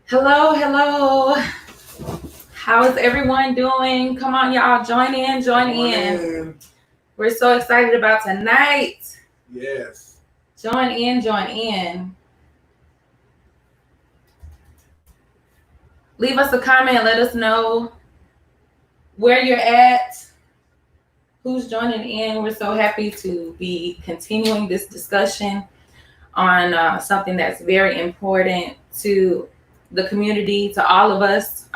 Hello, hello. How is everyone doing? Come on, y'all, join in, join in. We're so excited about tonight. Yes. Join in, join in. Leave us a comment, let us know where you're at, who's joining in. We're so happy to be continuing this discussion on something that's very important to the community, to all of us.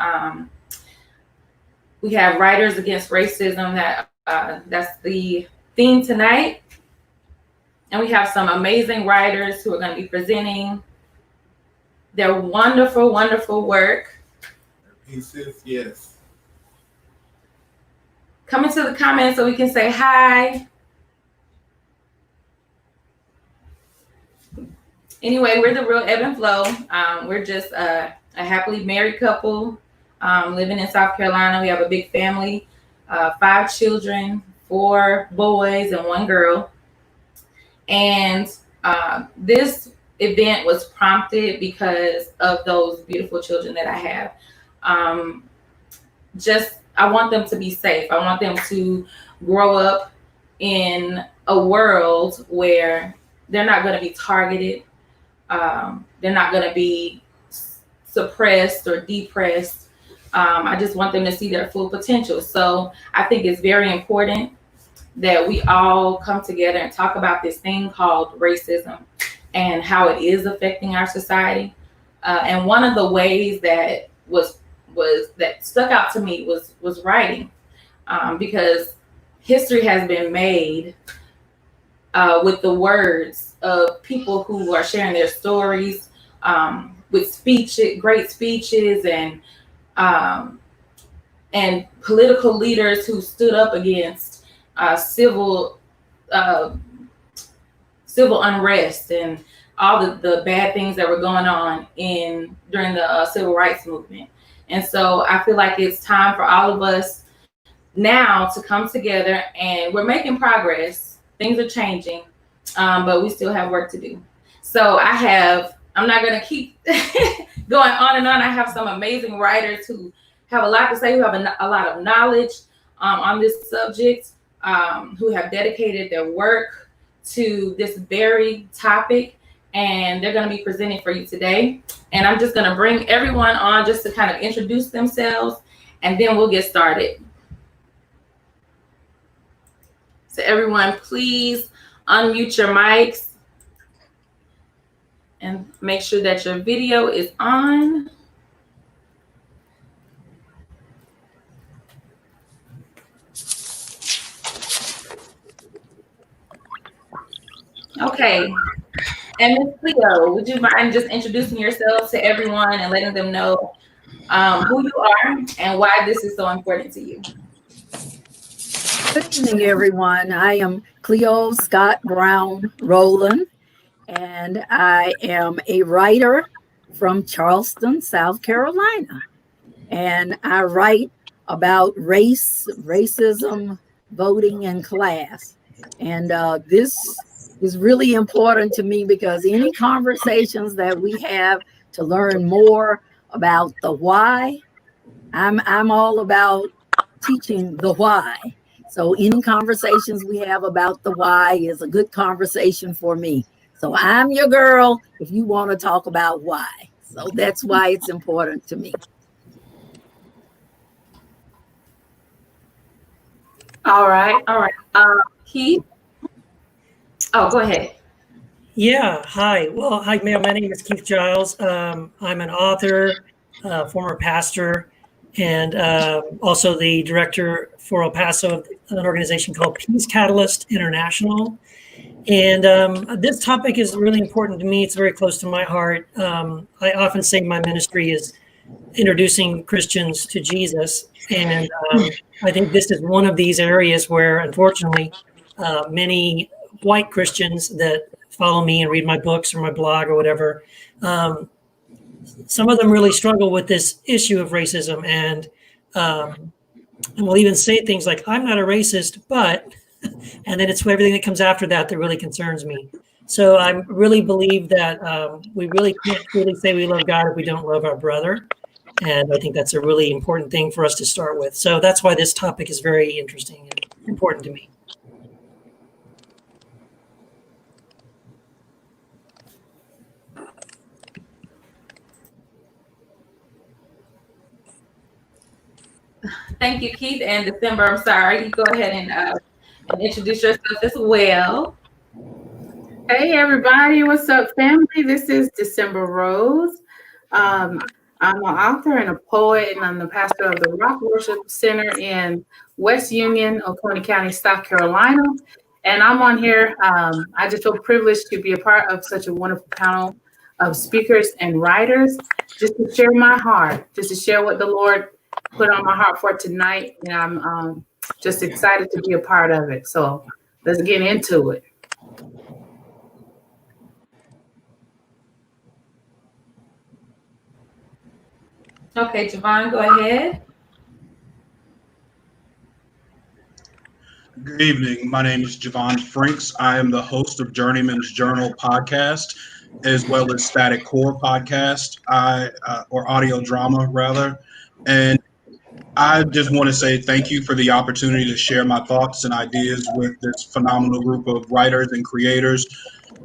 We have Writers Against Racism. That's the theme tonight. And we have some amazing writers who are going to be presenting their wonderful, wonderful work. Pieces, yes. Come into the comments so we can say hi. Anyway, we're the Real Ebb and Flow. We're just a happily married couple living in South Carolina. We have a big family, 5 children, 4 boys and 1 girl. And this event was prompted because of those beautiful children that I have. I want them to be safe. I want them to grow up in a world where they're not going to be targeted. They're not going to be suppressed or depressed. I just want them to see their full potential. So I think it's very important that we all come together and talk about this thing called racism and how it is affecting our society. And one of the ways that that stuck out to me was writing, because history has been made with the words of people who are sharing their stories, with great speeches, and political leaders who stood up against civil unrest and all the bad things that were going on during the civil rights movement. And so I feel like it's time for all of us now to come together, and we're making progress. Things are changing, but we still have work to do. So I'm not going to keep going on and on. I have some amazing writers who have a lot to say, who have a lot of knowledge on this subject, who have dedicated their work to this very topic, and they're going to be presenting for you today. And I'm just going to bring everyone on just to kind of introduce themselves, and then we'll get started. So everyone, please unmute your mics and make sure that your video is on. Okay. And Ms. Cleo, would you mind just introducing yourself to everyone and letting them know who you are and why this is so important to you? Good evening, everyone. I am Cleo Scott Brown Rowland, and I am a writer from Charleston, South Carolina. And I write about race, racism, voting, and class. And this is really important to me because any conversations that we have to learn more about the why, I'm all about teaching the why. So any conversations we have about the why is a good conversation for me. So I'm your girl if you want to talk about why. So that's why it's important to me. All right. Keith? Oh, go ahead. Yeah, hi. Well, hi, my name is Keith Giles. I'm an author, former pastor, and also the director for El Paso of an organization called Peace Catalyst International. And this topic is really important to me. It's very close to my heart. I often say my ministry is introducing Christians to Jesus. And I think this is one of these areas where, unfortunately, many white Christians that follow me and read my books or my blog or whatever, some of them really struggle with this issue of racism, and will even say things like, I'm not a racist, but, and then it's everything that comes after that really concerns me. So I really believe that we really can't truly say we love God if we don't love our brother. And I think that's a really important thing for us to start with. So that's why this topic is very interesting and important to me. Thank you, Keith. And December, I'm sorry. You go ahead and introduce yourself as well. Hey everybody, what's up, family? This is December Rose. Um, I'm an author and a poet, and I'm the pastor of the Rock Worship Center in West Union, Oconee County, South Carolina. And I'm on here. I just feel privileged to be a part of such a wonderful panel of speakers and writers, just to share my heart, just to share what the Lord put on my heart for tonight. And I'm just excited to be a part of it. So let's get into it. Okay, Javon, go ahead. Good evening. My name is Javon Franks. I am the host of Journeyman's Journal podcast, as well as Static Core podcast, or audio drama rather. And I just want to say thank you for the opportunity to share my thoughts and ideas with this phenomenal group of writers and creators.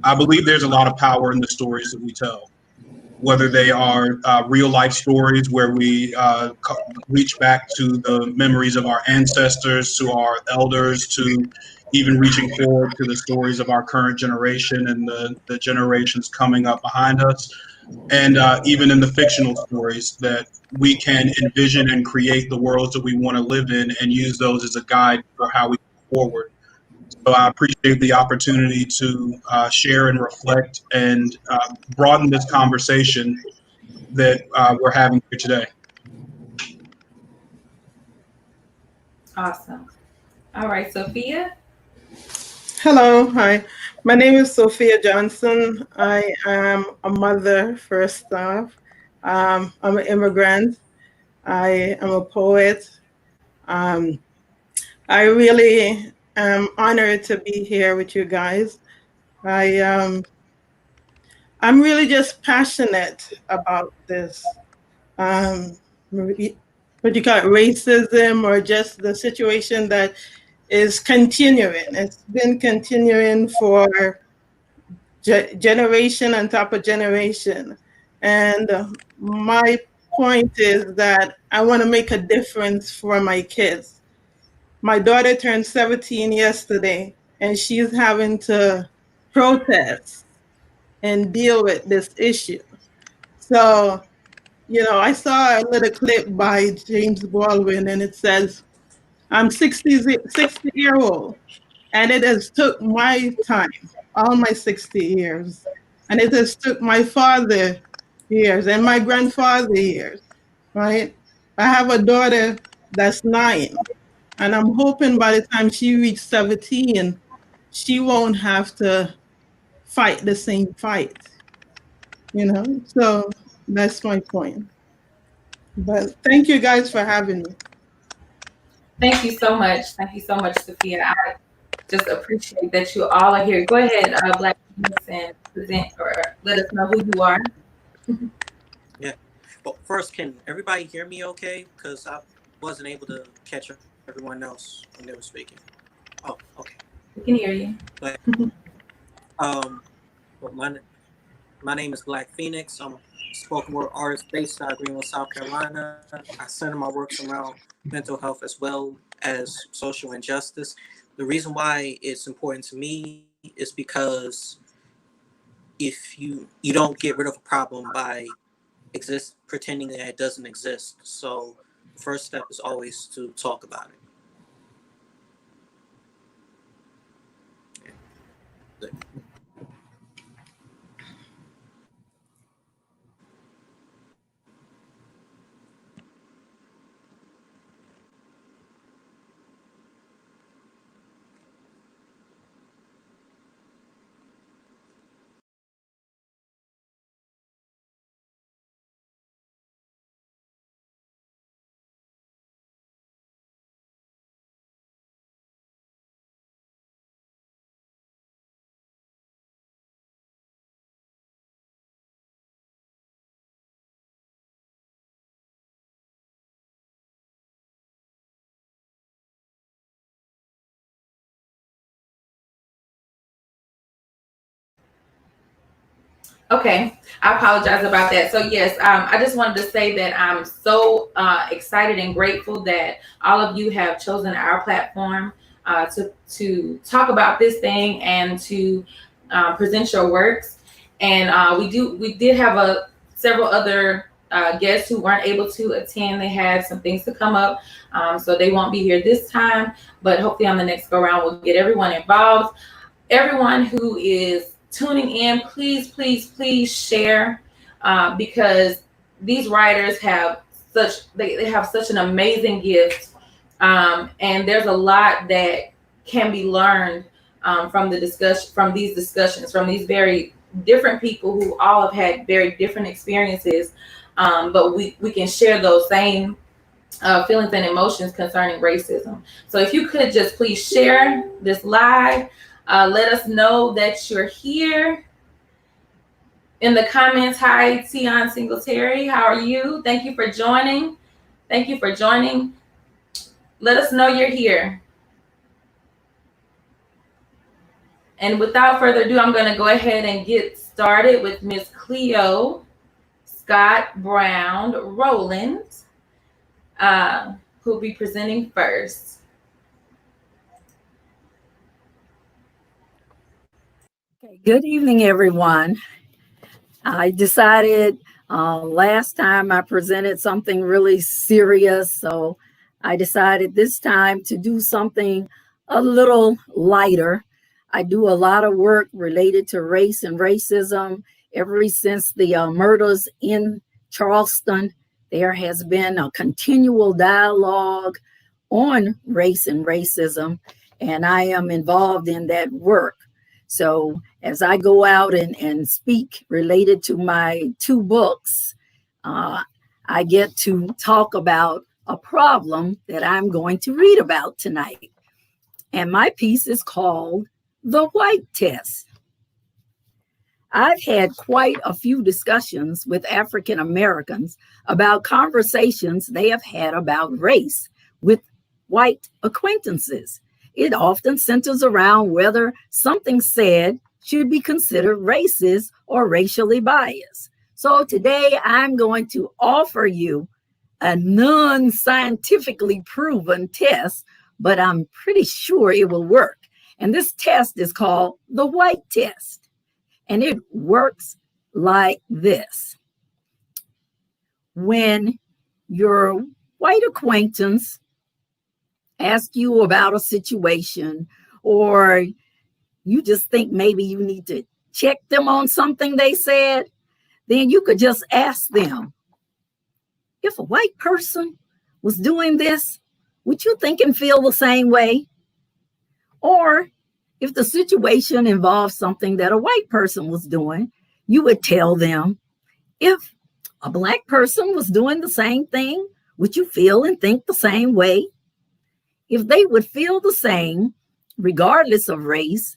I believe there's a lot of power in the stories that we tell, whether they are real life stories where we reach back to the memories of our ancestors, to our elders, to even reaching forward to the stories of our current generation and the generations coming up behind us. And even in the fictional stories that we can envision and create the worlds that we want to live in and use those as a guide for how we move forward. So I appreciate the opportunity to share and reflect and broaden this conversation that we're having here today. Awesome. All right, Sophia. Hello, hi. My name is Sophia Johnson. I am a mother, first off. I'm an immigrant. I am a poet. Um, I really am honored to be here with you guys. I I'm really just passionate about this. Um, what you call it, racism, or just the situation that is continuing. It's been continuing for generation on top of generation. And my point is that I want to make a difference for my kids. My daughter turned 17 yesterday, and she's having to protest and deal with this issue. So, I saw a little clip by James Baldwin, and it says, I'm 60-year old, and it has took my time, all my 60 years, and it has took my father years and my grandfather years, right? I have a daughter that's 9, and I'm hoping by the time she reaches 17, she won't have to fight the same fight, So that's my point. But thank you guys for having me. Thank you so much. Thank you so much, Sophia. I just appreciate that you all are here. Go ahead, Black Phoenix, and present or let us know who you are. Yeah. Well, first, can everybody hear me okay? Because I wasn't able to catch everyone else when they were speaking. Oh, okay. We can hear you. But, well, my name is Black Phoenix. I'm a spoken word artist based out of Greenville, South Carolina. I center my works around mental health as well as social injustice. The reason why it's important to me is because if you don't get rid of a problem by pretending that it doesn't exist. So the first step is always to talk about it. Okay, I apologize about that. So yes, I just wanted to say that I'm so excited and grateful that all of you have chosen our platform to talk about this thing and to present your works. And we did have several other guests who weren't able to attend. They had some things to come up, so they won't be here this time. But hopefully on the next go round, we'll get everyone involved. Everyone who is tuning in, please, please, please share because these writers have they have such an amazing gift, and there's a lot that can be learned from these discussions, from these very different people who all have had very different experiences, but we can share those same feelings and emotions concerning racism. So if you could just please share this live, let us know that you're here. In the comments, hi, Tion Singletary. How are you? Thank you for joining. Thank you for joining. Let us know you're here. And without further ado, I'm going to go ahead and get started with Miss Cleo Scott Brown Rowland, who'll be presenting first. Okay, good evening, everyone. I decided last time I presented something really serious, so I decided this time to do something a little lighter. I do a lot of work related to race and racism. Ever since the murders in Charleston, there has been a continual dialogue on race and racism, and I am involved in that work. So as I go out and speak related to my two books, I get to talk about a problem that I'm going to read about tonight. And my piece is called The White Test. I've had quite a few discussions with African Americans about conversations they have had about race with white acquaintances. It often centers around whether something said should be considered racist or racially biased. So today I'm going to offer you a non-scientifically proven test, but I'm pretty sure it will work. And this test is called the White Test. And it works like this. When your white acquaintance asks you about a situation, or you just think maybe you need to check them on something they said, then you could just ask them, if a white person was doing this, would you think and feel the same way? Or if the situation involved something that a white person was doing, you would tell them, if a black person was doing the same thing, would you feel and think the same way? If they would feel the same, regardless of race,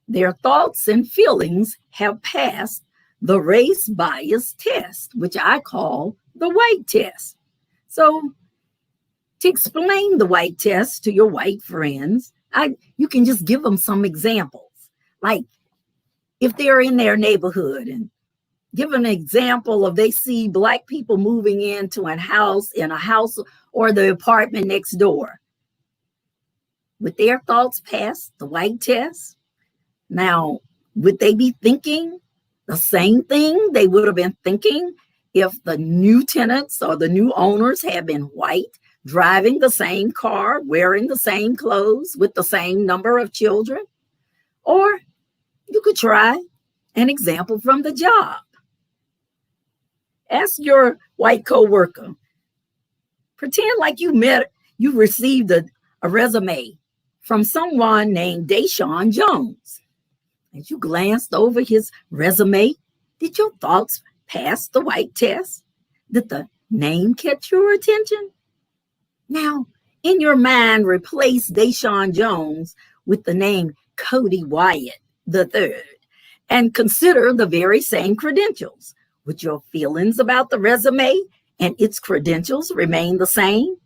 their thoughts and feelings have passed the race bias test, which I call the white test. So to explain the white test to your white friends, you can just give them some examples. Like if they're in their neighborhood and give an example of they see black people moving into a house or the apartment next door. Would their thoughts pass the white test? Now, would they be thinking the same thing they would have been thinking if the new tenants or the new owners had been white, driving the same car, wearing the same clothes, with the same number of children? Or you could try an example from the job. Ask your white coworker, pretend like you received a resume from someone named Deshaun Jones. As you glanced over his resume, did your thoughts pass the white test? Did the name catch your attention? Now, in your mind, replace Deshaun Jones with the name Cody Wyatt III and consider the very same credentials. Would your feelings about the resume and its credentials remain the same?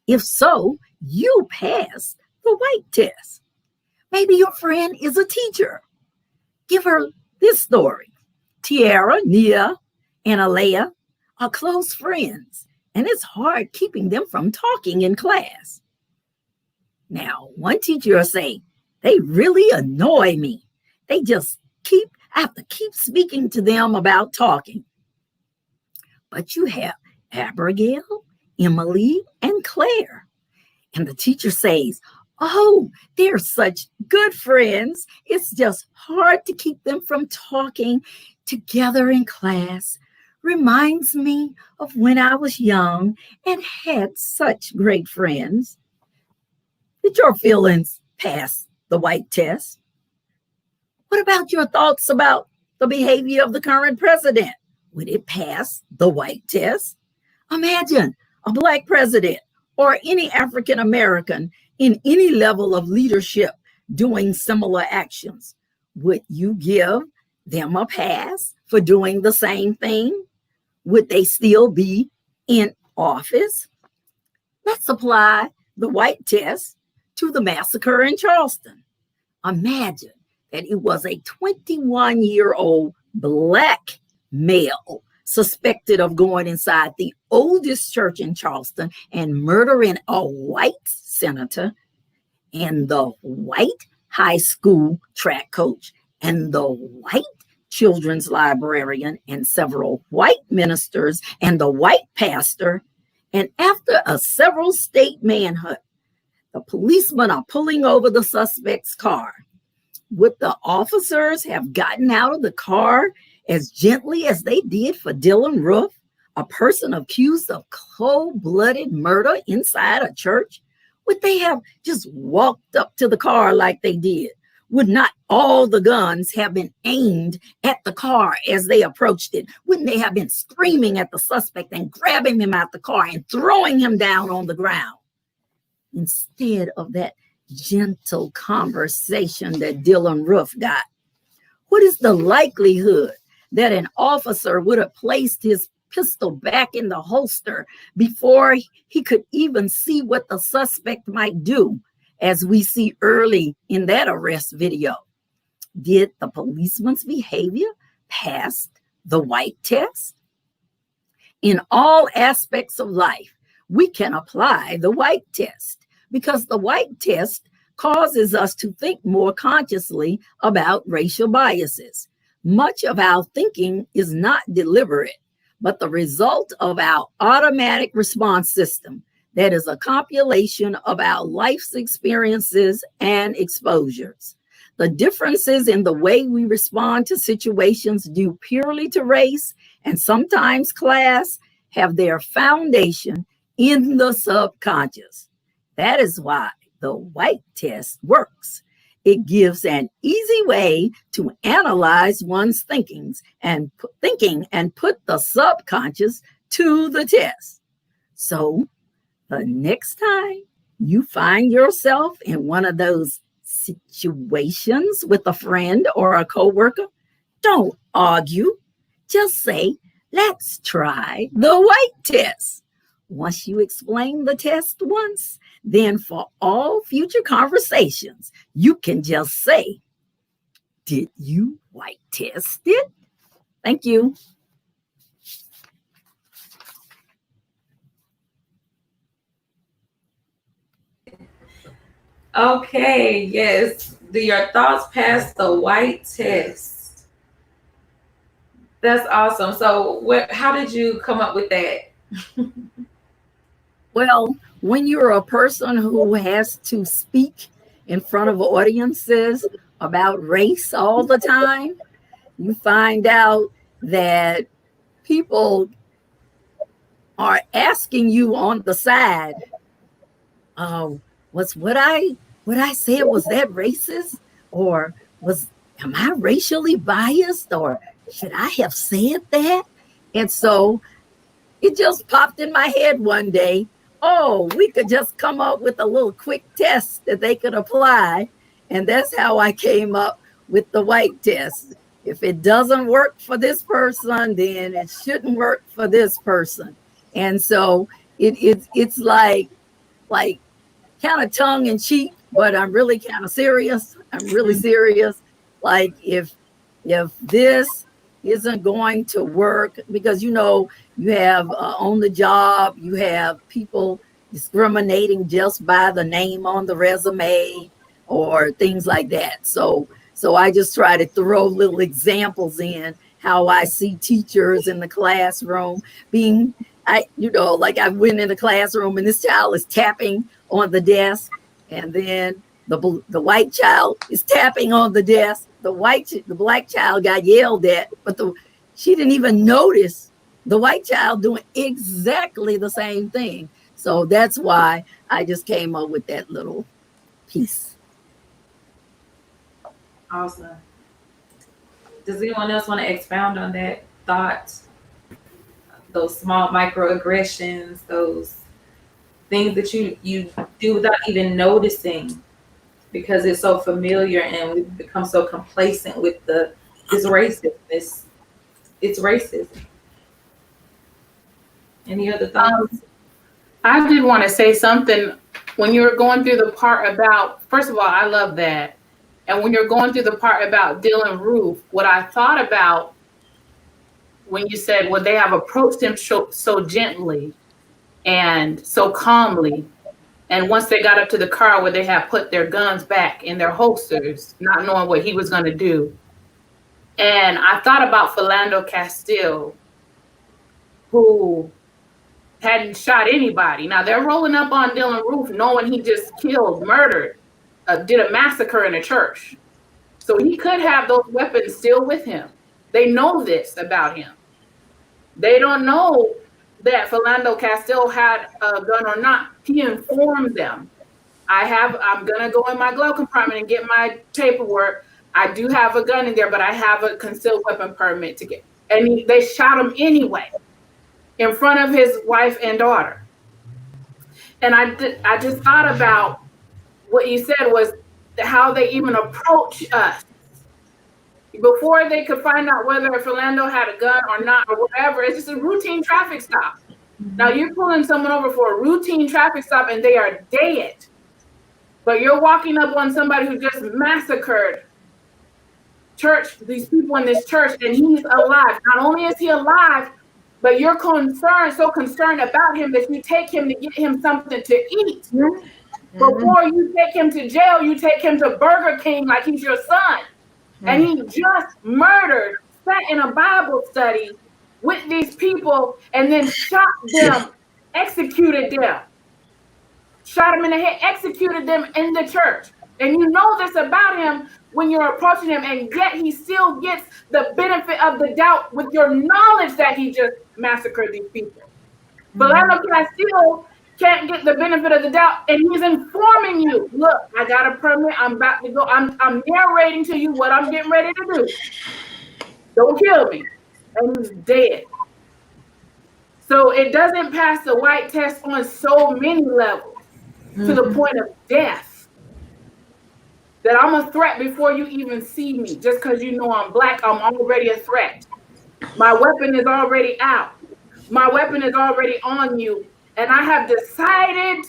If so, you passed the white test. Maybe your friend is a teacher. Give her this story. Tiara, Nia, and Alea are close friends, and it's hard keeping them from talking in class. Now, one teacher will say, they really annoy me. They just I have to keep speaking to them about talking. But you have Abigail, Emily, and Claire. And the teacher says, oh, they're such good friends. It's just hard to keep them from talking together in class. Reminds me of when I was young and had such great friends. Did your feelings pass the white test? What about your thoughts about the behavior of the current president? Would it pass the white test? Imagine a Black president or any African American in any level of leadership doing similar actions. Would you give them a pass for doing the same thing? Would they still be in office? Let's apply the white test to the massacre in Charleston. Imagine that it was a 21-year-old Black male suspected of going inside the oldest church in Charleston and murdering a white senator and the white high school track coach and the white children's librarian and several white ministers and the white pastor. And after a several state manhunt, the policemen are pulling over the suspect's car. Would the officers have gotten out of the car as gently as they did for Dylan Roof, a person accused of cold-blooded murder inside a church? Would they have just walked up to the car like they did? Would not all the guns have been aimed at the car as they approached it? Wouldn't they have been screaming at the suspect and grabbing him out the car and throwing him down on the ground? Instead of that gentle conversation that Dylan Roof got, what is the likelihood that an officer would have placed his pistol back in the holster before he could even see what the suspect might do, as we see early in that arrest video? Did the policeman's behavior pass the white test? In all aspects of life, we can apply the white test because the white test causes us to think more consciously about racial biases. Much of our thinking is not deliberate, but the result of our automatic response system that is a compilation of our life's experiences and exposures. The differences in the way we respond to situations due purely to race and sometimes class have their foundation in the subconscious. That is why the white test works. It gives an easy way to analyze one's thinking and put the subconscious to the test. So the next time you find yourself in one of those situations with a friend or a coworker, don't argue. Just say, let's try the white test. Once you explain the test once, then for all future conversations, you can just say, did you white test it? Thank you. Okay, yes. Do your thoughts pass the white test? That's awesome. So how did you come up with that? Well, when you're a person who has to speak in front of audiences about race all the time, you find out that people are asking you on the side, was what I said, was that racist? Or am I racially biased? Or should I have said that? And so it just popped in my head one day, oh, we could just come up with a little quick test that they could apply. And that's how I came up with the white test. If it doesn't work for this person, then it shouldn't work for this person. And so it's like kind of tongue in cheek, but I'm really kind of serious. I'm really serious. Like if this isn't going to work because, you know, you have on the job, you have people discriminating just by the name on the resume or things like that. So I just try to throw little examples in how I see teachers in the classroom being, like I went in the classroom and this child is tapping on the desk, and then the white child is tapping on the desk. The black child got yelled at, but she didn't even notice the white child doing exactly the same thing. So that's why I just came up with that little piece. Awesome. Does anyone else want to expound on that thought? Those small microaggressions, those things that you do without even noticing because it's so familiar and we've become so complacent with this racism. It's racism. Any other thoughts? I did want to say something. When you were going through the part about, first of all, I love that. And when you're going through the part about Dylan Roof, what I thought about when you said, well, they have approached him so gently and so calmly. And once they got up to the car where they had put their guns back in their holsters, not knowing what he was going to do. And I thought about Philando Castile, who hadn't shot anybody. Now they're rolling up on Dylan Roof knowing he just murdered, did a massacre in a church. So he could have those weapons still with him. They know this about him. They don't know that Philando Castile had a gun or not. He informed them. I'm gonna go in my glove compartment and get my paperwork. I do have a gun in there, but I have a concealed weapon permit to get. And they shot him anyway, in front of his wife and daughter. And I just thought about what you said was how they even approach us. Before they could find out whether Philando had a gun or not or whatever, it's just a routine traffic stop. Now you're pulling someone over for a routine traffic stop and they are dead. But you're walking up on somebody who just massacred these people in this church, and he's alive. Not only is he alive, but you're so concerned about him that you take him to get him something to eat. Mm-hmm. Before you take him to jail, you take him to Burger King like he's your son. Mm-hmm. And he just murdered, sat in a Bible study with these people, and then shot them, executed them. Shot him in the head, executed them in the church. And you know this about him when you're approaching him, and yet he still gets the benefit of the doubt with your knowledge that he just massacred these people. But Philando Castile can't get the benefit of the doubt, and he's informing you, look, I got a permit, I'm about to go, I'm narrating to you what I'm getting ready to do. Don't kill me. And he's dead. So it doesn't pass the white test on so many levels, to the point of death. That I'm a threat before you even see me. Just because you know I'm black, I'm already a threat. My weapon is already out. My weapon is already on you. And I have decided,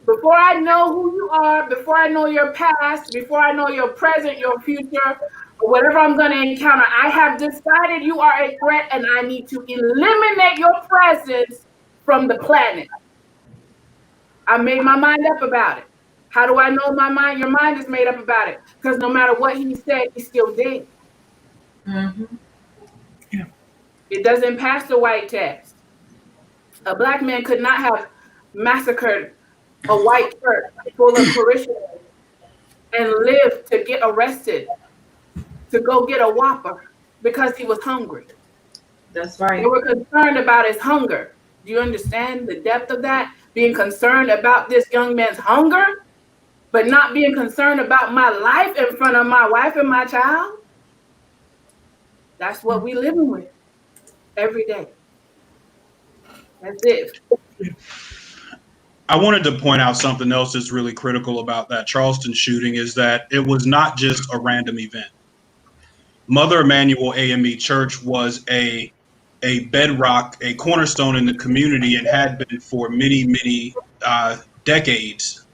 before I know who you are, before I know your past, before I know your present, your future, or whatever I'm going to encounter, I have decided you are a threat and I need to eliminate your presence from the planet. I made my mind up about it. How do I know your mind is made up about it? Because no matter what he said, he's still dead. Mm-hmm. Yeah. It doesn't pass the white test. A black man could not have massacred a white church full of parishioners and lived to get arrested to go get a Whopper because he was hungry. That's right. They were concerned about his hunger. Do you understand the depth of that? Being concerned about this young man's hunger, but not being concerned about my life in front of my wife and my child. That's what we living with every day. That's it. I wanted to point out something else that's really critical about that Charleston shooting is that it was not just a random event. Mother Emanuel AME Church was a bedrock, a cornerstone in the community, and had been for many, many decades,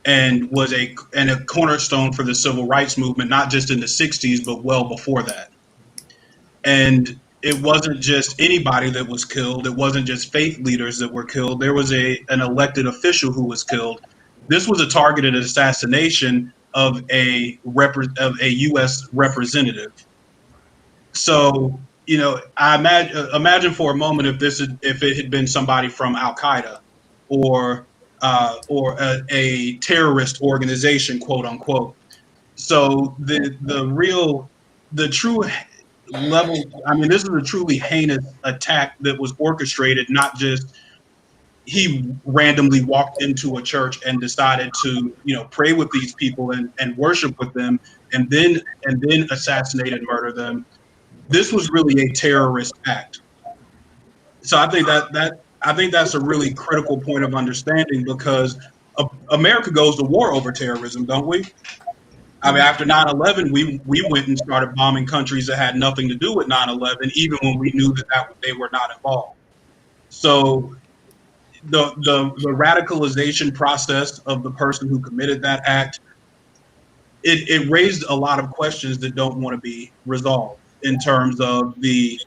and was a cornerstone for the civil rights movement, not just in the 60s, but well before that. And it wasn't just anybody that was killed. It wasn't just faith leaders that were killed. There was an elected official who was killed. This was a targeted assassination of a U.S. representative. So, I imagine for a moment if it had been somebody from Al Qaeda or a terrorist organization, quote unquote. So the true level. I mean, this is a truly heinous attack that was orchestrated. Not just he randomly walked into a church and decided to pray with these people and worship with them, and then assassinate and murder them. This was really a terrorist act. So I think that's a really critical point of understanding, because America goes to war over terrorism, don't we? I mean, after 9/11, we went and started bombing countries that had nothing to do with 9/11, even when we knew that they were not involved. So the radicalization process of the person who committed that act, it raised a lot of questions that don't want to be resolved in terms of the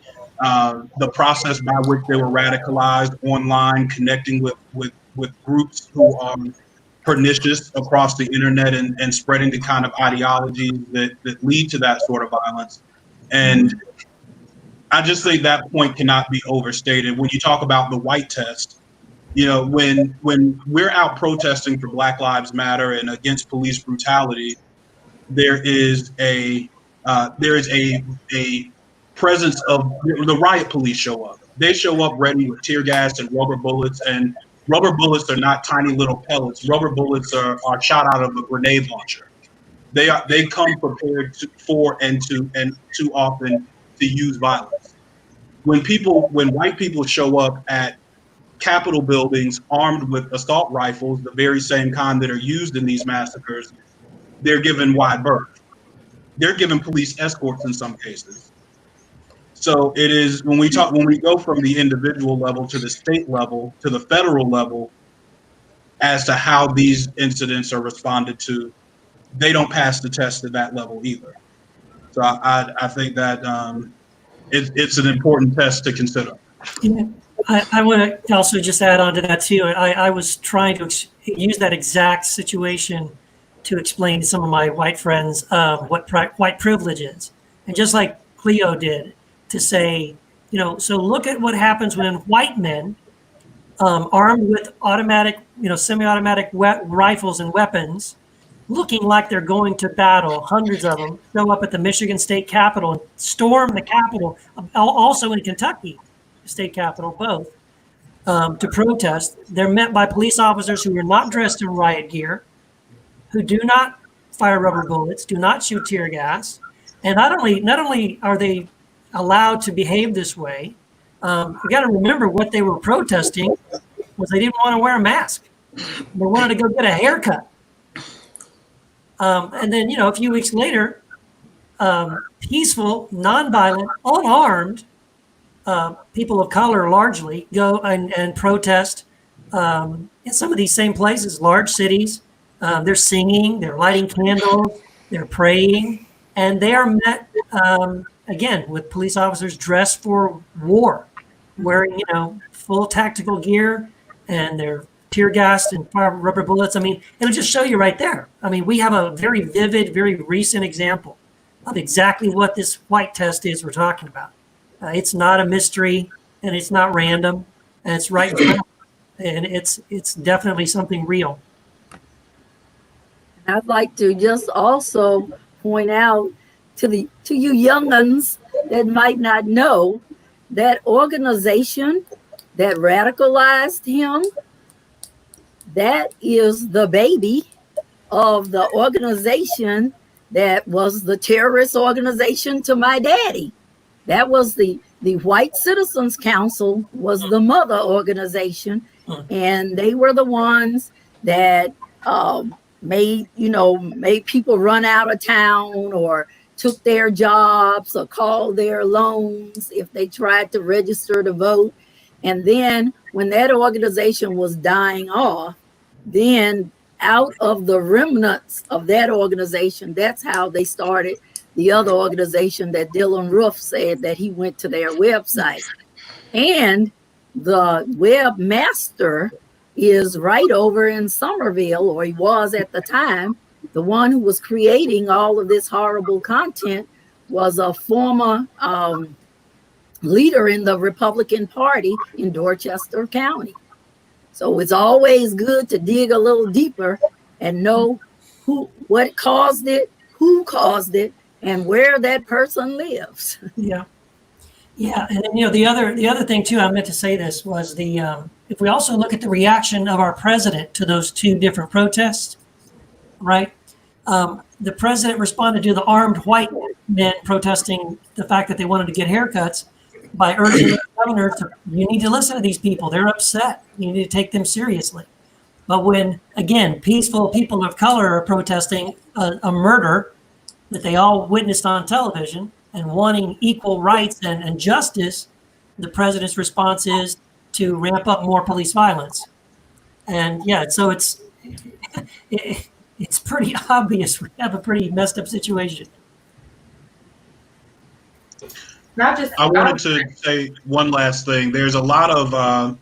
process by which they were radicalized online, connecting with groups who are pernicious across the internet and spreading the kind of ideologies that lead to that sort of violence. And I just think that point cannot be overstated. When you talk about the white test, when we're out protesting for Black Lives Matter and against police brutality, there is a presence of the riot police show up. They show up ready with tear gas and rubber bullets, and rubber bullets are not tiny little pellets. Rubber bullets are shot out of a grenade launcher. They come prepared and too often to use violence. When white people show up at Capitol buildings armed with assault rifles, the very same kind that are used in these massacres, they're given wide berth. They're given police escorts in some cases. So it is when we go from the individual level to the state level to the federal level as to how these incidents are responded to, they don't pass the test at that level either. So I think that it's an important test to consider. Yeah. I want to also just add on to that too. I was trying to use that exact situation to explain to some of my white friends what white privilege is, and just like Cleo did, to say, so look at what happens when white men, armed with automatic, semi-automatic rifles and weapons, looking like they're going to battle, hundreds of them, show up at the Michigan State Capitol and storm the Capitol, also in Kentucky, state capitol, both, to protest. They're met by police officers who are not dressed in riot gear, who do not fire rubber bullets, do not shoot tear gas. And not only are they allowed to behave this way, you got to remember what they were protesting was they didn't want to wear a mask. They wanted to go get a haircut. And then, a few weeks later, peaceful, nonviolent, unarmed people of color largely go and protest in some of these same places, large cities. They're singing, they're lighting candles, they're praying, and they are met again with police officers dressed for war, wearing full tactical gear, and they're tear gassed and fire rubber bullets. I mean, it'll just show you right there. I mean, we have a very vivid, very recent example of exactly what this white test is we're talking about. It's not a mystery, and it's not random, and it's right in front of us, and it's definitely something real. I'd like to just also point out to you young'uns that might not know that organization that radicalized him, that is the baby of the organization that was the terrorist organization to my daddy. That was the White Citizens Council was the mother organization, and they were the ones that made people run out of town or took their jobs or called their loans if they tried to register to vote. And then when that organization was dying off, then out of the remnants of that organization, that's how they started the other organization that Dylan Roof said that he went to their website. And the webmaster is right over in Somerville, or he was at the time. The one who was creating all of this horrible content was a former leader in the Republican Party in Dorchester County. So it's always good to dig a little deeper and know what caused it, who caused it, and where that person lives. Yeah. Yeah, and then, the other thing too, I meant to say this was if we also look at the reaction of our president to those two different protests, right? The president responded to the armed white men protesting the fact that they wanted to get haircuts by urging the governor you need to listen to these people. They're upset. You need to take them seriously. But when, again, peaceful people of color are protesting a murder that they all witnessed on television and wanting equal rights and justice, the president's response is to ramp up more police violence. And yeah, so it's pretty obvious we have a pretty messed up situation. I wanted to say one last thing. There's a lot of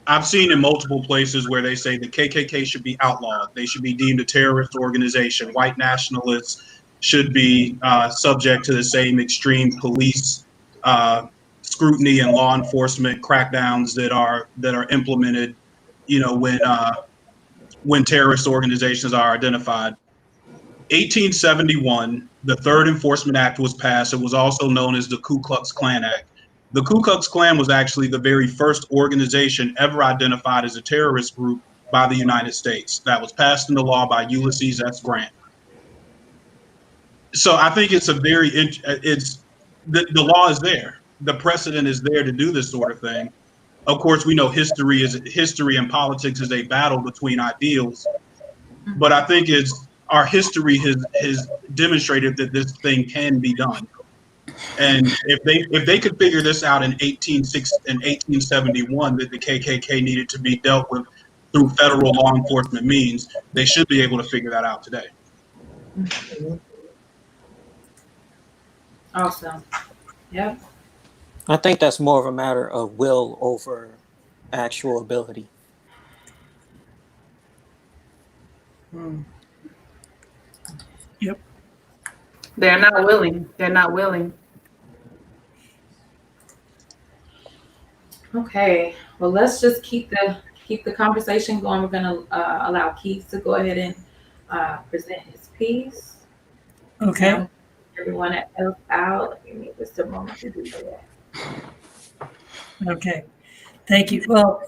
I've seen in multiple places where they say the KKK should be outlawed. They should be deemed a terrorist organization. White nationalists should be subject to the same extreme police scrutiny and law enforcement crackdowns that are implemented, when terrorist organizations are identified. 1871, the Third Enforcement Act was passed. It was also known as the Ku Klux Klan Act. The Ku Klux Klan was actually the very first organization ever identified as a terrorist group by the United States. That was passed into law by Ulysses S. Grant. So I think it's the law is there. The precedent is there to do this sort of thing. Of course, we know history and politics is a battle between ideals, but I think our history has demonstrated that this thing can be done. And if they could figure this out in 1871, that the KKK needed to be dealt with through federal law enforcement means, they should be able to figure that out today. Awesome. Yep. I think that's more of a matter of will over actual ability. Yep. They're not willing. They're not willing. Okay. Well, let's just keep the conversation going. We're going to allow Keith to go ahead and present his piece. Okay. Everyone else out. Give me just a moment to do that. Okay. Thank you. Well,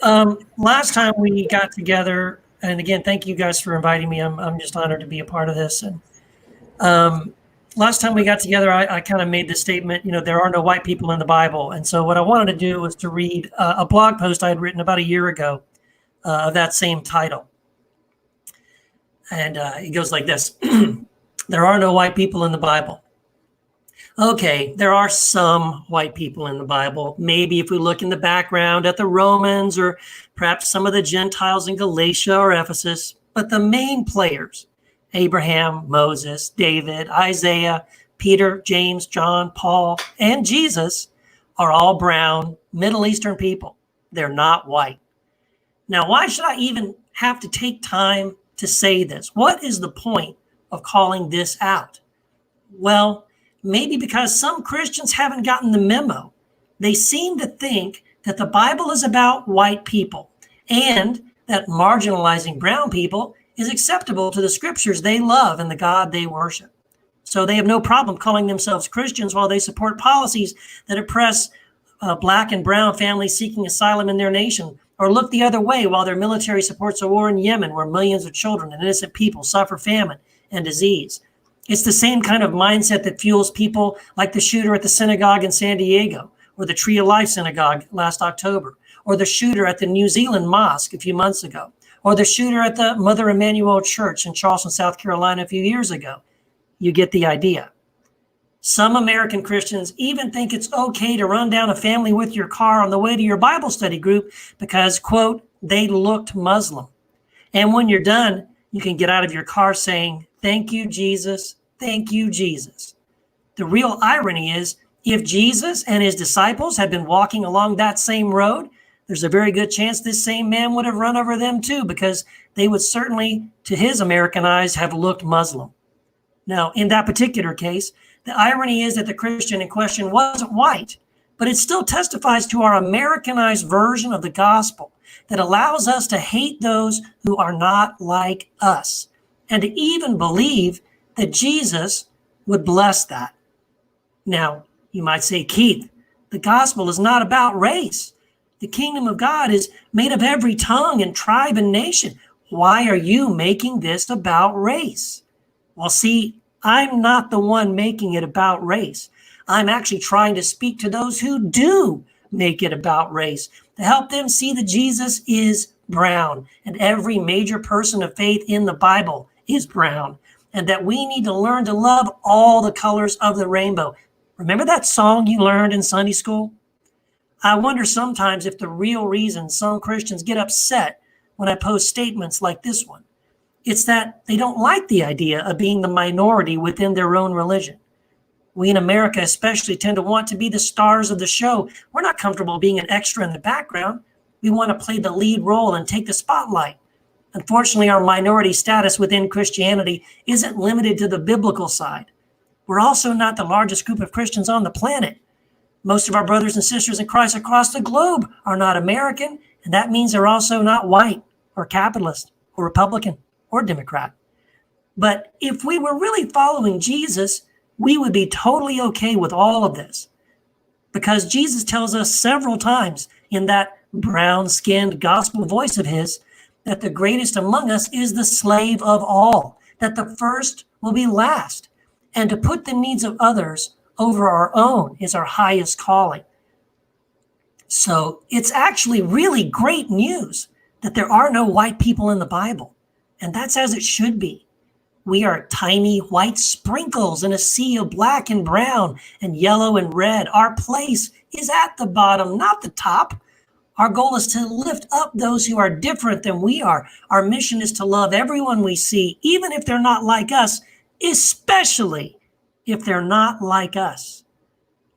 last time we got together, and again, thank you guys for inviting me. I'm just honored to be a part of this. And last time we got together, I kind of made the statement, there are no white people in the Bible. And so what I wanted to do was to read a blog post I had written about a year ago of that same title. And it goes like this. There are no white people in the Bible. Okay, there are some white people in the Bible. Maybe if we look in the background at the Romans or perhaps some of the Gentiles in Galatia or Ephesus, but the main players, Abraham, Moses, David, Isaiah, Peter, James, John, Paul, and Jesus are all brown, Middle Eastern people. They're not white. Now, why should I even have to take time to say this? What is the point of calling this out? Well, maybe because some Christians haven't gotten the memo. They seem to think that the Bible is about white people and that marginalizing brown people is acceptable to the scriptures they love and the God they worship. So they have no problem calling themselves Christians while they support policies that oppress black and brown families seeking asylum in their nation, or look the other way while their military supports a war in Yemen where millions of children and innocent people suffer famine and disease. It's the same kind of mindset that fuels people like the shooter at the synagogue in San Diego, or the Tree of Life synagogue last October, or the shooter at the New Zealand mosque a few months ago, or the shooter at the Mother Emanuel Church in Charleston, South Carolina a few years ago. You get the idea. Some American Christians even think it's okay to run down a family with your car on the way to your Bible study group because, quote, they looked Muslim. And when you're done, you can get out of your car saying, "Thank you, Jesus. Thank you, Jesus." The real irony is, if Jesus and his disciples had been walking along that same road, there's a very good chance this same man would have run over them too, because they would certainly, to his American eyes, have looked Muslim. Now, in that particular case, the irony is that the Christian in question wasn't white, but it still testifies to our Americanized version of the gospel that allows us to hate those who are not like us, and to even believe that Jesus would bless that. Now, you might say, "Keith, the gospel is not about race. The kingdom of God is made of every tongue and tribe and nation. Why are you making this about race?" Well, see, I'm not the one making it about race. I'm actually trying to speak to those who do make it about race, to help them see that Jesus is brown and every major person of faith in the Bible is brown, and that we need to learn to love all the colors of the rainbow. Remember that song you learned in Sunday school? I wonder sometimes if the real reason some Christians get upset when I post statements like this one, it's that they don't like the idea of being the minority within their own religion. We in America especially tend to want to be the stars of the show. We're not comfortable being an extra in the background. We want to play the lead role and take the spotlight. Unfortunately, our minority status within Christianity isn't limited to the biblical side. We're also not the largest group of Christians on the planet. Most of our brothers and sisters in Christ across the globe are not American, and that means they're also not white or capitalist or Republican or Democrat. But if we were really following Jesus, we would be totally okay with all of this, because Jesus tells us several times in that brown-skinned gospel voice of his that the greatest among us is the slave of all, that the first will be last, and to put the needs of others over our own is our highest calling. So it's actually really great news that there are no white people in the Bible, and that's as it should be. We are tiny white sprinkles in a sea of black and brown and yellow and red. Our place is at the bottom, not the top. Our goal is to lift up those who are different than we are. Our mission is to love everyone we see, even if they're not like us, especially if they're not like us.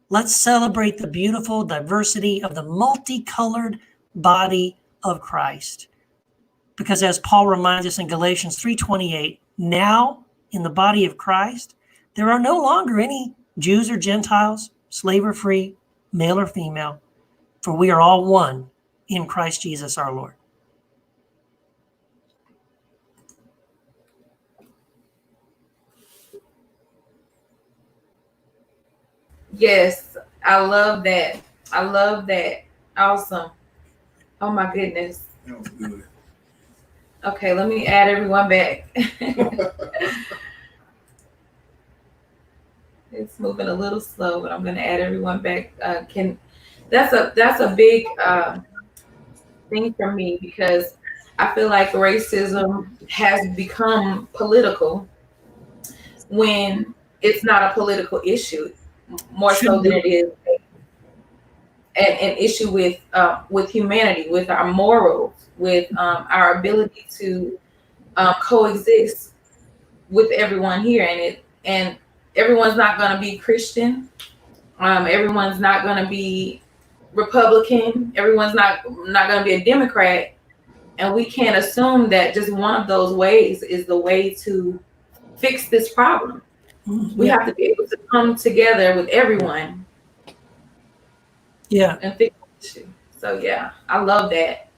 Let's celebrate the beautiful diversity of the multicolored body of Christ. Because as Paul reminds us in Galatians 3:28, now in the body of Christ, there are no longer any Jews or Gentiles, slave or free, male or female, for we are all one in Christ Jesus our Lord. Yes, I love that. I love that. Awesome. Oh my goodness. That was good. Okay, let me add everyone back. It's moving a little slow, but I'm going to add everyone back. That's a big thing for me, because I feel like racism has become political when it's not a political issue, more so than it is an issue with humanity, with our morals, with our ability to coexist with everyone here. And everyone's not going to be Christian. Everyone's not going to be Republican. Everyone's not going to be a Democrat. And we can't assume that just one of those ways is the way to fix this problem. We have to be able to come together with everyone. Yeah. And fix the issue. So yeah, I love that.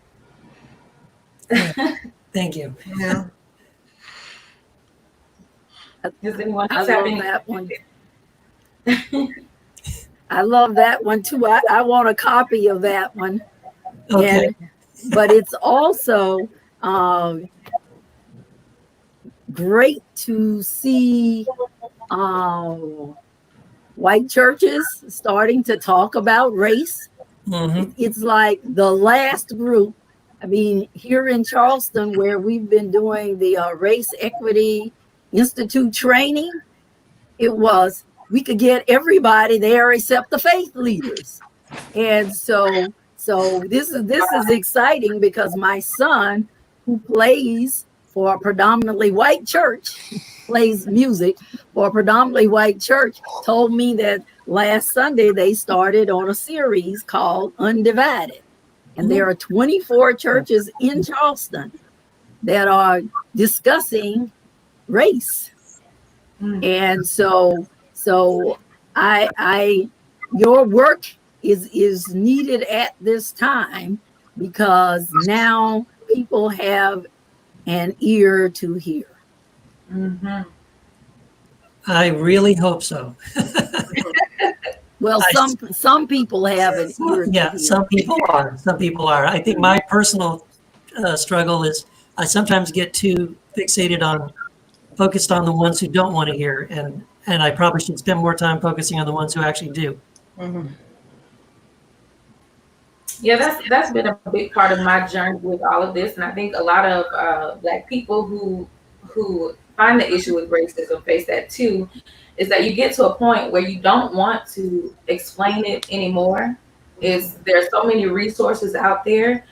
Thank you. Yeah. Does anyone I else have love any? that one. I love that one too. I want a copy of that one. Okay. But it's also great to see white churches starting to talk about race. Mm-hmm. It's like the last group. I mean, here in Charleston, where we've been doing the Race Equity Institute training, we could get everybody there except the faith leaders. And so this is exciting, because my son, who plays for a predominantly white church, plays music for a predominantly white church, told me that last Sunday they started on a series called Undivided. And there are 24 churches in Charleston that are discussing race. And so I your work is needed at this time, because now people have an ear to hear. Mm-hmm. I really hope so. Well, some people have an ear to Yeah, hear. some people are. Some people are. I think my personal struggle is I sometimes get too focused on the ones who don't want to hear, and I probably should spend more time focusing on the ones who actually do. Mhm. Yeah, that's been a big part of my journey with all of this, and I think a lot of Black people who find the issue with racism face that too. Is that you get to a point where you don't want to explain it anymore. There's so many resources out there.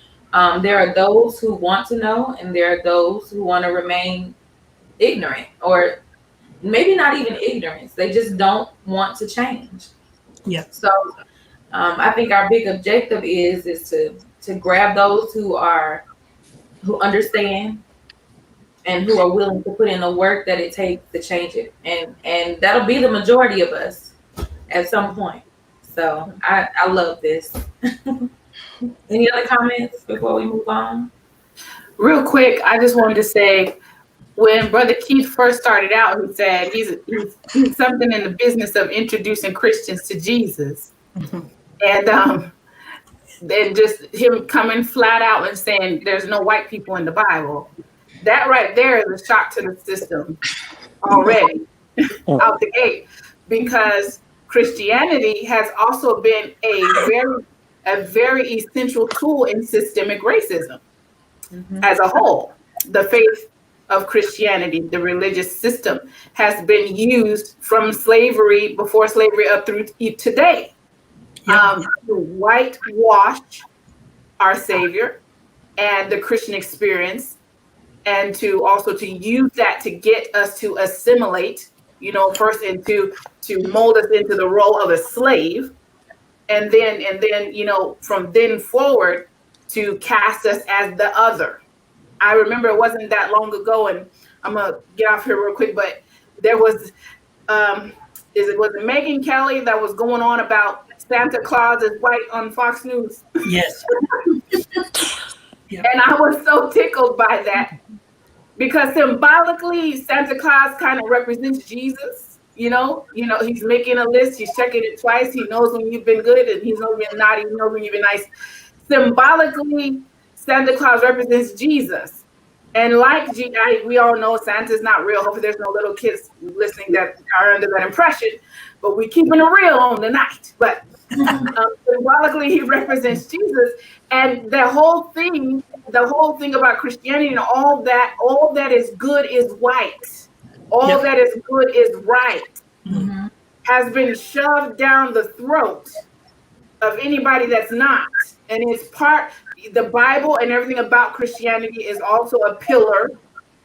There are those who want to know, and there are those who want to remain ignorant, or maybe not even ignorance. They just don't want to change. Yeah. So I think our big objective is to grab those who understand and who are willing to put in the work that it takes to change it, and that'll be the majority of us at some point. So I love this. Any other comments before we move on? Real quick, I just wanted to say, when Brother Keith first started out, he said he's something in the business of introducing Christians to Jesus. And then just him coming flat out and saying there's no white people in the Bible. That right there is a shock to the system already out the gate, because Christianity has also been a very essential tool in systemic racism as a whole. The faith of Christianity, the religious system, has been used from slavery, before slavery, up through today, to whitewash our Savior and the Christian experience, and to also to use that to get us to assimilate, first into to mold us into the role of a slave, and then from then forward to cast us as the other. I remember it wasn't that long ago, and I'm gonna get off here real quick, but there was was it Megyn Kelly that was going on about Santa Claus is white on Fox News? Yes. And I was so tickled by that, because symbolically Santa Claus kind of represents Jesus. He's making a list, he's checking it twice, he knows when you've been good, and he knows when you're naughty, he knows when you've been nice. Symbolically, Santa Claus represents Jesus. And like we all know, Santa's not real. Hopefully there's no little kids listening that are under that impression, but we're keeping it real on the night. But symbolically, he represents Jesus. And the whole thing about Christianity and all that is good is white. All that is good is right. Mm-hmm. Has been shoved down the throat of anybody that's not. And it's the Bible and everything about Christianity is also a pillar,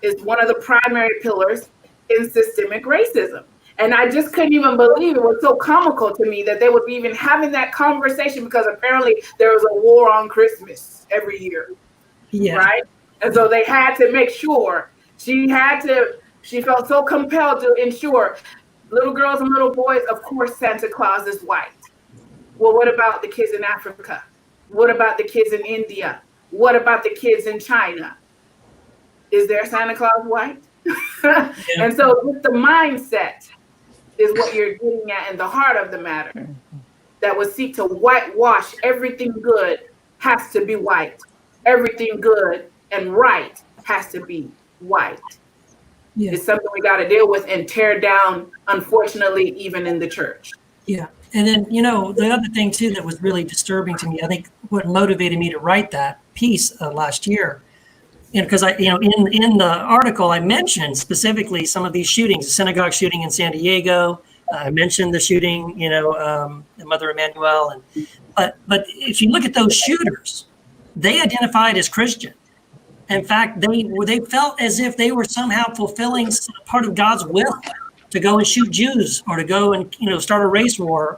is one of the primary pillars in systemic racism. And I just couldn't even believe it. Was so comical to me that they would be even having that conversation, because apparently there was a war on Christmas every year. Yeah. Right? And so they had to make sure, she felt so compelled to ensure little girls and little boys, of course, Santa Claus is white. Well, what about the kids in Africa? What about the kids in India? What about the kids in China? Is there Santa Claus white? And so with the mindset is what you're getting at in the heart of the matter, that would seek to whitewash everything good has to be white. Everything good and right has to be white. Yeah. It's something we got to deal with and tear down, unfortunately, even in the church. Yeah. And then, the other thing, too, that was really disturbing to me, I think what motivated me to write that piece last year, because in the article, I mentioned specifically some of these shootings, the synagogue shooting in San Diego. I mentioned the shooting, the Mother Emanuel. But if you look at those shooters, they identified as Christian. In fact, they felt as if they were somehow fulfilling part of God's will to go and shoot Jews or to go and start a race war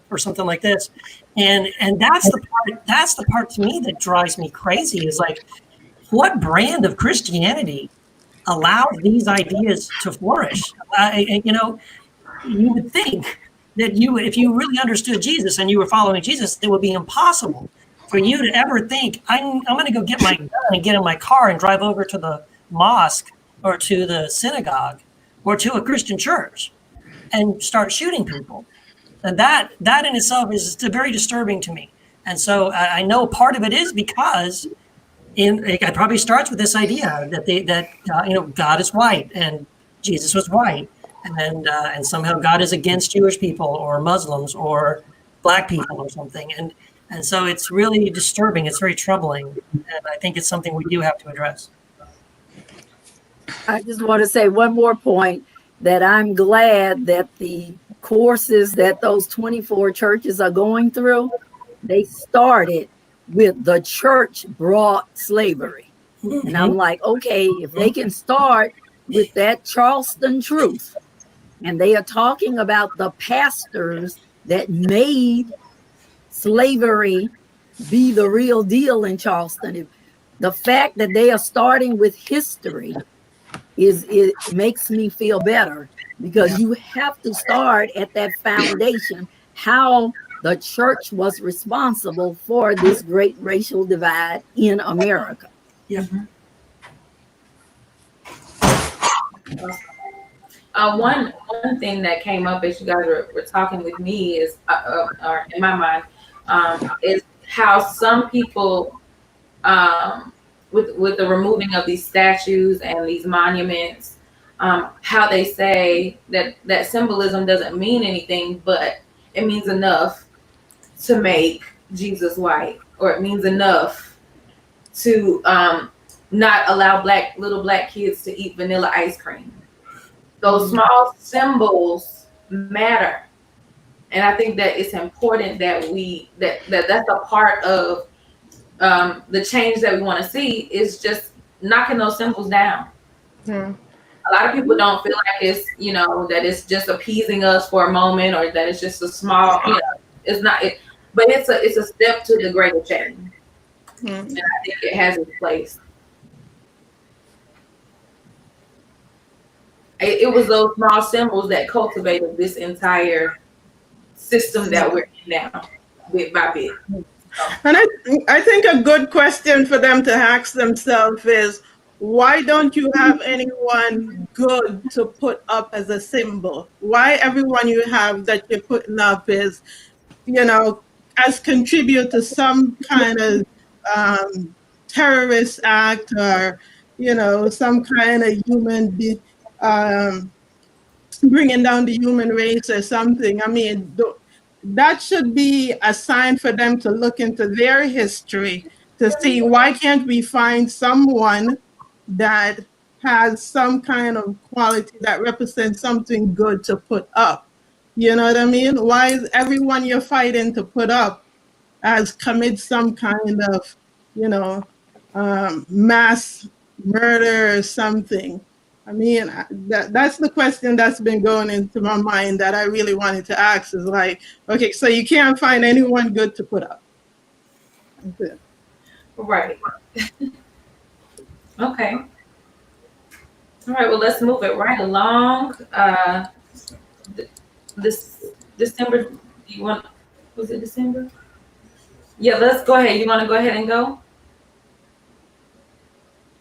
or something like this. And that's the part to me that drives me crazy is like, what brand of Christianity allows these ideas to flourish? You would think that if you really understood Jesus and you were following Jesus, it would be impossible for you to ever think, I'm going to go get my gun and get in my car and drive over to the mosque or to the synagogue or to a Christian church and start shooting people. And that in itself is very disturbing to me. And so I know part of it is because it probably starts with this idea that God is white and Jesus was white, and somehow God is against Jewish people or Muslims or Black people or something. And so it's really disturbing. It's very troubling, and I think it's something we do have to address. I just want to say one more point, that I'm glad that the courses that those 24 churches are going through, they started with the church brought slavery. And I'm like, okay, if they can start with that Charleston truth, and they are talking about the pastors that made slavery be the real deal in Charleston, the fact that they are starting with history it makes me feel better, because you have to start at that foundation, how the church was responsible for this great racial divide in America. Yeah. One thing that came up as you guys were talking with me is, or in my mind, is how some people, with the removing of these statues and these monuments, how they say that symbolism doesn't mean anything, but it means enough to make Jesus white, or it means enough to not allow little black kids to eat vanilla ice cream. Those small symbols matter, and I think that it's important that that's a part of the change that we want to see, is just knocking those symbols down. Yeah. A lot of people don't feel like it's, that it's just appeasing us for a moment, or that it's just a small, it's not, but it's a step to the greater change. And I think it has its place. It was those small symbols that cultivated this entire system that we're in now, bit by bit. And I think a good question for them to ask themselves is, why don't you have anyone good to put up as a symbol? Why everyone you have that you're putting up is, as contribute to some kind of terrorist act, or, some kind of bringing down the human race or something. I mean, that should be a sign for them to look into their history to see, why can't we find someone that has some kind of quality that represents something good to put up? You know what I mean? Why is everyone you're fighting to put up has commit some kind of, mass murder or something? I mean, that's the question that's been going into my mind that I really wanted to ask, is like, okay, so you can't find anyone good to put up. That's it. Right. Okay. All right, well, let's move it right along. This December, was it December? Yeah, let's go ahead. You want to go ahead and go?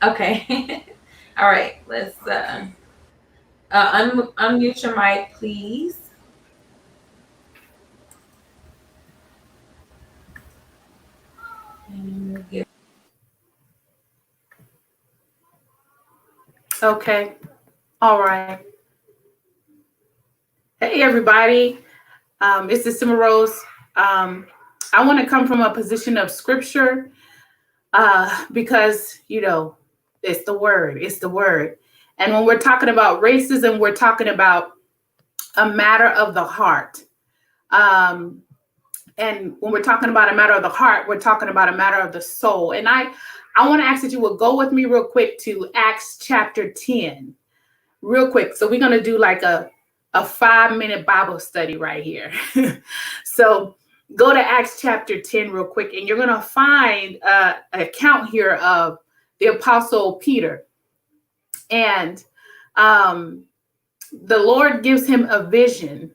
Okay. All right, let's unmute your mic, please. Okay. All right. Hey, everybody. It's December Rose. I want to come from a position of scripture because, it's the word. It's the word. And when we're talking about racism, we're talking about a matter of the heart. And when we're talking about a matter of the heart, we're talking about a matter of the soul. And I want to ask that you would go with me real quick to Acts chapter 10, real quick. So we're going to do like a 5-minute Bible study right here. So go to Acts chapter 10 real quick, and you're going to find an account here of the Apostle Peter. And the Lord gives him a vision.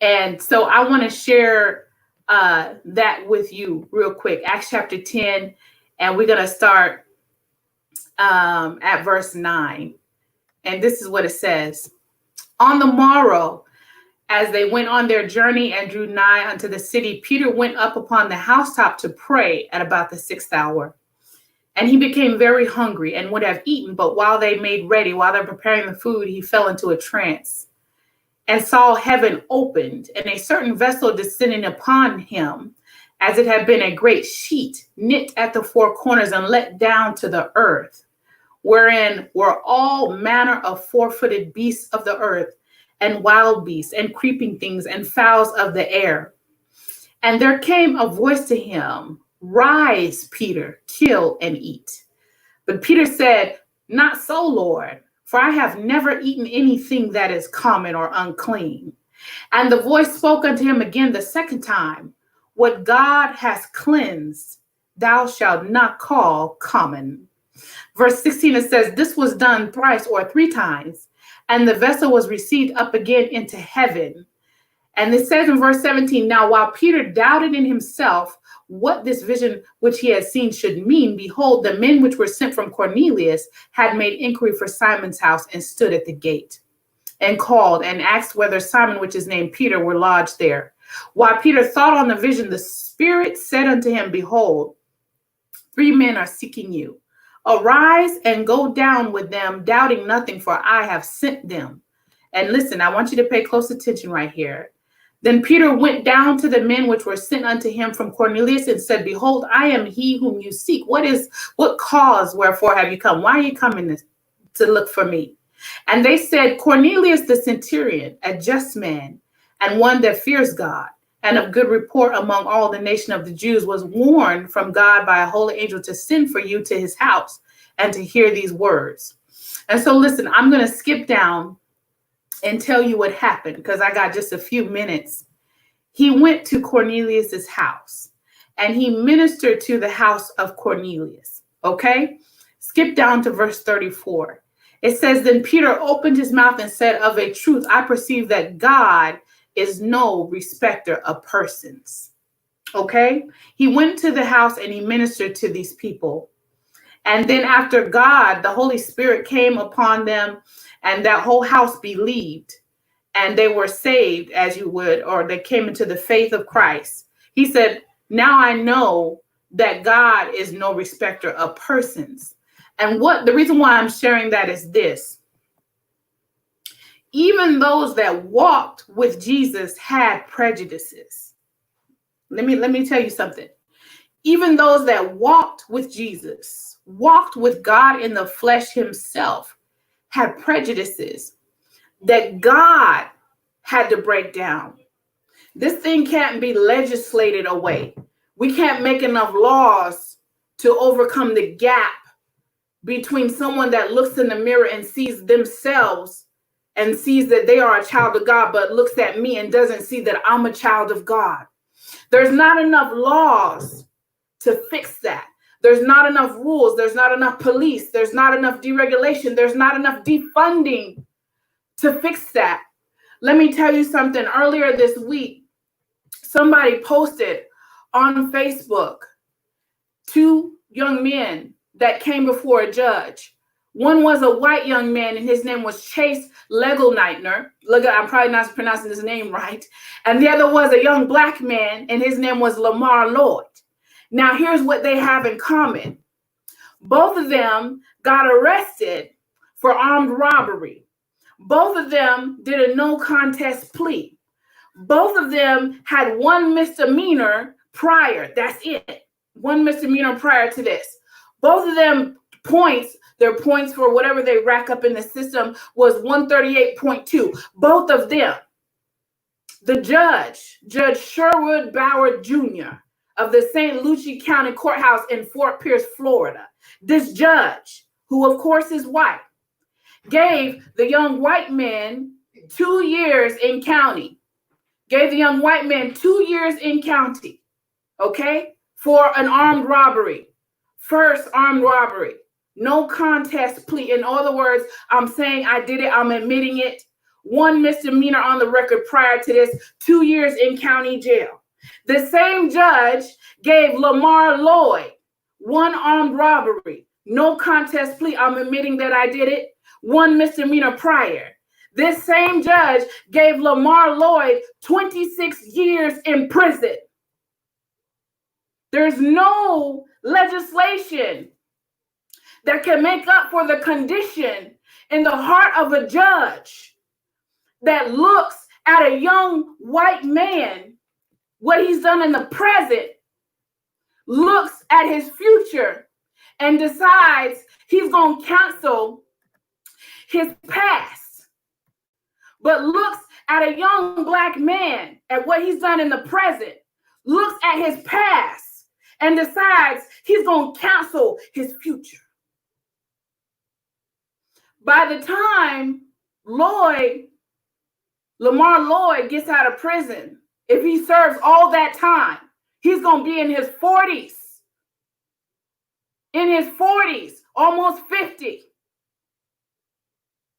And so I want to share that with you real quick. Acts chapter 10, and we're going to start at verse 9. And this is what it says. On the morrow, as they went on their journey and drew nigh unto the city, Peter went up upon the housetop to pray at about the 6th hour. And he became very hungry and would have eaten, but while they made ready, while they're preparing the food, he fell into a trance and saw heaven opened and a certain vessel descending upon him, as it had been a great sheet knit at the four corners and let down to the earth, wherein were all manner of four-footed beasts of the earth, and wild beasts, and creeping things, and fowls of the air. And there came a voice to him, Rise, Peter, kill and eat. But Peter said, Not so, Lord, for I have never eaten anything that is common or unclean. And the voice spoke unto him again the second time, What God has cleansed, thou shalt not call common. Verse 16, it says, This was done thrice or 3 times, and the vessel was received up again into heaven. And it says in verse 17, Now while Peter doubted in himself what this vision which he had seen should mean, behold, the men which were sent from Cornelius had made inquiry for Simon's house and stood at the gate and called and asked whether Simon, which is named Peter, were lodged there. While Peter thought on the vision, the Spirit said unto him, Behold, 3 men are seeking you. Arise and go down with them, doubting nothing, for I have sent them. And listen, I want you to pay close attention right here. Then Peter went down to the men which were sent unto him from Cornelius and said, Behold, I am he whom you seek. What cause, wherefore have you come? Why are you coming to look for me? And they said, Cornelius the centurion, a just man, and one that fears God, and of good report among all the nation of the Jews, was warned from God by a holy angel to send for you to his house and to hear these words. And so listen, I'm going to skip down and tell you what happened, because I got just a few minutes. He went to Cornelius's house and he ministered to the house of Cornelius. Okay, skip down to verse 34. It says, Then Peter opened his mouth and said, Of a truth, I perceive that God is no respecter of persons. Okay, he went to the house and he ministered to these people. And then after God, the Holy Spirit came upon them, and that whole house believed, and they were saved, as you would, or they came into the faith of Christ. He said, Now I know that God is no respecter of persons. And the reason why I'm sharing that is this. Even those that walked with Jesus had prejudices. Let me tell you something. Even those that walked with Jesus, walked with God in the flesh himself, had prejudices that God had to break down. This thing can't be legislated away. We can't make enough laws to overcome the gap between someone that looks in the mirror and sees themselves and sees that they are a child of God, but looks at me and doesn't see that I'm a child of God. There's not enough laws to fix that. There's not enough rules. There's not enough police. There's not enough deregulation. There's not enough defunding to fix that. Let me tell you something. Earlier this week, somebody posted on Facebook 2 young men that came before a judge. One was a white young man, and his name was Chase Legelneitner. Look, I'm probably not pronouncing his name right. And the other was a young black man, and his name was Lamar Lloyd. Now, here's what they have in common. Both of them got arrested for armed robbery. Both of them did a no contest plea. Both of them had 1 misdemeanor prior. That's it. 1 misdemeanor prior to this. Both of them their points for whatever they rack up in the system was 138.2. Both of them. the judge, Judge Sherwood Bauer Jr. of the St. Lucie County Courthouse in Fort Pierce, Florida, this judge, who of course is white, gave the young white man 2 years in county. Gave the young white man 2 years in county, okay, for an armed robbery. First armed robbery. No contest plea. In other words, I'm saying I did it. I'm admitting it. One misdemeanor on the record prior to this, 2 years in county jail. The same judge gave Lamar Lloyd one armed robbery. No contest plea. I'm admitting that I did it. One misdemeanor prior. This same judge gave Lamar Lloyd 26 years in prison. There's no legislation that can make up for the condition in the heart of a judge that looks at a young white man, what he's done in the present, looks at his future, and decides he's going to cancel his past, but looks at a young black man, at what he's done in the present, looks at his past, and decides he's going to cancel his future. By the time Lamar Lloyd gets out of prison, if he serves all that time, he's going to be in his 40s. In his 40s, almost 50.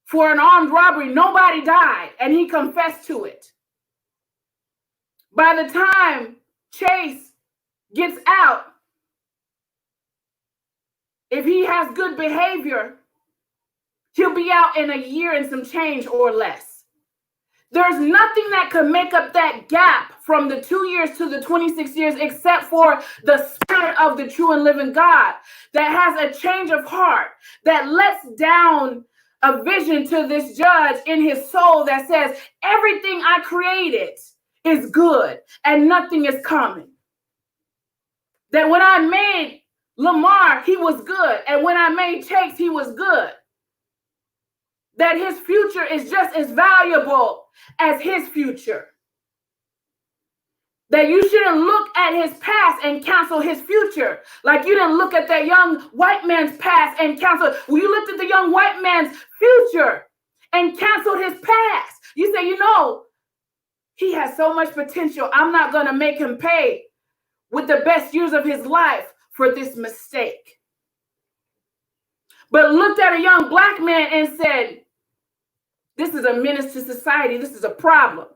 For an armed robbery, nobody died, and he confessed to it. By the time Chase gets out, if he has good behavior, he'll be out in a year and some change or less. There's nothing that could make up that gap from the 2 years to the 26 years except for the Spirit of the true and living God that has a change of heart, that lets down a vision to this judge in his soul that says, everything I created is good and nothing is common. That when I made Lamar, he was good. And when I made Chase, he was good. That his future is just as valuable as his future. That you shouldn't look at his past and cancel his future. Like you didn't look at that young white man's past and cancel. Well, you looked at the young white man's future and canceled his past. You say, he has so much potential. I'm not going to make him pay with the best years of his life for this mistake. But looked at a young black man and said, this is a menace to society. This is a problem.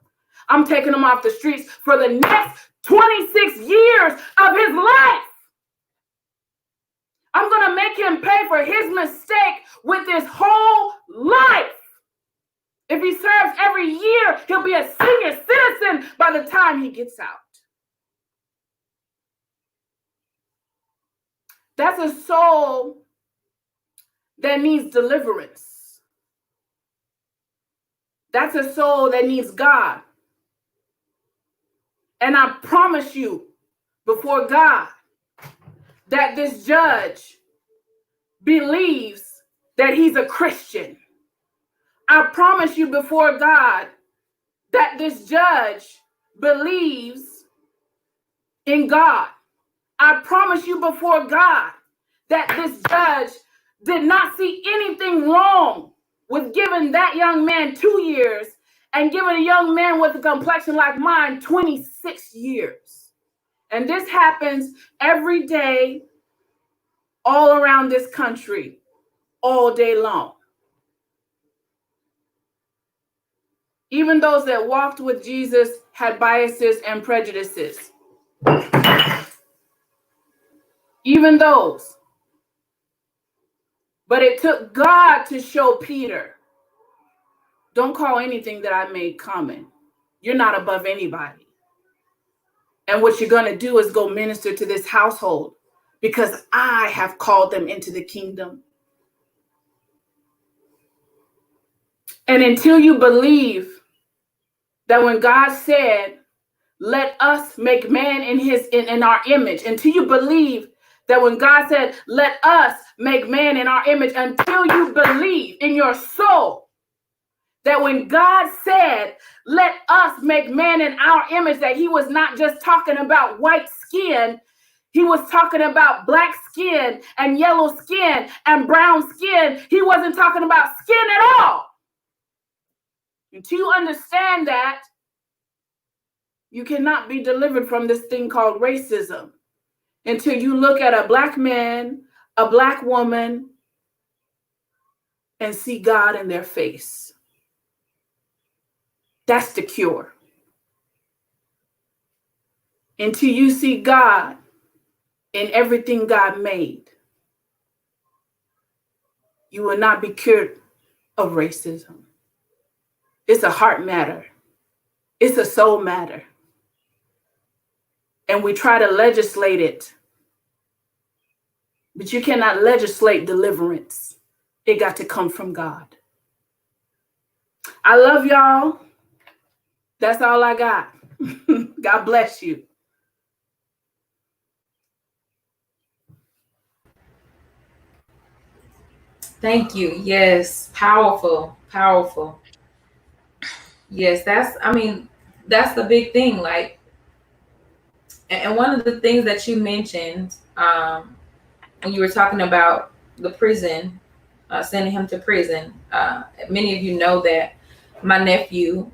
I'm taking him off the streets for the next 26 years of his life. I'm going to make him pay for his mistake with his whole life. If he serves every year, he'll be a senior citizen by the time he gets out. That's a soul that needs deliverance. That's a soul that needs God. And I promise you before God that this judge believes that he's a Christian. I promise you before God that this judge believes in God. I promise you before God that this judge did not see anything wrong with giving that young man 2 years and giving a young man with a complexion like mine 26 years. And this happens every day, all around this country, all day long. Even those that walked with Jesus had biases and prejudices. Even those. But it took God to show Peter, don't call anything that I made common. You're not above anybody. And what you're going to do is go minister to this household because I have called them into the kingdom. And until you believe that when God said, let us make man in our image, until you believe that when God said, let us make man in our image, until you believe in your soul That when God said, let us make man in our image, that he was not just talking about white skin, he was talking about black skin and yellow skin and brown skin. He wasn't talking about skin at all. Until you understand that, you cannot be delivered from this thing called racism. Until you look at a black man, a black woman, and see God in their face. That's the cure. Until you see God in everything God made, you will not be cured of racism. It's a heart matter. It's a soul matter. And we try to legislate it. But you cannot legislate deliverance. It got to come from God. I love y'all. That's all I got. God bless you. Thank you. Yes, powerful, powerful. Yes, that's the big thing. Like, and one of the things that you mentioned when you were talking about the prison, sending him to prison. Many of you know that my nephew,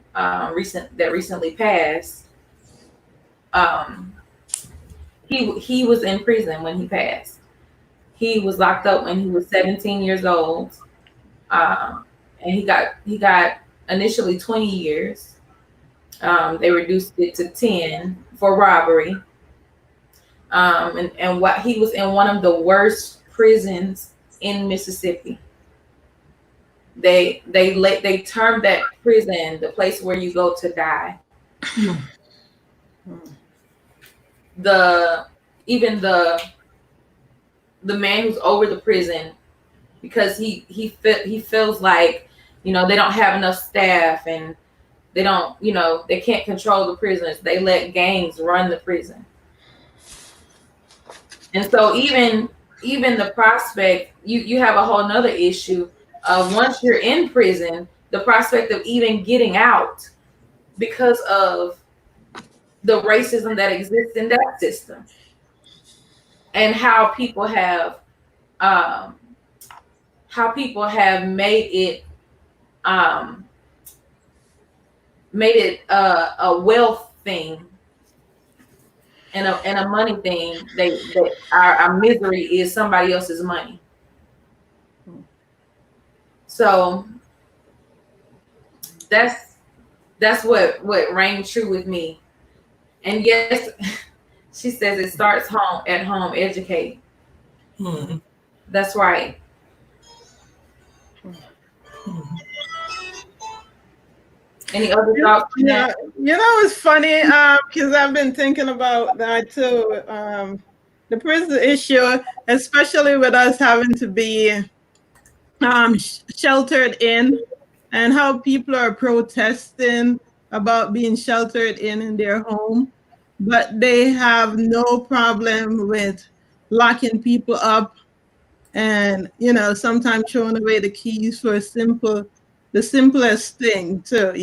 recently passed. Um, he was in prison when he passed. He was locked up when he was 17 years old, and he got initially 20 years. They reduced it to 10 for robbery. And what he was in one of the worst prisons in Mississippi. They termed that prison the place where you go to die. the even the man who's over the prison, because he feels like, they don't have enough staff, and they don't, they can't control the prisoners. They let gangs run the prison. And so even the prospect, you have a whole nother issue of, once you're in prison, the prospect of even getting out, because of the racism that exists in that system, and how people have made it a wealth thing, and a money thing. Our misery is somebody else's money. So that's what rang true with me. And yes, she says it starts at home. Educate. Mm-hmm. That's right. Mm-hmm. Any other thoughts? Yeah, it's funny because I've been thinking about that too. The prison issue, especially with us having to be sheltered in, and how people are protesting about being sheltered in their home, but they have no problem with locking people up, and sometimes throwing away the keys for the simplest thing too.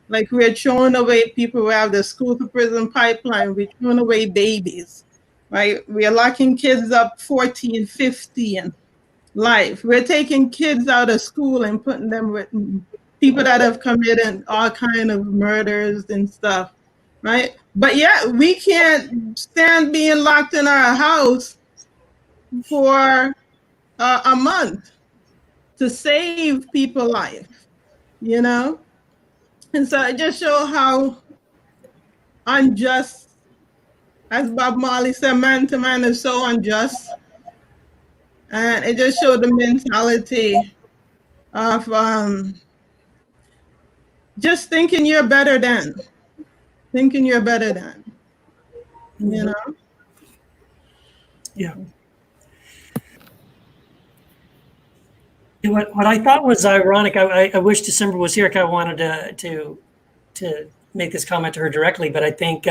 Like, we're throwing away people who have the school to prison pipeline. We're throwing away babies, right? We are locking kids up 14, 15 life. We're taking kids out of school and putting them with people that have committed all kind of murders and stuff, right? But yet we can't stand being locked in our house for a month to save people life. And so it just shows how unjust, as Bob Marley said, man to man is so unjust. And it just showed the mentality of just thinking you're better than. Mm-hmm. Yeah. What I thought was ironic, I wish December was here, because I wanted to make this comment to her directly, but I think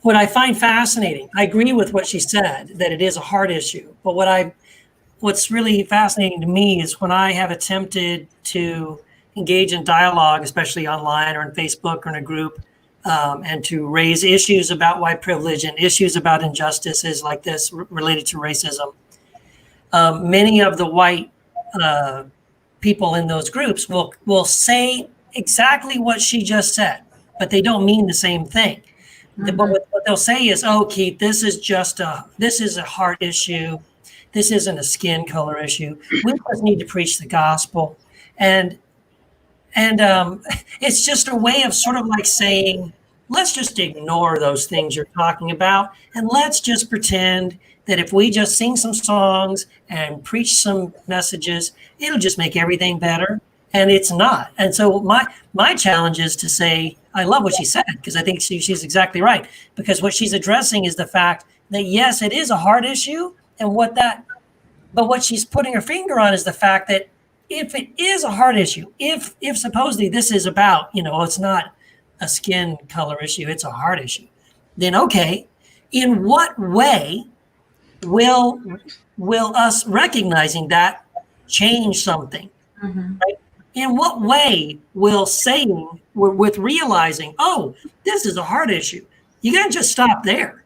what I find fascinating, I agree with what she said, that it is a hard issue, but what I what's really fascinating to me is when I have attempted to engage in dialogue, especially online or on Facebook or in a group, and to raise issues about white privilege and issues about injustices like this related to racism. Many of the white people in those groups will say exactly what she just said, but they don't mean the same thing. But what they'll say is, "Oh, Keith, this is a heart issue. This isn't a skin color issue. We just need to preach the gospel." And it's just a way of sort of like saying, let's just ignore those things you're talking about, and let's just pretend that if we just sing some songs and preach some messages, it'll just make everything better. And it's not. And so my challenge is to say, I love what she said, because I think she's exactly right. Because what she's addressing is the fact that, yes, it is a hard issue. And but what she's putting her finger on is the fact that if it is a hard issue, if supposedly this is about, it's not a skin color issue, it's a heart issue, then okay, in what way will us recognizing that change something? Right? In what way will saying, with realizing, oh, this is a heart issue, you can't just stop there.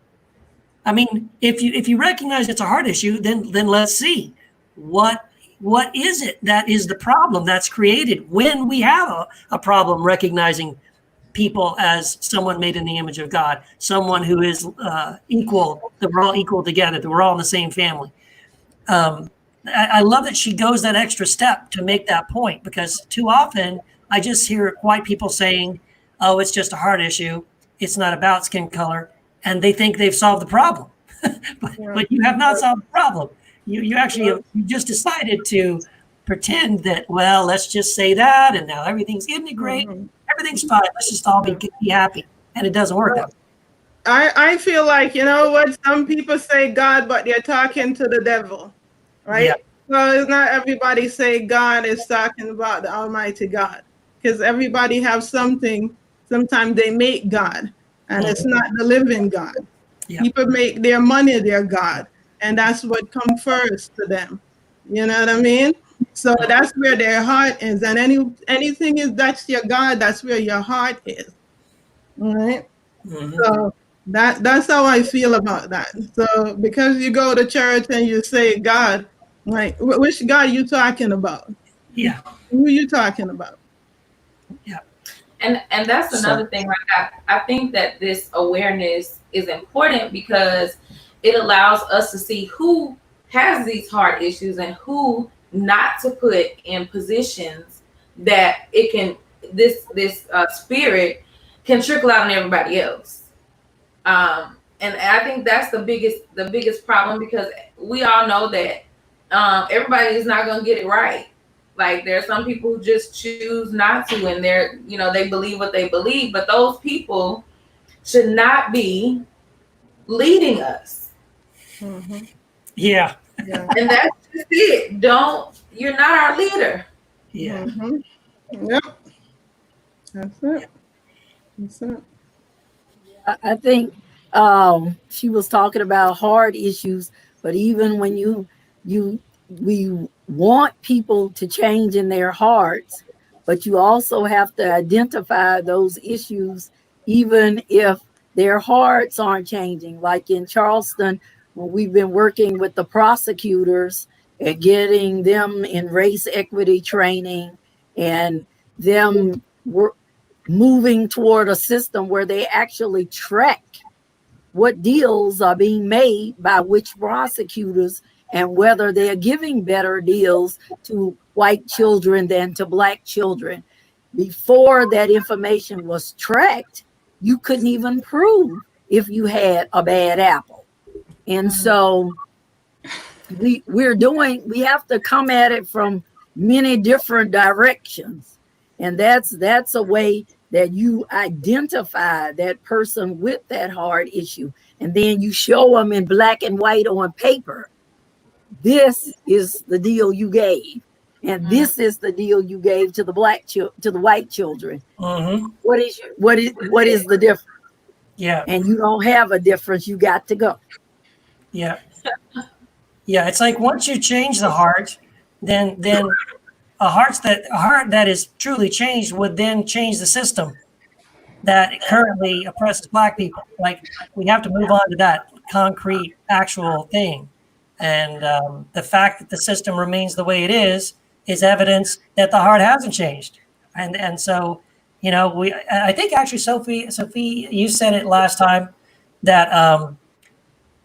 I mean, if you recognize it's a heart issue, then let's see what is it that is the problem that's created when we have a problem recognizing people as someone made in the image of God, someone who is equal, that we're all equal together, that we're all in the same family. I love that she goes that extra step to make that point, because too often I just hear white people saying, oh, it's just a heart issue. It's not about skin color. And they think they've solved the problem. but you have not solved the problem. You actually you just decided to pretend that, well, let's just say that, and now everything's great. Everything's fine. Let's just all be happy. And it doesn't work that way. I feel like, you know what, some people say God, but they're talking to the devil, right? Yeah. So it's not everybody say God is talking about the Almighty God, because everybody have something. Sometimes they make God, and it's not the living God. Yeah. People make their money their God, and that's what comes first to them. You know what I mean? So that's where their heart is, and anything is that's your God, that's where your heart is. All right. So that's how I feel about that. So because you go to church and you say God, like, which God you talking about? Yeah. Who you talking about? Yeah. And that's another thing. Like I think that this awareness is important because it allows us to see who has these heart issues and who not to put in positions that it can this spirit can trickle out on everybody else. And I think that's the biggest problem, because we all know that everybody is not going to get it right. Like, there are some people who just choose not to, and they believe what they believe, but those people should not be leading us. Yeah. And that's just it. You're not our leader. Yeah. Yep. That's it. That's it. I think she was talking about hard issues, but even when we want people to change in their hearts, but you also have to identify those issues, even if their hearts aren't changing. Like in Charleston, when we've been working with the prosecutors and getting them in race equity training, and them moving toward a system where they actually track what deals are being made by which prosecutors, and whether they're giving better deals to white children than to Black children. Before that information was tracked, you couldn't even prove if you had a bad apple. And so we have to come at it from many different directions. And that's a way that you identify that person with that hard issue. And then you show them in black and white on paper, this is the deal you gave. And this is the deal you gave to the to the white children. What is the difference? Yeah. And you don't have a difference, you got to go. Yeah. Yeah, it's like once you change the heart, then a heart that is truly changed would then change the system that currently oppresses Black people. Like we have to move on to that concrete, actual thing, and the fact that the system remains the way it is evidence that the heart hasn't changed. And so, I think actually, Sophie, you said it last time that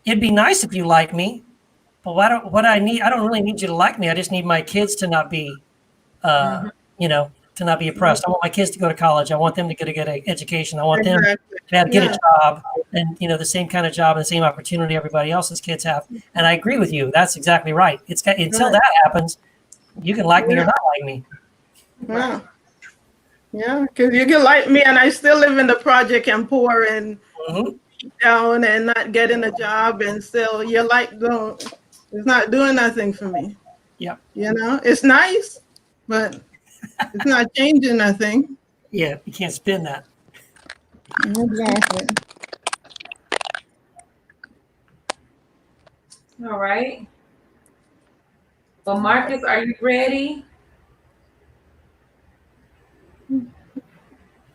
it'd be nice if you like me, but I don't really need you to like me. I just need my kids to not be uh, Mhm. to not be oppressed. I want my kids to go to college. I want them to get an education. I want them Exactly. to get a Yeah. job and the same kind of job and the same opportunity everybody else's kids have. And I agree with you. That's exactly right. Until Right. that happens, you can like me or Yeah. not like me. Yeah. Yeah. Because you can like me, and I still live in the project and poor and Hmm. down and not getting a job, and still your light don't. It's not doing nothing for me. Yep. It's nice, but it's not changing nothing. Yeah. You can't spin that. Exactly. All right. Well, Marcus, are you ready?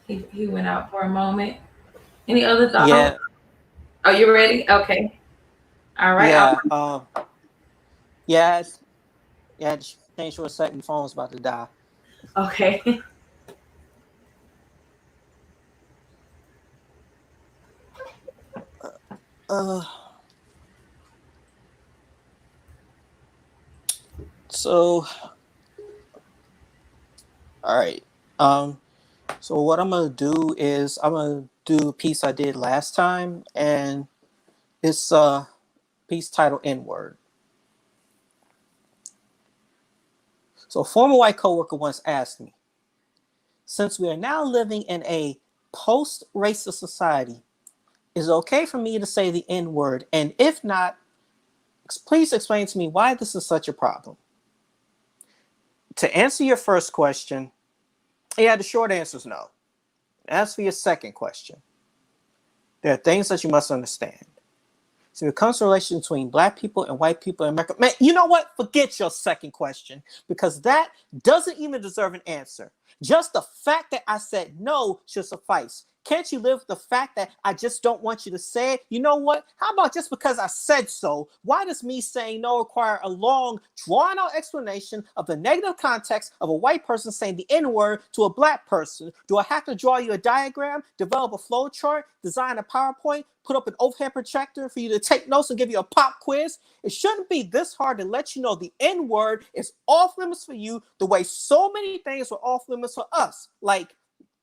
He went out for a moment. Any other thoughts? Yeah, Are you ready? Okay. All right. yeah, yeah, yeah. Just change for a second. Phone's about to die. Okay. Uh, so all right. So what I'm gonna do is I'm gonna do a piece I did last time, and it's piece titled N word. So a former white coworker once asked me, since we are now living in a post-racist society, is it okay for me to say the N word? And if not, please explain to me why this is such a problem. To answer your first question, yeah, the short answer is no. As for your second question, there are things that you must understand. So when it comes to the relation between Black people and white people in America, man, you know what? Forget your second question, because that doesn't even deserve an answer. Just the fact that I said no should suffice. Can't you live with the fact that I just don't want you to say it? You know what? How about just because I said so? Why does me saying no require a long, drawn out explanation of the negative context of a white person saying the N word to a Black person? Do I have to draw you a diagram, develop a flow chart, design a PowerPoint, put up an overhead projector for you to take notes and give you a pop quiz? It shouldn't be this hard to let you know the N word is off limits for you the way so many things were off limits for us, like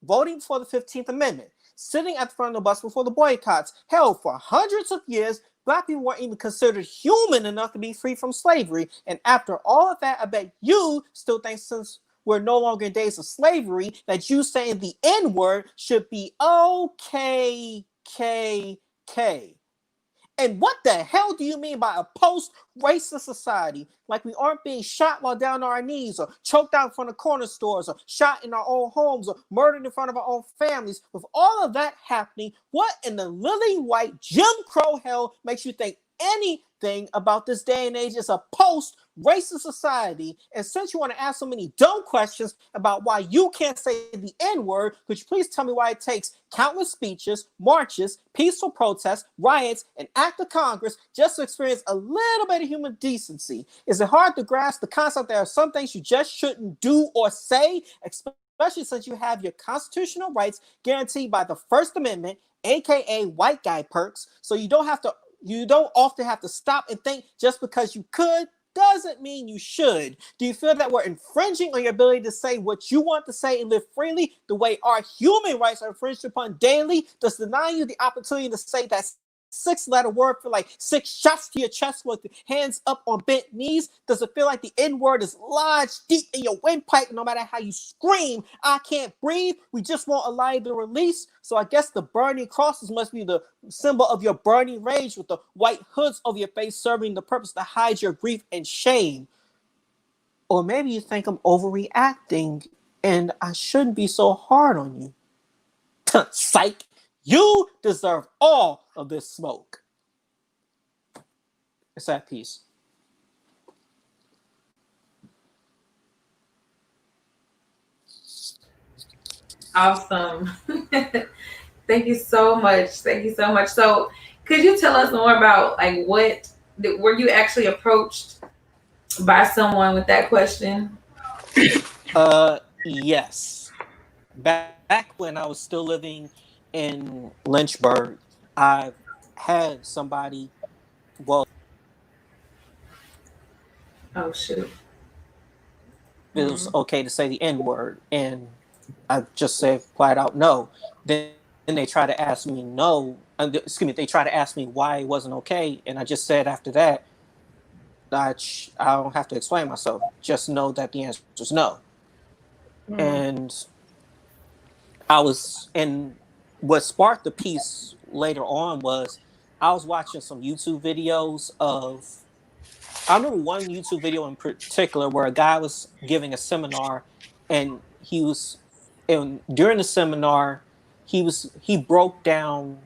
voting for the 15th Amendment, sitting at the front of the bus before the boycotts. Hell, for hundreds of years, Black people weren't even considered human enough to be free from slavery. And after all of that, I bet you still think, since we're no longer in days of slavery, that you saying the N word should be okay. And what the hell do you mean by a post-racist society? Like we aren't being shot while down on our knees, or choked out in front of corner stores, or shot in our own homes, or murdered in front of our own families. With all of that happening, what in the lily white Jim Crow hell makes you think anything about this day and age is a post-racist society? And since you want to ask so many dumb questions about why you can't say the N-word, could you please tell me why it takes countless speeches, marches, peaceful protests, riots, and act of Congress just to experience a little bit of human decency? Is it hard to grasp the concept that there are some things you just shouldn't do or say, especially since you have your constitutional rights guaranteed by the First Amendment, aka white guy perks, so you don't often have to stop and think just because you could doesn't mean you should. Do you feel that we're infringing on your ability to say what you want to say and live freely the way our human rights are infringed upon daily? Does denying you the opportunity to say that six-letter word feel like six shots to your chest with your hands up on bent knees? Does it feel like the N-word is lodged deep in your windpipe? No matter how you scream, I can't breathe, we just won't allow you to release. So I guess the burning crosses must be the symbol of your burning rage, with the white hoods over your face serving the purpose to hide your grief and shame. Or maybe you think I'm overreacting and I shouldn't be so hard on you. Psych! You deserve all of this smoke. It's that piece. Awesome. Thank you so much. Thank you so much. So, could you tell us more about like what were you actually approached by someone with that question? Yes. Back when I was still living in Lynchburg, I had somebody, well, Oh shoot. it was Mhm. okay to say the N word. And I just said flat out no. Then they try to ask me no. Excuse me, they try to ask me why it wasn't okay. And I just said after that, I don't have to explain myself. Just know that the answer is no. Mm. And and what sparked the piece later on was I was watching some YouTube videos of, I remember one YouTube video in particular where a guy was giving a seminar, and and during the seminar, he broke down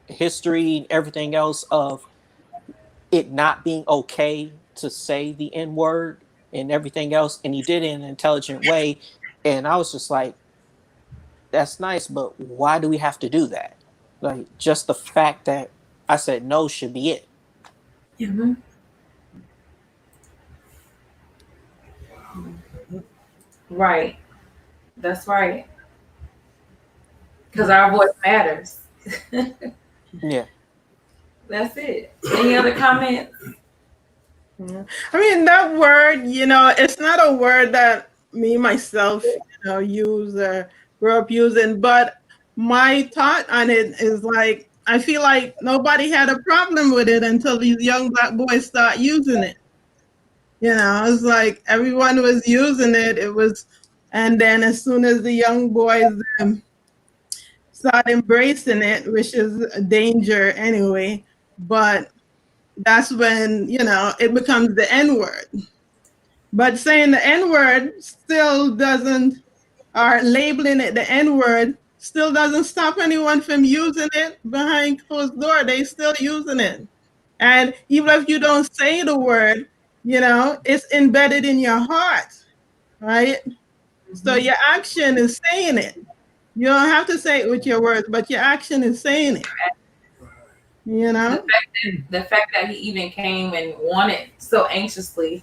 history and everything else of it not being okay to say the N word and everything else, and he did it in an intelligent way. And I was just like, that's nice, but why do we have to do that? Like, just the fact that I said no should be it. Mhm. Right. That's right. Because our voice matters. Yeah. That's it. Any other comments? Yeah. I mean, that word, it's not a word that me myself, use or grew up using, but my thought on it is like, I feel like nobody had a problem with it until these young black boys start using it. It's like everyone was using it. And then as soon as the young boys start embracing it, which is a danger anyway, but that's when, it becomes the N word. But saying the N word still doesn't, or labeling it the N word still doesn't stop anyone from using it behind closed door. They still using it. And even if you don't say the word, it's embedded in your heart, right? So Mhm. your action is saying it. You don't have to say it with your words, but your action is saying it, you The know? fact that he even came and wanted so anxiously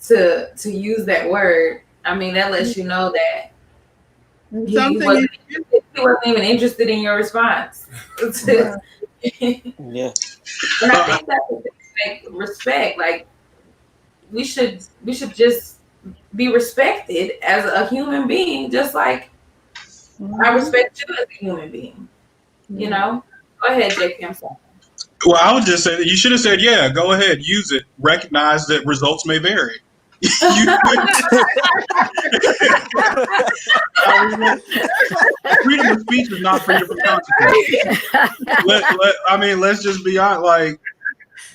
to use that word, I mean, that lets you know that It's he something wasn't he wasn't even interested in your response. yeah. And Yeah. I think that's like respect. Like we should just be respected as a human being, just like I Mhm. respect you as a human being. You Yeah. know. Go ahead, JP. I'm sorry. Well, I would just say that you should have said, "Yeah, go ahead, use it. Recognize that results may vary." You could. I mean, freedom of speech is not freedom of consequence. Let's just be honest. Like,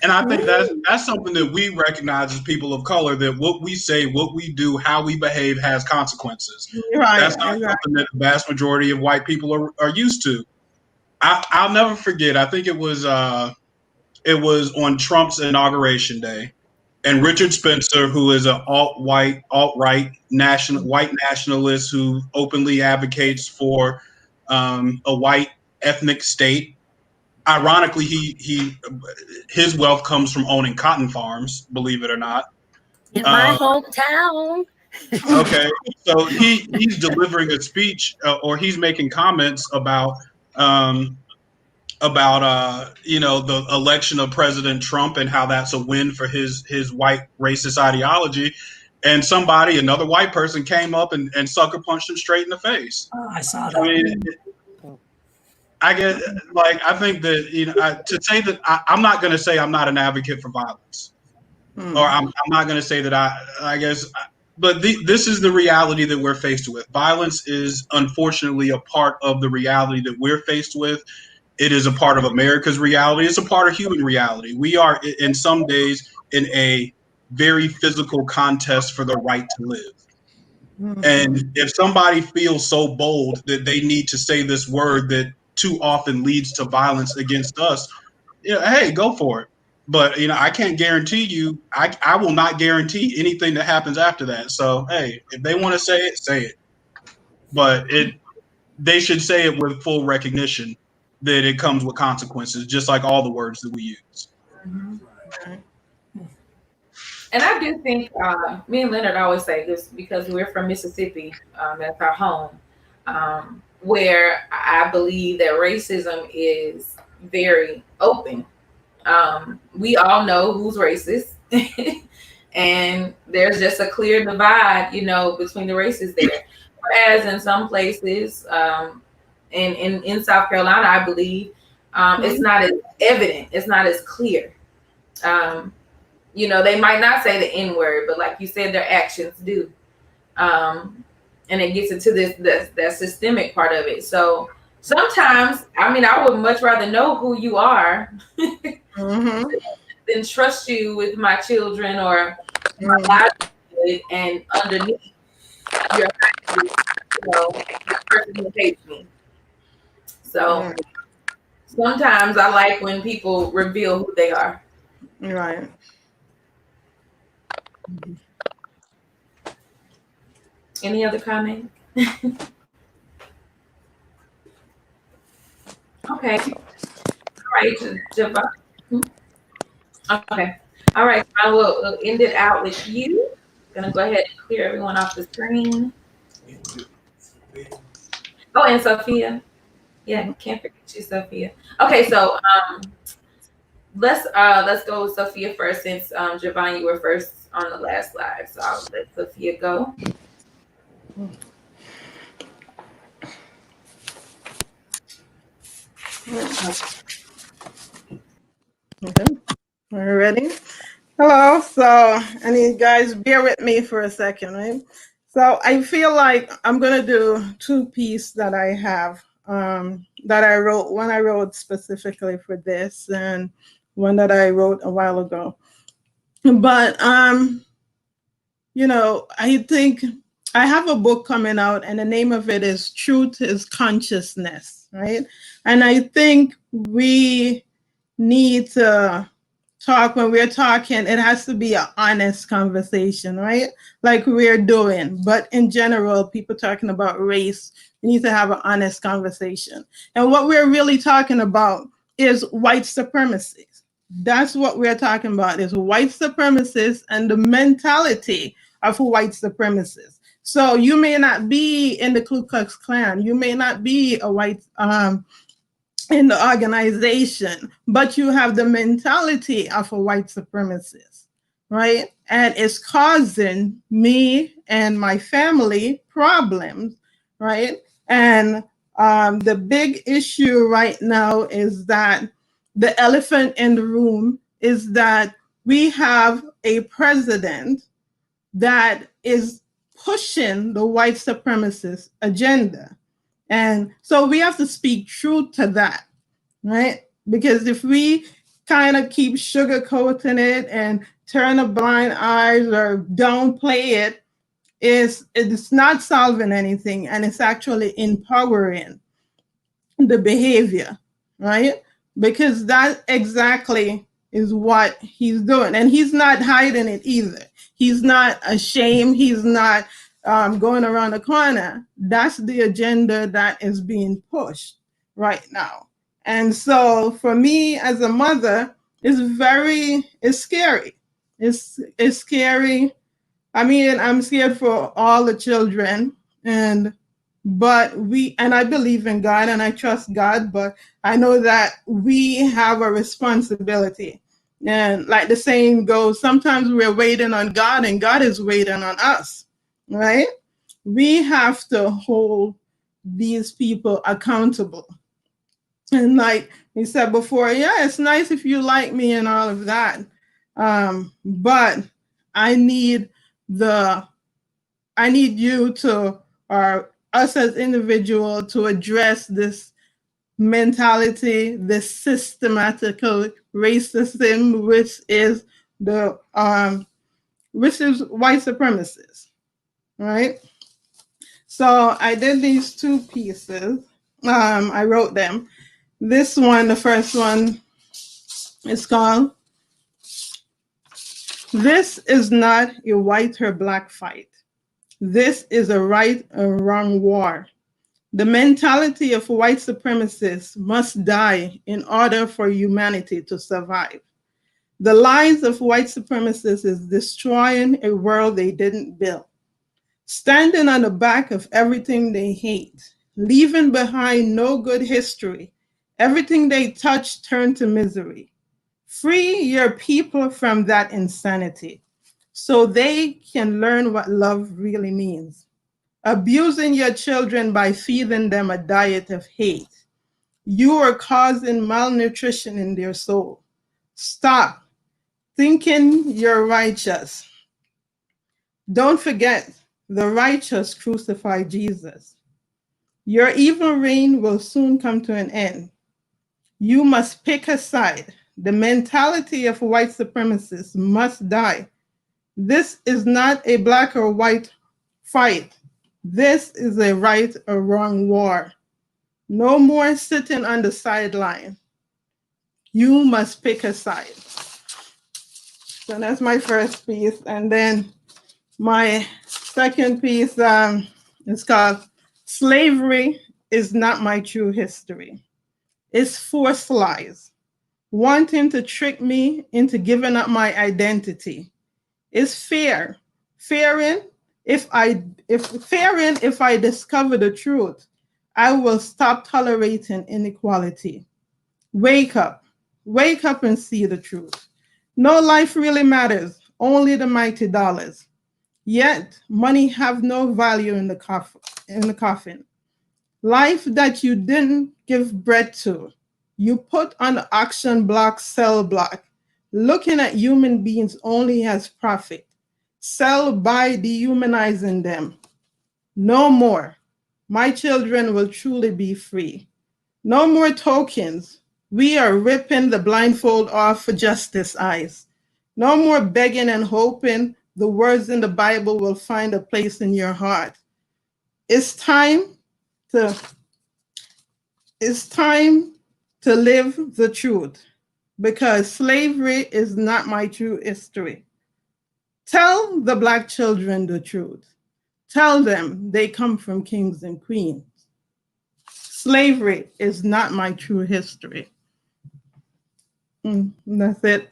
and I think that's something that we recognize as people of color. That what we say, what we do, how we behave has consequences. Right, That's not exactly. something that the vast majority of white people are used to. I'll never forget. I think it was on Trump's inauguration day, and Richard Spencer, who is an alt-right national white nationalist who openly advocates for a white ethnic state. Ironically, his wealth comes from owning cotton farms. Believe it or not. In my Uh, hometown. okay, so he's delivering a speech, or he's making comments um, about the election of President Trump and how that's a win for his white racist ideology, and another white person came up and sucker punched him straight in the face. Oh, I saw I that. mean, I get like I think that to say that I'm not going to say I'm not an advocate for violence, or Mm. I'm not going to say that I guess. But this is the reality that we're faced with. Violence is unfortunately a part of the reality that we're faced with. It is a part of America's reality. It's a part of human reality. We are, in some days, in a very physical contest for the right to live. Mhm. And if somebody feels so bold that they need to say this word that too often leads to violence against us, hey, go for it. But I can't guarantee you. I will not guarantee anything that happens after that. So hey, if they want to say it, say it. But they should say it with full recognition that it comes with consequences, just like all the words that we use. Mm-hmm. Right. And I do think me and Leonard always say this because we're from Mississippi. That's our home, where I believe that racism is very open. We all know who's racist, and there's just a clear divide, between the races there. Whereas in some places, in South Carolina, I believe, it's not as evident. It's not as clear. Um, they might not say the N word, but like you said, their actions do. And it gets into that systemic part of it. So sometimes, I would much rather know who you are Mm-hmm. than trust you with my children or my Mm-hmm. livelihood, and underneath your this person who hates me. So sometimes I like when people reveal who they are. Right. Any other comment? Okay. All right, Javon. Okay. All right. I will end it out with you. Gonna go ahead and clear everyone off the screen. Oh, and Sophia. Yeah, can't forget you, Sophia. Okay, so let's go with Sophia first, since Javon, you were first on the last slide. So I'll let Sophia go. Okay. Are you ready? Hello. So, and you guys bear with me for a second, right? So I feel like I'm gonna do two pieces that I have that I wrote. One I wrote specifically for this, and one that I wrote a while ago. But I think I have a book coming out, and the name of it is Truth is Consciousness, right? And I think we need to talk. When we're talking, it has to be an honest conversation, right? Like we're doing. But in general, people talking about race, we need to have an honest conversation. And what we're really talking about is white supremacy. That's what we're talking about, is white supremacists and the mentality of white supremacists. So you may not be in the Ku Klux Klan, you may not be a white in the organization, but you have the mentality of a white supremacist, right? And it's causing me and my family problems, right? And the big issue right now is that the elephant in the room is that we have a president that is pushing the white supremacist agenda. And so we have to speak truth to that, right? Because if we kind of keep sugarcoating it and turn a blind eyes or downplay it, it's not solving anything, and it's actually empowering the behavior, right? Because that exactly is what he's doing. And he's not hiding it either. He's not ashamed. He's not going around the corner. That's the agenda that is being pushed right now. And so for me as a mother, it's scary. It's scary. I mean, I'm scared for all the children, and I believe in God and I trust God, but I know that we have a responsibility. And like the saying goes, sometimes we're waiting on God and God is waiting on us, right? We have to hold these people accountable. And like we said before, yeah, it's nice if you like me and all of that. But I need you to, or us as individuals, to address this mentality, this systematical racism, which is white supremacists, right? So I did these two pieces. I wrote them. This one, the first one, is called "This is not a white or black fight. This is a right or wrong war. The mentality of white supremacists must die in order for humanity to survive. The lies of white supremacists is destroying a world they didn't build, standing on the back of everything they hate, leaving behind no good history. Everything they touch turned to misery. Free your people from that insanity so they can learn what love really means. Abusing your children by feeding them a diet of hate. You are causing malnutrition in their soul. Stop thinking you're righteous. Don't forget, the righteous crucified Jesus. Your evil reign will soon come to an end. You must pick a side. The mentality of white supremacists must die. This is not a black or white fight. This is a right or wrong war. No more sitting on the sideline. You must pick a side. So that's my first piece. And then my second piece is called Slavery is Not My True History. It's forced lies, wanting to trick me into giving up my identity. It's fear, fearing if I discover the truth, I will stop tolerating inequality. Wake up, wake up and see the truth. No life really matters, only the mighty dollars. Yet money have no value in the coffin. Life that you didn't give bread to, you put on the auction block, sell block, looking at human beings only as profit. Sell by dehumanizing them. No more. My children will truly be free. No more tokens. We are ripping the blindfold off for justice eyes. No more begging and hoping the words in the Bible will find a place in your heart. It's time to live the truth, because slavery is not my true history. Tell the Black children the truth. Tell them they come from kings and queens. Slavery is not my true history. That's it.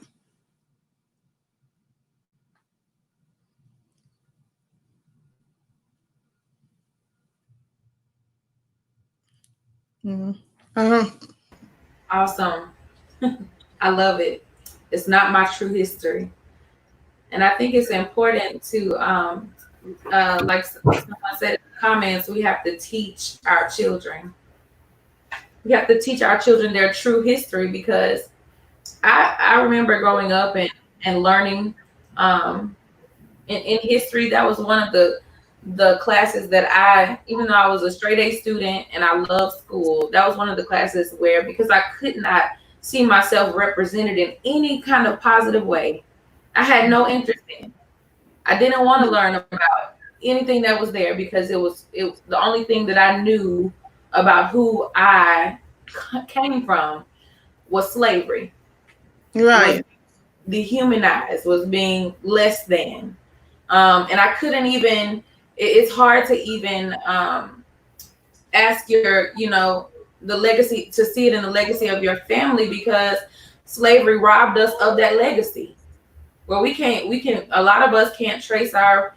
Uh, Awesome. I love it. It's not my true history. And I think it's important to, like someone said in the comments, we have to teach our children. We have to teach our children their true history, because I remember growing up and learning in history. That was one of the classes that even though I was a straight A student and I loved school, that was one of the classes where, because I could not see myself represented in any kind of positive way, I had no interest in. I didn't want to learn about anything that was there, because it was the only thing that I knew about who I came from was slavery. right. Was dehumanized, was being less than. And I couldn't even, it's hard to even ask the legacy, to see it in the legacy of your family, because slavery robbed us of that legacy. Where a lot of us can't trace our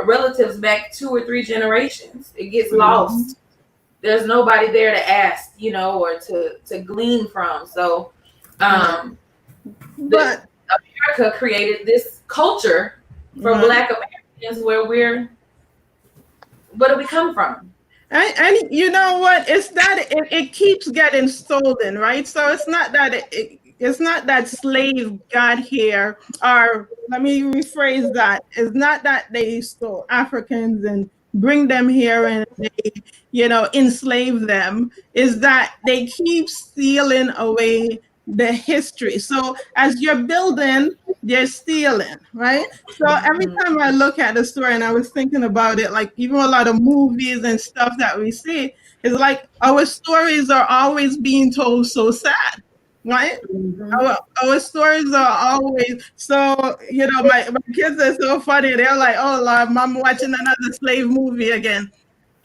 relatives back 2 or 3 generations. It gets lost. There's nobody there to ask, or to glean from. So but America created this culture for Black Americans where where do we come from? And you know what? It's that it keeps getting stolen, right? So it's not that it's not that slave got here, or let me rephrase that. It's not that they stole Africans and bring them here and they, enslave them. Is that they keep stealing away the history. So as you're building, they're stealing, right? So every time I look at the story, and I was thinking about it, like even a lot of movies and stuff that we see, it's like our stories are always being told so sad, right? Our stories are always so, my kids are so funny. They're like, oh Lord, mom watching another slave movie again.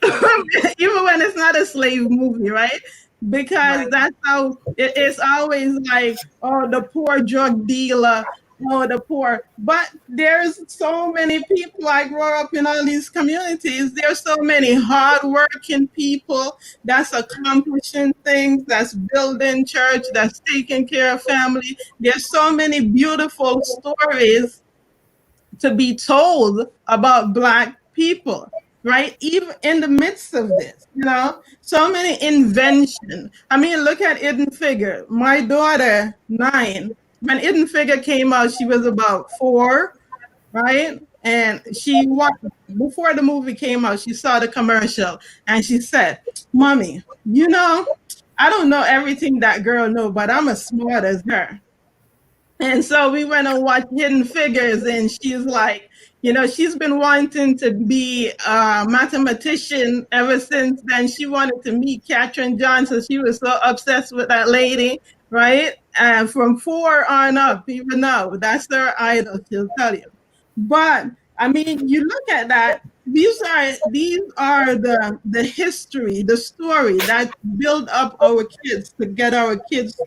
even when it's not a slave movie, right? Because Right. that's how it's always like, oh, the poor drug dealer, oh, the poor. But there's so many people. I grow up in all these communities. There's so many hardworking people that's accomplishing things, that's building church, that's taking care of family. There's so many beautiful stories to be told about Black people, right? Even in the midst of this, so many invention. I mean, look at Hidden Figure. My daughter, 9, when Hidden Figure came out, she was about 4, right? And she watched, before the movie came out, she saw the commercial and she said, "Mommy, I don't know everything that girl know, but I'm as smart as her." And so we went and watched Hidden Figures, and she's like, she's been wanting to be a mathematician ever since then. She wanted to meet Katherine Johnson. She was so obsessed with that lady, right? And from 4 on up, even now, that's her idol, she'll tell you. But I mean, you look at that, these are the history, the story that build up our kids, to get our kids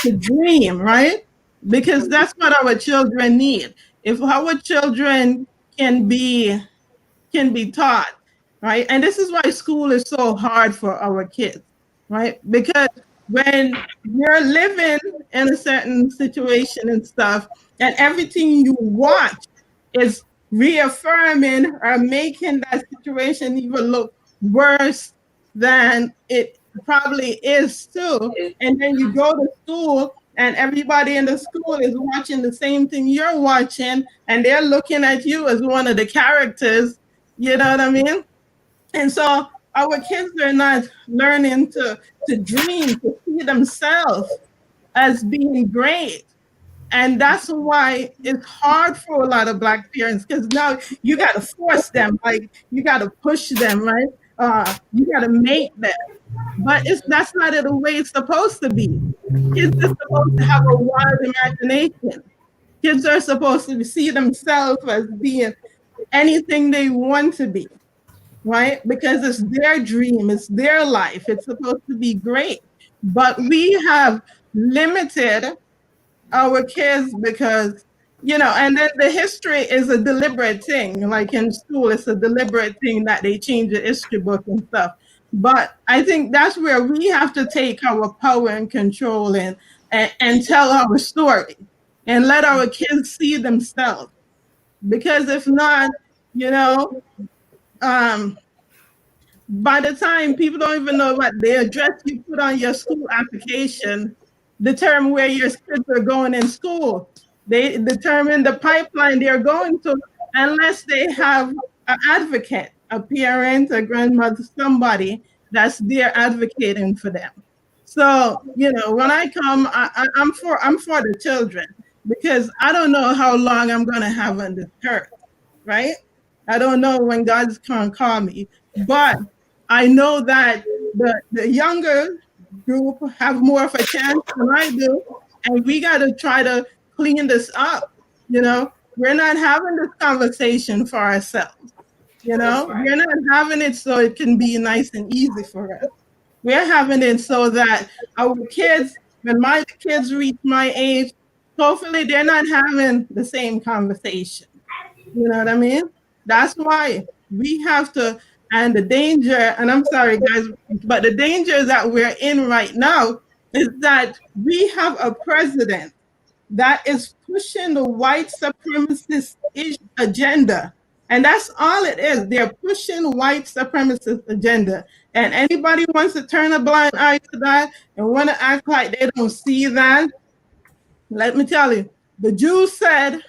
to dream, right? Because that's what our children need. If our children can be taught, right? And this is why school is so hard for our kids, right? Because when you're living in a certain situation and stuff, and everything you watch is reaffirming or making that situation even look worse than it probably is too. And then you go to school and everybody in the school is watching the same thing you're watching, and they're looking at you as one of the characters. You know what I mean? And so our kids are not learning to dream, to see themselves as being great. And that's why it's hard for a lot of Black parents, because now you got to force them, like you got to push them, right? You got to make them. But that's not the way it's supposed to be. Kids are supposed to have a wild imagination. Kids are supposed to see themselves as being anything they want to be, right? Because it's their dream, it's their life, it's supposed to be great. But we have limited our kids because, and then the history is a deliberate thing. Like in school, it's a deliberate thing that they change the history book and stuff. But I think that's where we have to take our power and control and tell our story and let our kids see themselves. Because if not, you know, um, by the time people don't even know what the address you put on your school application determine where your kids are going in school. They determine the pipeline they're going to, unless they have an advocate, a parent, a grandmother, somebody that's there advocating for them. So, when I come, I'm for the children, because I don't know how long I'm going to have on this earth, right? I don't know when God's going to call me, but I know that the younger group have more of a chance than I do, and we got to try to clean this up. We're not having this conversation for ourselves. We're not having it so it can be nice and easy for us. We're having it so that our kids, when my kids reach my age, hopefully they're not having the same conversation. You know what I mean? That's why we have to, and the danger, and I'm sorry, guys, but the danger that we're in right now is that we have a president that is pushing the white supremacist agenda. And that's all it is. They're pushing white supremacist agenda. And anybody wants to turn a blind eye to that and want to act like they don't see that, let me tell you, the Jews said,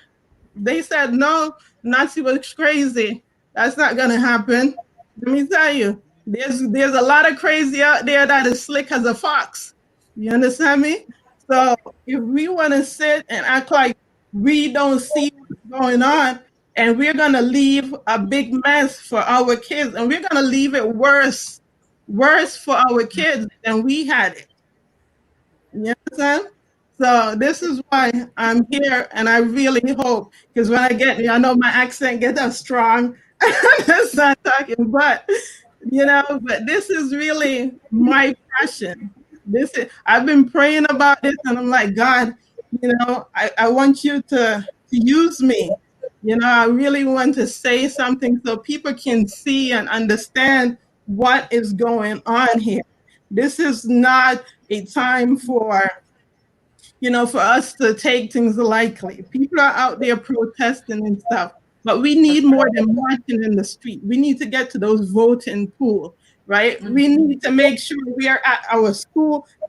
no, Nazi was crazy. That's not going to happen. Let me tell you, there's a lot of crazy out there that is slick as a fox. You understand me? So if we want to sit and act like we don't see what's going on, and we're going to leave a big mess for our kids, and we're going to leave it worse for our kids than we had it. You understand? So this is why I'm here, and I really hope, because when I know my accent gets up strong, I start talking, but But this is really my passion. I've been praying about this, and I'm like, God, I want you to use me. I really want to say something so people can see and understand what is going on here. This is not a time for us to take things lightly. People are out there protesting and stuff, but we need more than marching in the street. We need to get to those voting pool, right? We need to make sure we are at our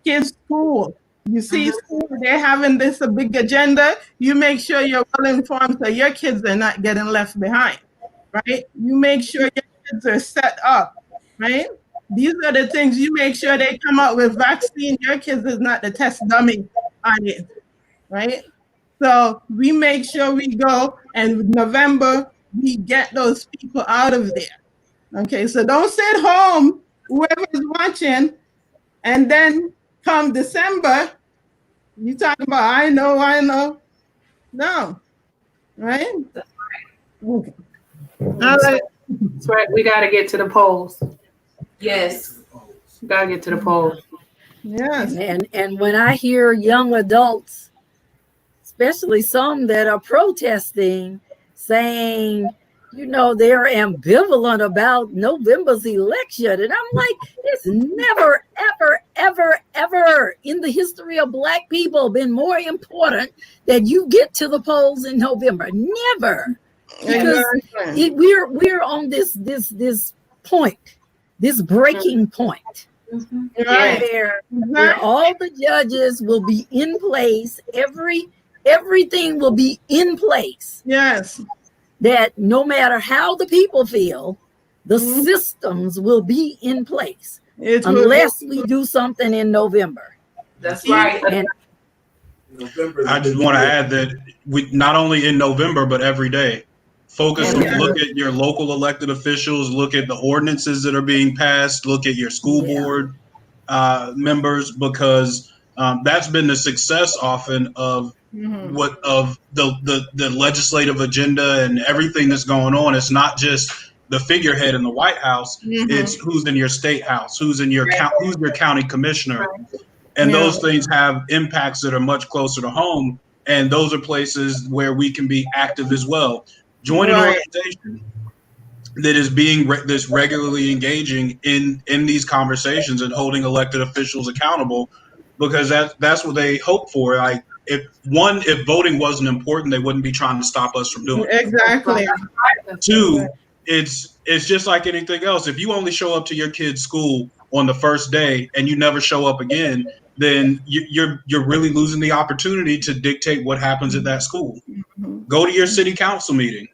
kids' school. You see, school, they're having a big agenda. You make sure you're well informed so your kids are not getting left behind, right? You make sure your kids are set up, right? These are the things you make sure they come out with vaccine. Your kids is not the test dummy on it, right? So we make sure we go, and November we get those people out of there. Okay, so don't sit home, whoever is watching, and then come December, you talk about I know. No, right? Okay. That's right. We got to get to the polls. Yes. We got to get to the polls. Yes. And when I hear young adults, especially some that are protesting, saying, they're ambivalent about November's election. And I'm like, it's never, ever, ever, ever in the history of Black people been more important that you get to the polls in November. Never. Because we're on this point, this breaking point. Where all the judges will be in place, everything will be in place. Yes. That no matter how the people feel, the systems will be in place unless we do something in November. That's right. And I just want to add that we not only in November but every day. Focus on look at your local elected officials, look at the ordinances that are being passed, look at your school board members, because that's been the success often of the legislative agenda and everything that's going on. It's not just the figurehead in the White House; it's who's in your state house, who's your county commissioner, and those things have impacts that are much closer to home. And those are places where we can be active as well. Join an organization that is that's regularly engaging in these conversations and holding elected officials accountable, because that's what they hope for. Like if voting wasn't important, they wouldn't be trying to stop us from doing it. Exactly. Two, it's just like anything else. If you only show up to your kid's school on the first day and you never show up again, then you're really losing the opportunity to dictate what happens at that school. Go to your city council meeting.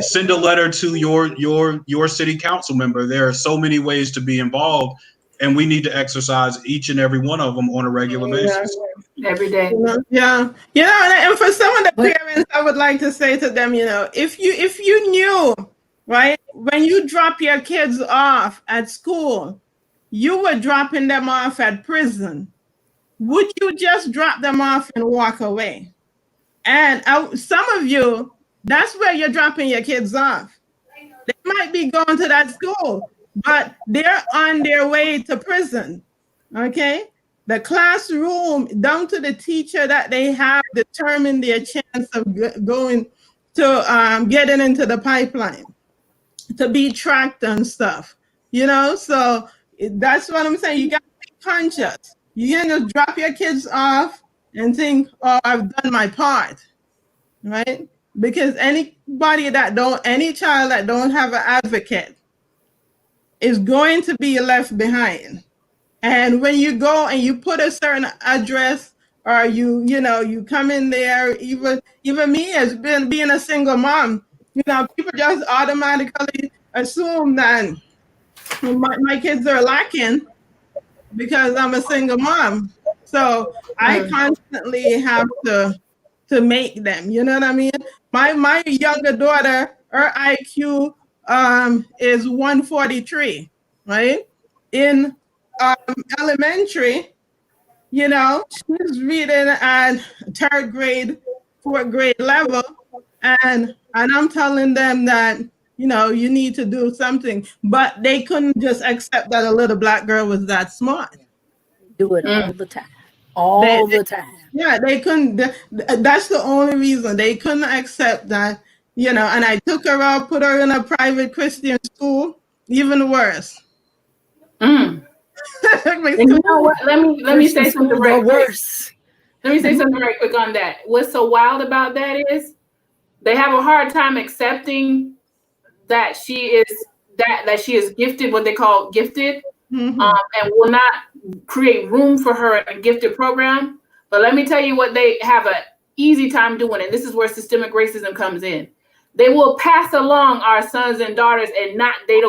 Send a letter to your city council member. There are so many ways to be involved, and we need to exercise each and every one of them on a regular basis. Every day. And for some of the parents, I would like to say to them, if you knew, right, when you drop your kids off at school, you were dropping them off at prison, would you just drop them off and walk away? And some of you, that's where you're dropping your kids off. They might be going to that school, but they're on their way to prison. Okay? The classroom, down to the teacher that they have, determine their chance of going to getting into the pipeline, to be tracked and stuff. So that's what I'm saying. You got to be conscious. You're going to drop your kids off and think, oh, I've done my part, right? Because any child that don't have an advocate is going to be left behind. And when you go and you put a certain address, or you come in there, even me as being a single mom, people just automatically assume that my kids are lacking because I'm a single mom. So I constantly have to make them, you know what I mean? My younger daughter, her IQ is 143, right? In elementary, she's reading at third grade, fourth grade level, and I'm telling them that, you need to do something. But they couldn't just accept that a little black girl was that smart. Do it Mm. all the time. They, All the time. yeah, they couldn't. That's the only reason they couldn't accept that. And I took her out, put her in a private Christian school. Even worse. Mm. My And you know school- what? Let me say Christian something schools right are quick. worse. Let me say something right quick on that. What's so wild about that is they have a hard time accepting that she is she is gifted, what they call gifted, Mhm. and will not create room for her in a gifted program. But let me tell you what they have an easy time doing, and this is where systemic racism comes in. They will pass along our sons and daughters, and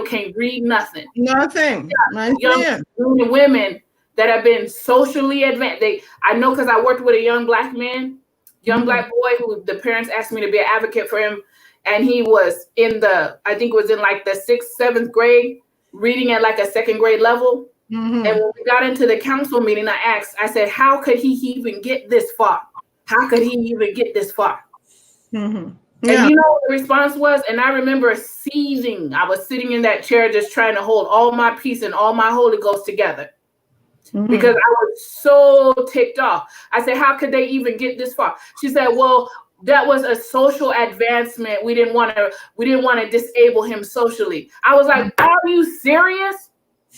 can't read nothing. Nothing. I Young see it. women that have been socially advanced. I know because I worked with a young black man, young black boy who the parents asked me to be an advocate for him, and he was I think it was in like the 6th, 7th grade, reading at like a 2nd grade level. Mhm. And when we got into the council meeting, I said, how could he even get this far? How could he even get this far? Mhm. And Yeah. you know what the response was? And I remember seizing. I was sitting in that chair just trying to hold all my peace and all my Holy Ghost together because I was so ticked off. I said, how could they even get this far? She said, well, that was a social advancement. We didn't want to disable him socially. I was like, are you serious?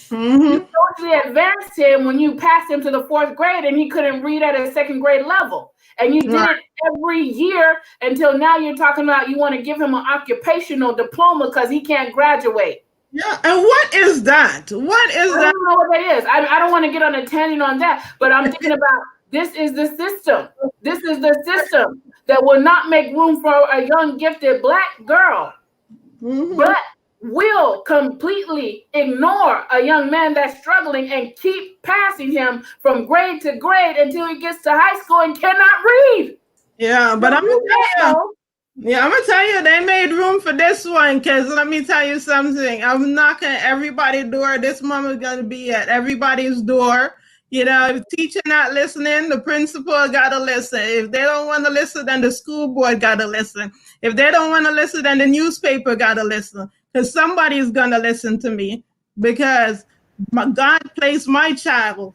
Mhm. You socially advanced him when you passed him to the 4th grade and he couldn't read at a 2nd grade level. And you did it every year until now you're talking about you want to give him an occupational diploma because he can't graduate. Yeah. And what is that? What is I that? don't know what that is. I don't want to get on a tangent on that, but I'm thinking about this is the system. This is the system that will not make room for a young, gifted black girl, but will completely ignore a young man that's struggling and keep passing him from grade to grade until he gets to high school and cannot read. Yeah, but I'm Don't do that, gonna though. I'm gonna tell you, they made room for this one. Cause let me tell you something. I'm knocking at everybody's door. This mama's gonna be at everybody's door. If teacher not listening, the principal gotta listen. If they don't want to listen, then the school board gotta listen. If they don't want to listen, then the newspaper gotta listen. Cause somebody's gonna listen to me. Because God placed my child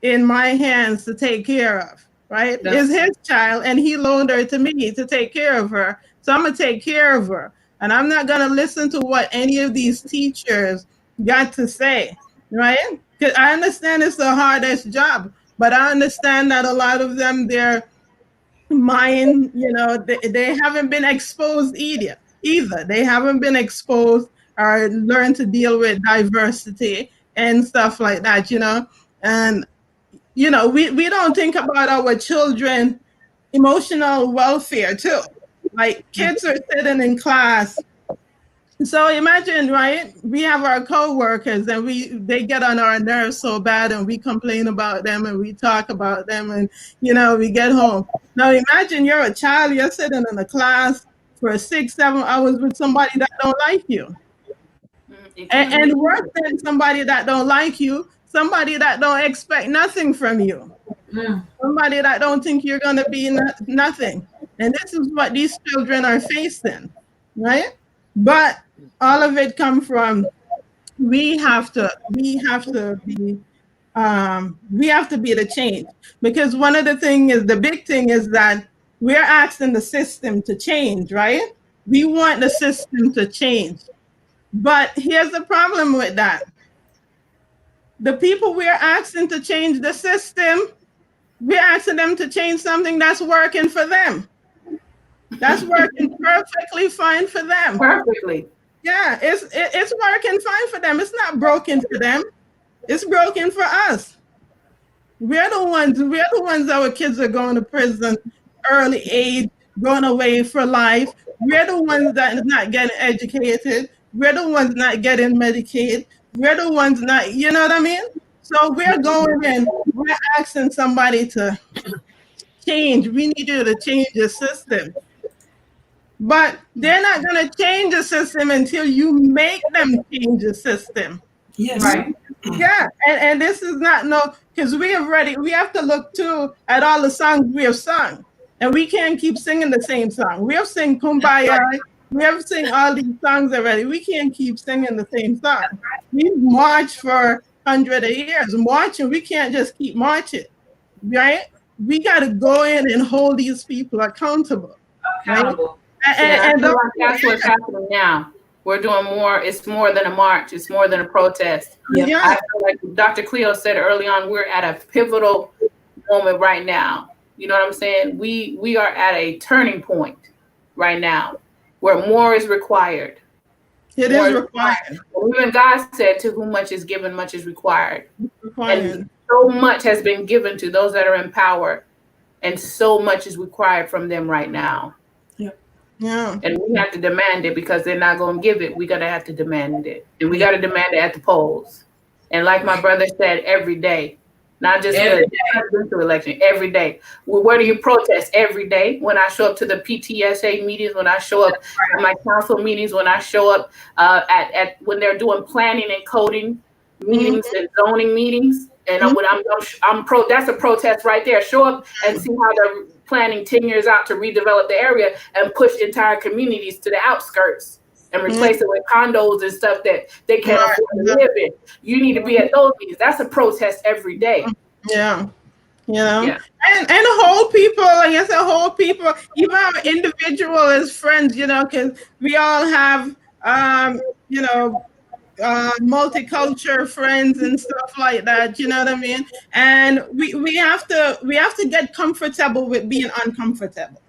in my hands to take care of, right? It's his child, and he loaned her to me to take care of her. So I'm going to take care of her. And I'm not going to listen to what any of these teachers got to say, right? Because I understand it's the hardest job, but I understand that a lot of them, their mind, they haven't been exposed either. They haven't been exposed or learned to deal with diversity and stuff like that. And we don't think about our children emotional welfare too. Like kids are sitting in class. So imagine, right? We have our co-workers and they get on our nerves so bad and we complain about them and we talk about them and we get home. Now imagine you're a child, you're sitting in a class for 6-7 hours with somebody that don't like you. And worse than somebody that don't like you, somebody that don't expect nothing from you. Somebody that don't think you're going to be nothing. And this is what these children are facing, right? But all of it come from we have to be the change, because one of the big thing is that we're asking the system to change, right? We want the system to change. But here's the problem with that. The people we're asking to change the system, we're asking them to change something that's working for them. That's working perfectly fine for them. Perfectly. Yeah, it's working fine for them. It's not broken for them. It's broken for us. We're the ones our kids are going to prison early age, going away for life. We're the ones that is not getting educated. We're the ones not getting Medicaid. We're the ones not, you know what I mean? So we're going in, we're asking somebody to change. We need you to change the system. But they're not going to change the system until you make them change the system. Yes. Right. Yeah, and this is not because we have to look too at all the songs we have sung. And we can't keep singing the same song. We have sing Kumbaya, We have sing all these songs already. We can't keep singing the same song. We've marched for hundreds of years, marching. We can't just keep marching, right? We got to go in and hold these people accountable, right? Accountable. I And feel like that's what's happening now. We're doing more. It's more than a march. It's more than a protest. Yep. yeah, I feel like Dr. Cleo said early on, we're at a pivotal moment right now. You know what I'm saying? We are at a turning point right now where more is required. it More is is required. Even God said, to whom much is given, much is required. Required. And so much has been given to those that are in power, and so much is required from them right now. Yeah. And we have to demand it, because they're not going to give it. We got to have to demand it. And we got to demand it at the polls. And like my brother said, every day, not just Every the presidential election, every day. Well, where do you protest? Every day. When I show up to the PTSA meetings, when I show up at my council meetings, when I show up at when they're doing planning and coding meetings and zoning meetings. And that's a protest right there. Show up and see how they're planning 10 years out to redevelop the area and push entire communities to the outskirts and replace it with condos and stuff that they can't afford to live in. You need to be at those meetings. That's a protest every day. Yeah. You know, Yeah. and whole people, like I said, whole people, even our individual as friends, you know, because we all have, you know, multicultural friends and stuff like that. You know what I mean? And we have to get comfortable with being uncomfortable,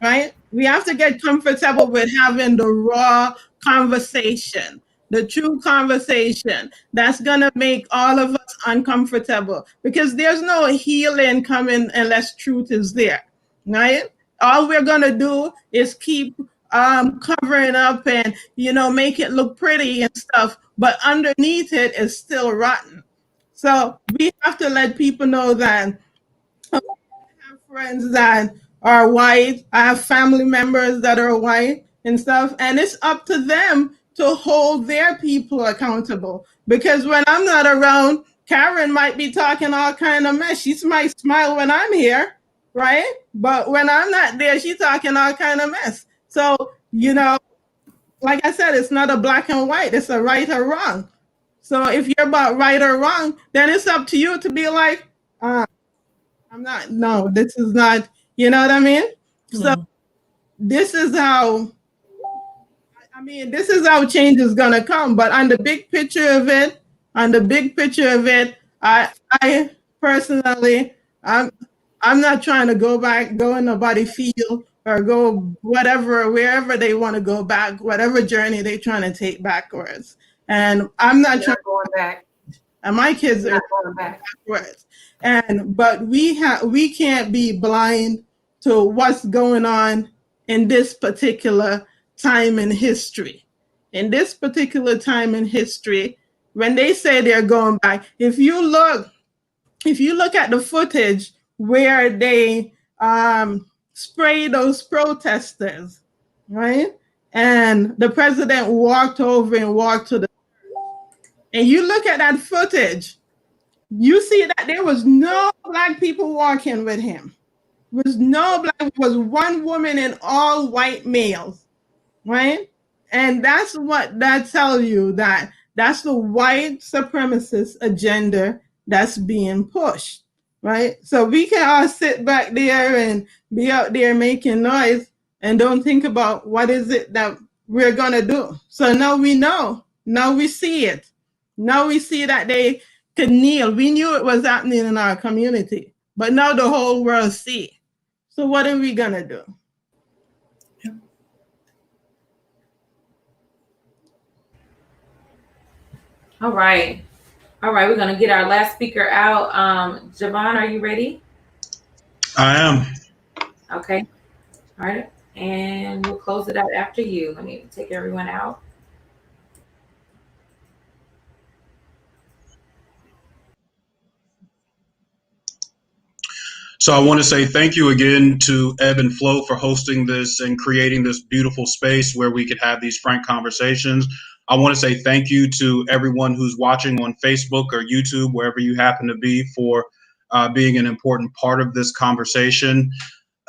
right? We have to get comfortable with having the raw conversation, the true conversation that's going to make all of us uncomfortable, because there's no healing coming unless truth is there, right? All we're going to do is keep covering up and, you know, make it look pretty and stuff, but underneath it is still rotten. So we have to let people know that friends that are white. I have family members that are white and stuff. And it's up to them to hold their people accountable. Because when I'm not around, Karen might be talking all kind of mess. She might smile when I'm here, right? But when I'm not there, she's talking all kind of mess. So, you know, like I said, it's not a black and white, it's a right or wrong. So if you're about right or wrong, then it's up to you to be like, I'm not, no, this is not, you know what I mean? So this is how, I mean, this is how change is going to come. But on the big picture of it, I personally, I'm not trying to go in nobody's field or go whatever, wherever they want to go back, whatever journey they're trying to take backwards. And I'm not trying going back. And my kids are going backwards. But we can't be blind to what's going on in this particular time in history. In this particular time in history, when they say they're going back, if you look at the footage where they spray those protesters, right? And the president walked over and walked to the, and you look at that footage, you see that there was no black people walking with him. There was no black, it was one woman and all white males, right? And that's what that tells you, that that's the white supremacist agenda that's being pushed, right? So we can all sit back there and be out there making noise and don't think about what is it that we're gonna do. So now we know, now we see it. Now we see that they could kneel. We knew it was happening in our community, but now the whole world see. So what are we gonna do? All right. We're gonna get our last speaker out. Javon, are you ready? I am. Okay. All right. And we'll close it out after you. Let me take everyone out. So I want to say thank you again to Ebb and Flow for hosting this and creating this beautiful space where we could have these frank conversations. I want to say thank you to everyone who's watching on Facebook or YouTube, wherever you happen to be, for being an important part of this conversation.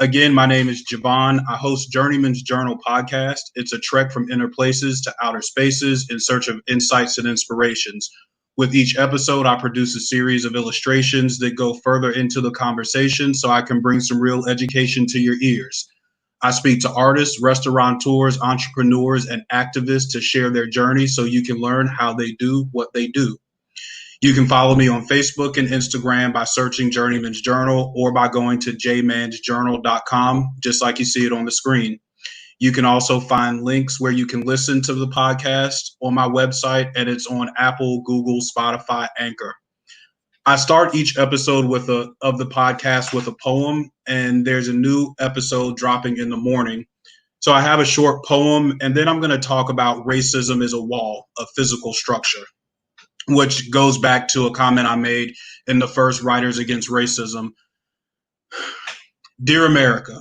Again, my name is Javon. I host Journeyman's Journal podcast. It's a trek from inner places to outer spaces in search of insights and inspirations. With each episode, I produce a series of illustrations that go further into the conversation so I can bring some real education to your ears. I speak to artists, restaurateurs, entrepreneurs, and activists to share their journey so you can learn how they do what they do. You can follow me on Facebook and Instagram by searching Journeyman's Journal or by going to jmansjournal.com, just like you see it on the screen. You can also find links where you can listen to the podcast on my website, and it's on Apple, Google, Spotify, Anchor. I start each episode of the podcast with a poem, and there's a new episode dropping in the morning. So I have a short poem, and then I'm going to talk about racism as a wall, a physical structure, which goes back to a comment I made in the first Writers Against Racism. Dear America,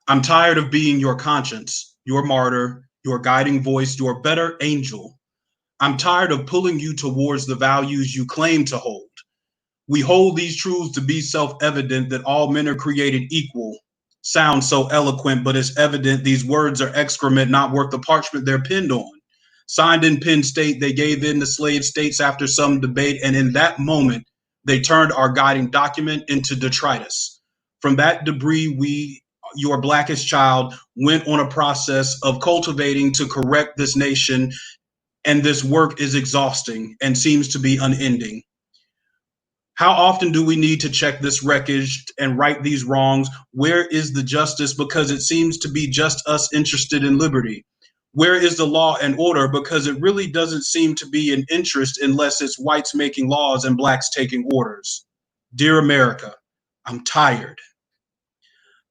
I'm tired of being your conscience, your martyr, your guiding voice, your better angel. I'm tired of pulling you towards the values you claim to hold. We hold these truths to be self-evident that all men are created equal. Sounds so eloquent, but it's evident these words are excrement not worth the parchment they're pinned on. Signed in Penn State, they gave in the slave states after some debate, and in that moment, they turned our guiding document into detritus. From that debris, we, your blackest child, went on a process of cultivating to correct this nation, and this work is exhausting and seems to be unending. How often do we need to check this wreckage and right these wrongs? Where is the justice? Because it seems to be just us interested in liberty. Where is the law and order? Because it really doesn't seem to be an interest unless it's whites making laws and blacks taking orders. Dear America, I'm tired.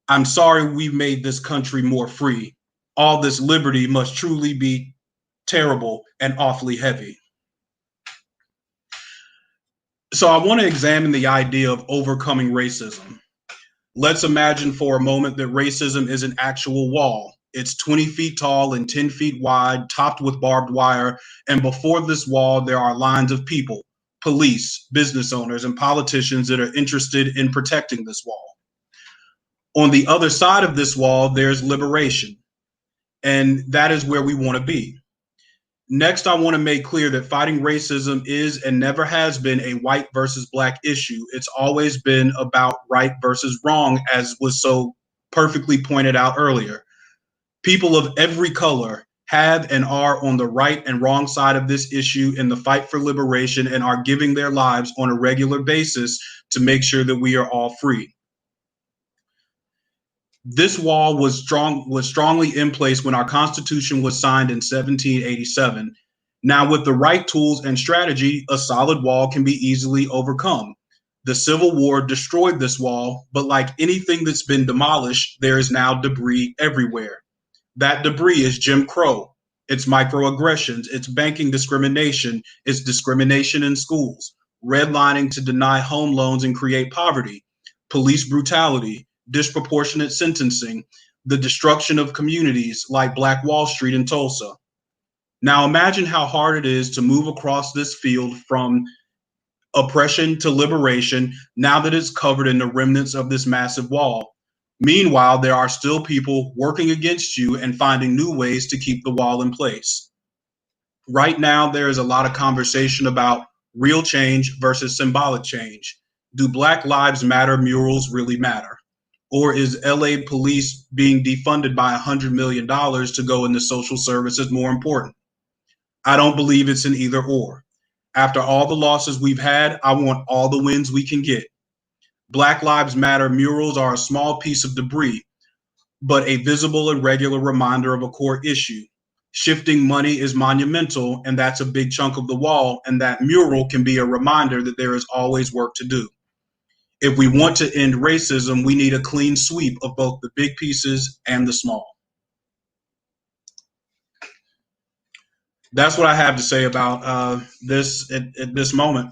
I'm sorry we made this country more free. All this liberty must truly be terrible and awfully heavy. So I want to examine the idea of overcoming racism. Let's imagine for a moment that racism is an actual wall. It's 20 feet tall and 10 feet wide, topped with barbed wire. And before this wall, there are lines of people, police, business owners, and politicians that are interested in protecting this wall. On the other side of this wall, there's liberation. And that is where we want to be. Next, I want to make clear that fighting racism is and never has been a white versus black issue. It's always been about right versus wrong, as was so perfectly pointed out earlier. People of every color have and are on the right and wrong side of this issue in the fight for liberation and are giving their lives on a regular basis to make sure that we are all free. This wall was strongly in place when our Constitution was signed in 1787. Now, with the right tools and strategy, a solid wall can be easily overcome. The Civil War destroyed this wall, but like anything that's been demolished, there is now debris everywhere. That debris is Jim Crow, it's microaggressions, it's banking discrimination, it's discrimination in schools, redlining to deny home loans and create poverty, police brutality, disproportionate sentencing, the destruction of communities like Black Wall Street in Tulsa. Now imagine how hard it is to move across this field from oppression to liberation now that it's covered in the remnants of this massive wall. Meanwhile, there are still people working against you and finding new ways to keep the wall in place. Right now, there is a lot of conversation about real change versus symbolic change. Do Black Lives Matter murals really matter? Or is LA police being defunded by $100 million to go into social services more important? I don't believe it's an either or. After all the losses we've had, I want all the wins we can get. Black Lives Matter murals are a small piece of debris, but a visible and regular reminder of a core issue. Shifting money is monumental, and that's a big chunk of the wall, and that mural can be a reminder that there is always work to do. If we want to end racism, we need a clean sweep of both the big pieces and the small. That's what I have to say about this at this moment.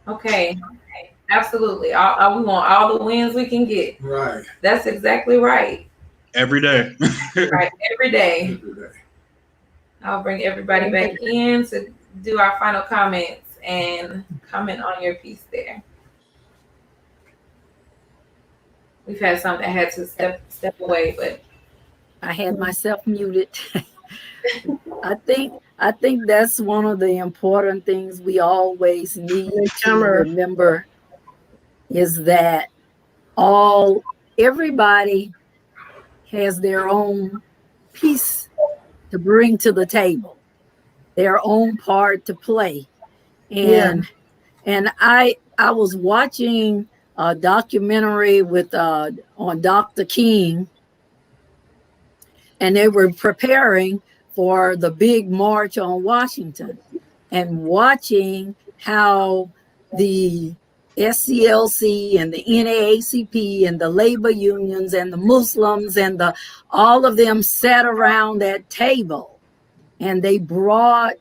Okay, absolutely. We want all the wins we can get. Right. That's exactly right. Every day. Right, every day. Every day. I'll bring everybody back in to do our final comments and comment on your piece there. we've had some that had to step away, but I had myself muted. I think that's one of the important things we always need to remember is that everybody has their own piece to bring to the table, their own part to play. And I was watching a documentary with on Dr. King, and they were preparing for the big march on Washington, and watching how the SCLC and the NAACP and the labor unions and the Muslims and all of them sat around that table, and they brought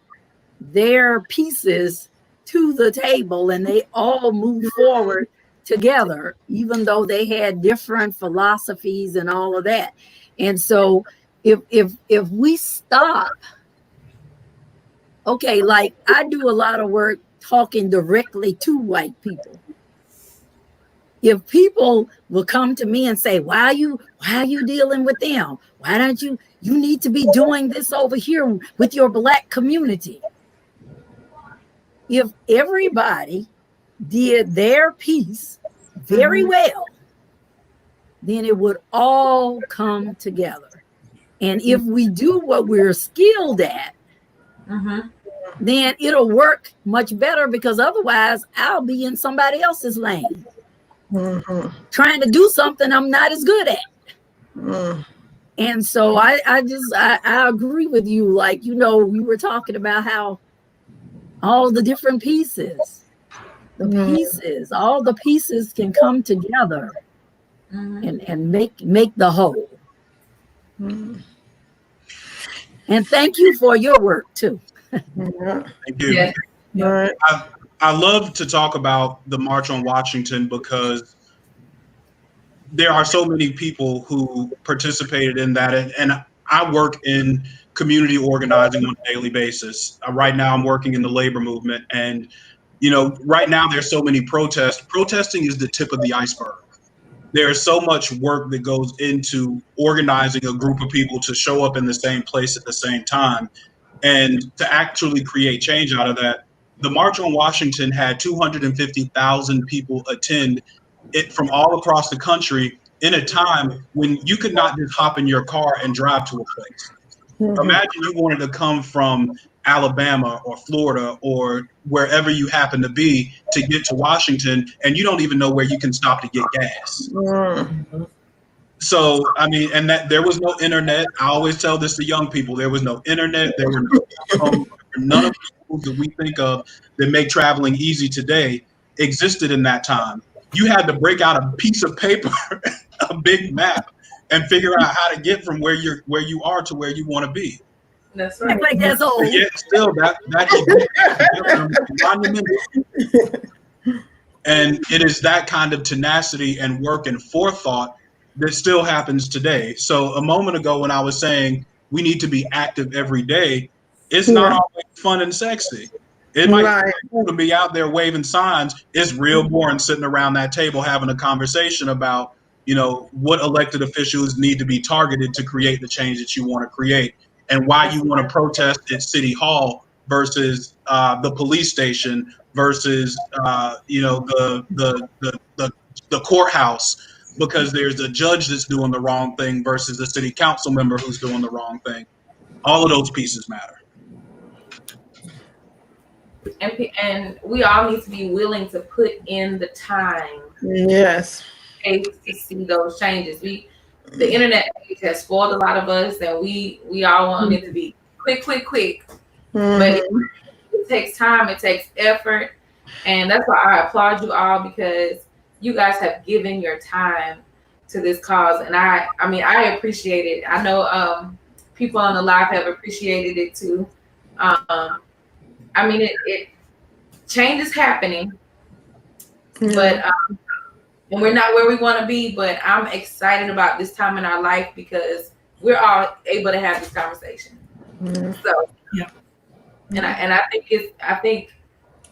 their pieces to the table, and they all moved forward together, even though they had different philosophies and all of that. And so if we stop, okay, like I do a lot of work talking directly to white people. If people will come to me and say, why are you dealing with them? Why don't you need to be doing this over here with your Black community? If everybody did their piece very well, then it would all come together. And if we do what we're skilled at, then it'll work much better, because otherwise I'll be in somebody else's lane, trying to do something I'm not as good at. And so I agree with you. Like, we were talking about how all the different pieces, all the pieces can come together and make the whole. And thank you for your work too. Thank you. Yeah. I love to talk about the March on Washington because there are so many people who participated in that, and I work in community organizing on a daily basis. Right now I'm working in the labor movement, and right now there's so many protests. Protesting is the tip of the iceberg. There's so much work that goes into organizing a group of people to show up in the same place at the same time and to actually create change out of that. The March on Washington had 250,000 people attend it from all across the country in a time when you could not just hop in your car and drive to a place. Imagine you wanted to come from Alabama or Florida or wherever you happen to be to get to Washington, and you don't even know where you can stop to get gas. So, I mean, and that there was no internet. I always tell this to young people. There was no internet. There were none of the tools that we think of that make traveling easy today existed in that time. You had to break out a piece of paper, a big map, and figure out how to get from where you are to where you want to be. That's right. Like that's old. Yet still that and it is that kind of tenacity and work and forethought that still happens today. So a moment ago when I was saying we need to be active every day, it's not always fun and sexy. It might be cool to be out there waving signs. It's real boring sitting around that table having a conversation about, what elected officials need to be targeted to create the change that you want to create, and why you want to protest at City Hall versus the police station versus the courthouse, because there's a judge that's doing the wrong thing versus a city council member who's doing the wrong thing. All of those pieces matter. And we all need to be willing to put in the time. Yes. To see those changes. The internet has spoiled a lot of us, and we all want it to be quick. But it takes time, it takes effort, and that's why I applaud you all, because you guys have given your time to this cause, and I appreciate it. I know people on the live have appreciated it too. It change is happening, but and we're not where we want to be, but I'm excited about this time in our life because we're all able to have this conversation. So, and I think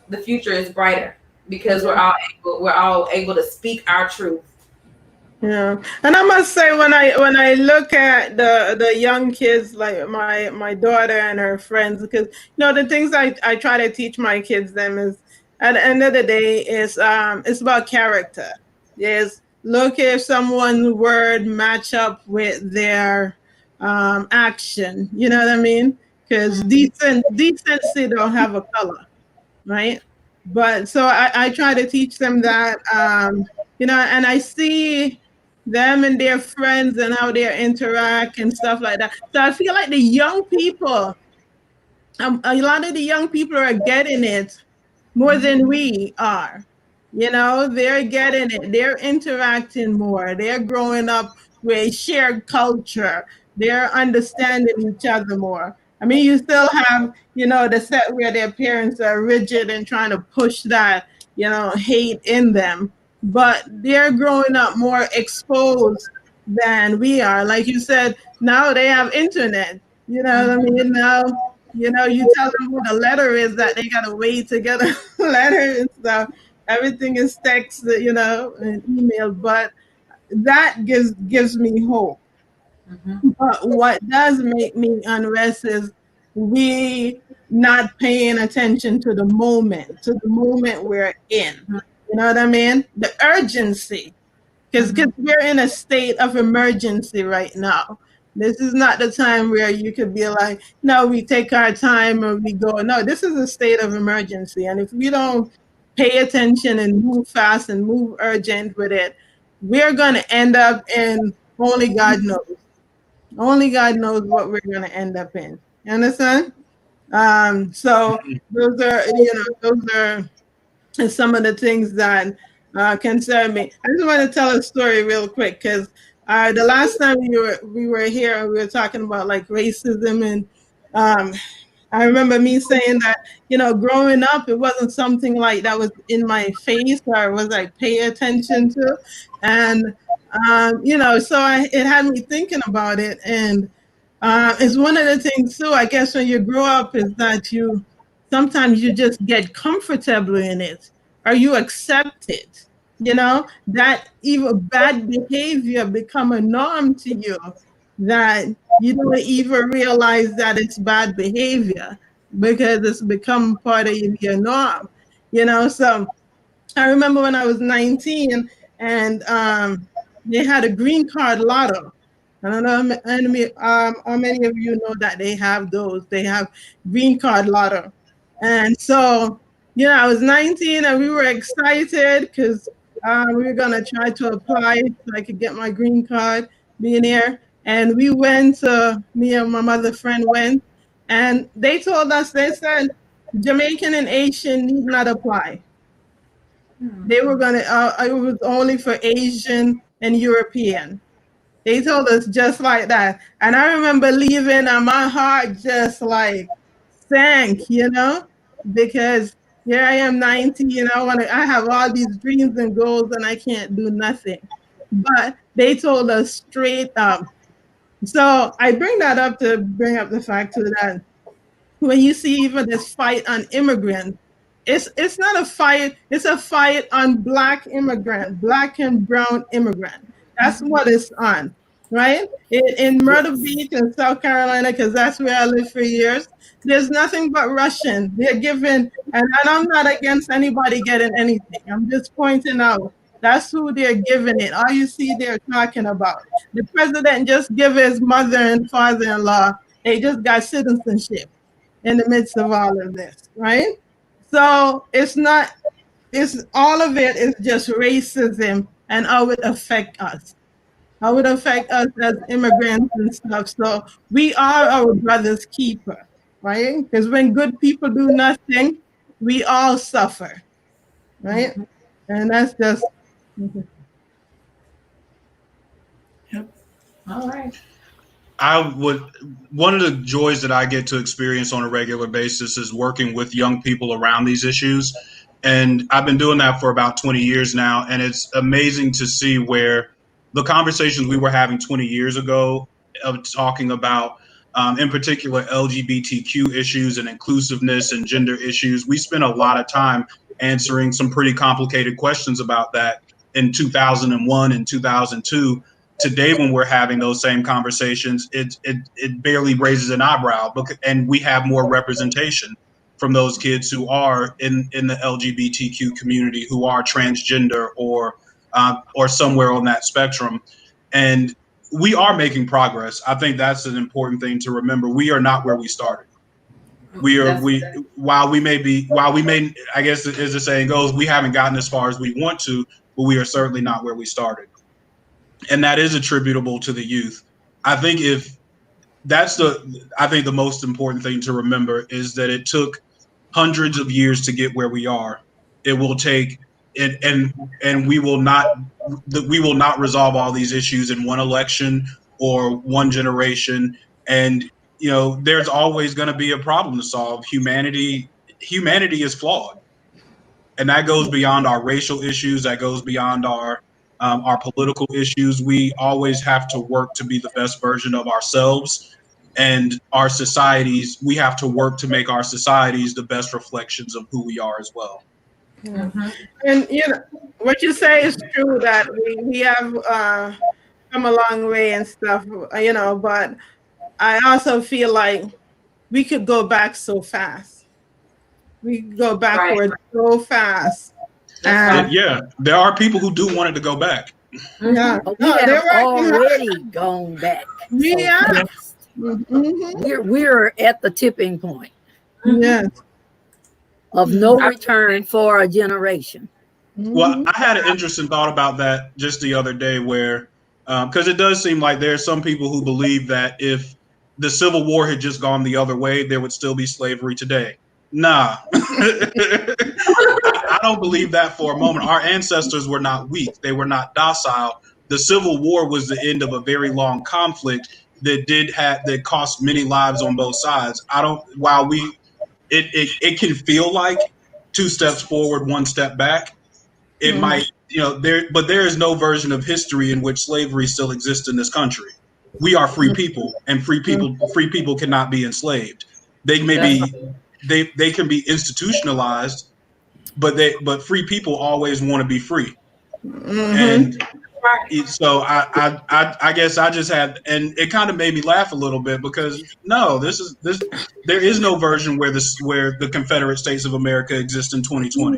the future is brighter because we're all able to speak our truth. Yeah, and I must say when I look at the young kids like my daughter and her friends, because the things I try to teach my kids them is at the end of the day is it's about character. Is look if someone's word match up with their action. You know what I mean? Because decency don't have a color, right? But so I try to teach them that, and I see them and their friends and how they interact and stuff like that. So I feel like the young people, a lot of the young people are getting it more than we are. They're getting it. They're interacting more. They're growing up with shared culture. They're understanding each other more. I mean, you still have, the set where their parents are rigid and trying to push that, hate in them. But they're growing up more exposed than we are. Like you said, now they have internet. You know what I mean? Now, you tell them what a letter is that they gotta wait to get a letter and stuff. Everything is text, and email. But that gives me hope. But what does make me unrest is we not paying attention to the moment we're in. You know what I mean? The urgency because we're in a state of emergency right now. This is not the time where you could be like, no, we take our time or we go. No, this is a state of emergency. And if we don't pay attention and move fast and move urgent with it, we're going to end up in only God knows. Only God knows what we're going to end up in. You understand? So those are, those are and some of the things that concern me. I just want to tell a story real quick because the last time we were here, we were talking about like racism, and I remember me saying that growing up, it wasn't something like that was in my face or was like pay attention to, and so it had me thinking about it, and it's one of the things too. I guess when you grow up, is that you sometimes you just get comfortable in it or you accept it, that even bad behavior become a norm to you, that you don't even realize that it's bad behavior because it's become part of your norm, so I remember when I was 19 and they had a green card lotto. I don't know how many of you know that they have those. They have green card lotto. And so, I was 19 and we were excited because we were going to try to apply so I could get my green card being here. And we went, me and my mother friend went, and they told us, they said, Jamaican and Asian need not apply. They were going to, it was only for Asian and European. They told us just like that. And I remember leaving and my heart just like sank, because here I am 19, I have all these dreams and goals and I can't do nothing. But they told us straight up. So I bring that up to bring up the fact too that when you see even this fight on immigrants, it's not a fight, it's a fight on black immigrant, black and brown immigrant. That's what it's on, right? In Myrtle Beach in South Carolina, because that's where I lived for years, there's nothing but Russian. They're given, and I'm not against anybody getting anything. I'm just pointing out that's who they're giving it. All you see they're talking about. The president just gave his mother and father-in-law, they just got citizenship in the midst of all of this, right? So it's not, it's all of it is just racism and how it affect us. How it affect us as immigrants and stuff. So we are our brother's keeper, right? Because when good people do nothing, we all suffer, right? And that's just. Yep. All right. One of the joys that I get to experience on a regular basis is working with young people around these issues. And I've been doing that for about 20 years now. And it's amazing to see where the conversations we were having 20 years ago of talking about, in particular, LGBTQ issues and inclusiveness and gender issues, we spent a lot of time answering some pretty complicated questions about that. in 2001 and 2002. Today, when we're having those same conversations, it barely raises an eyebrow, and we have more representation from those kids who are in the LGBTQ community, who are transgender or somewhere on that spectrum, and we are making progress. I think that's an important thing to remember. We are not where we started. While we may, I guess as the saying goes, we haven't gotten as far as we want to, but we are certainly not where we started. And that is attributable to the youth. I think the most important thing to remember is that it took hundreds of years to get where we are. It will take and we will not resolve all these issues in one election or one generation. And there's always going to be a problem to solve. Humanity is flawed, and that goes beyond our racial issues. That goes beyond our political issues. We always have to work to be the best version of ourselves, and our societies. We have to work to make our societies the best reflections of who we are as well. Mm-hmm. And what you say is true, that we have come a long way and stuff, but I also feel like we could go back so fast. We could go backward so fast. Yeah, there are people who do want it to go back. Yeah, we have already gone back. Yeah. We're at the tipping point. Yes. Of no return for a generation. Well, I had an interesting thought about that just the other day, where because it does seem like there are some people who believe that if the Civil War had just gone the other way, there would still be slavery today. Nah, I don't believe that for a moment. Our ancestors were not weak; they were not docile. The Civil War was the end of a very long conflict that cost many lives on both sides. It can feel like 2 steps forward, 1 step back. It might, but there is no version of history in which slavery still exists in this country. We are free people, and free people cannot be enslaved. They may be, they can be institutionalized, but free people always want to be free. And so I guess I just had, and it kind of made me laugh a little bit, because there is no version where the Confederate States of America exists in 2020.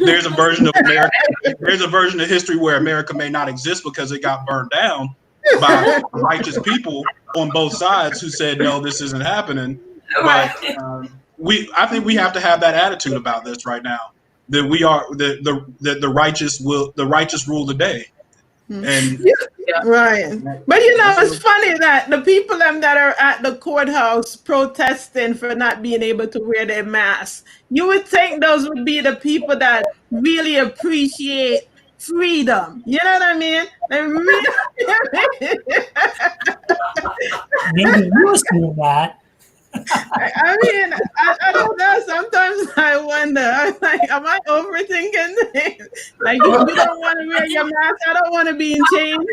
There's a version of America. There's a version of history where America may not exist because it got burned down by righteous people on both sides who said, no, this isn't happening. But I think we have to have that attitude about this right now, that we are the righteous rule the day. And right. But it's funny that the people that are at the courthouse protesting for not being able to wear their masks, you would think those would be the people that really appreciate freedom. You know what I mean? They really maybe you was doing that. I mean, I don't know. Sometimes I wonder. I'm like, am I overthinking things? Like, you don't want to wear your mask. I don't want to be in chains.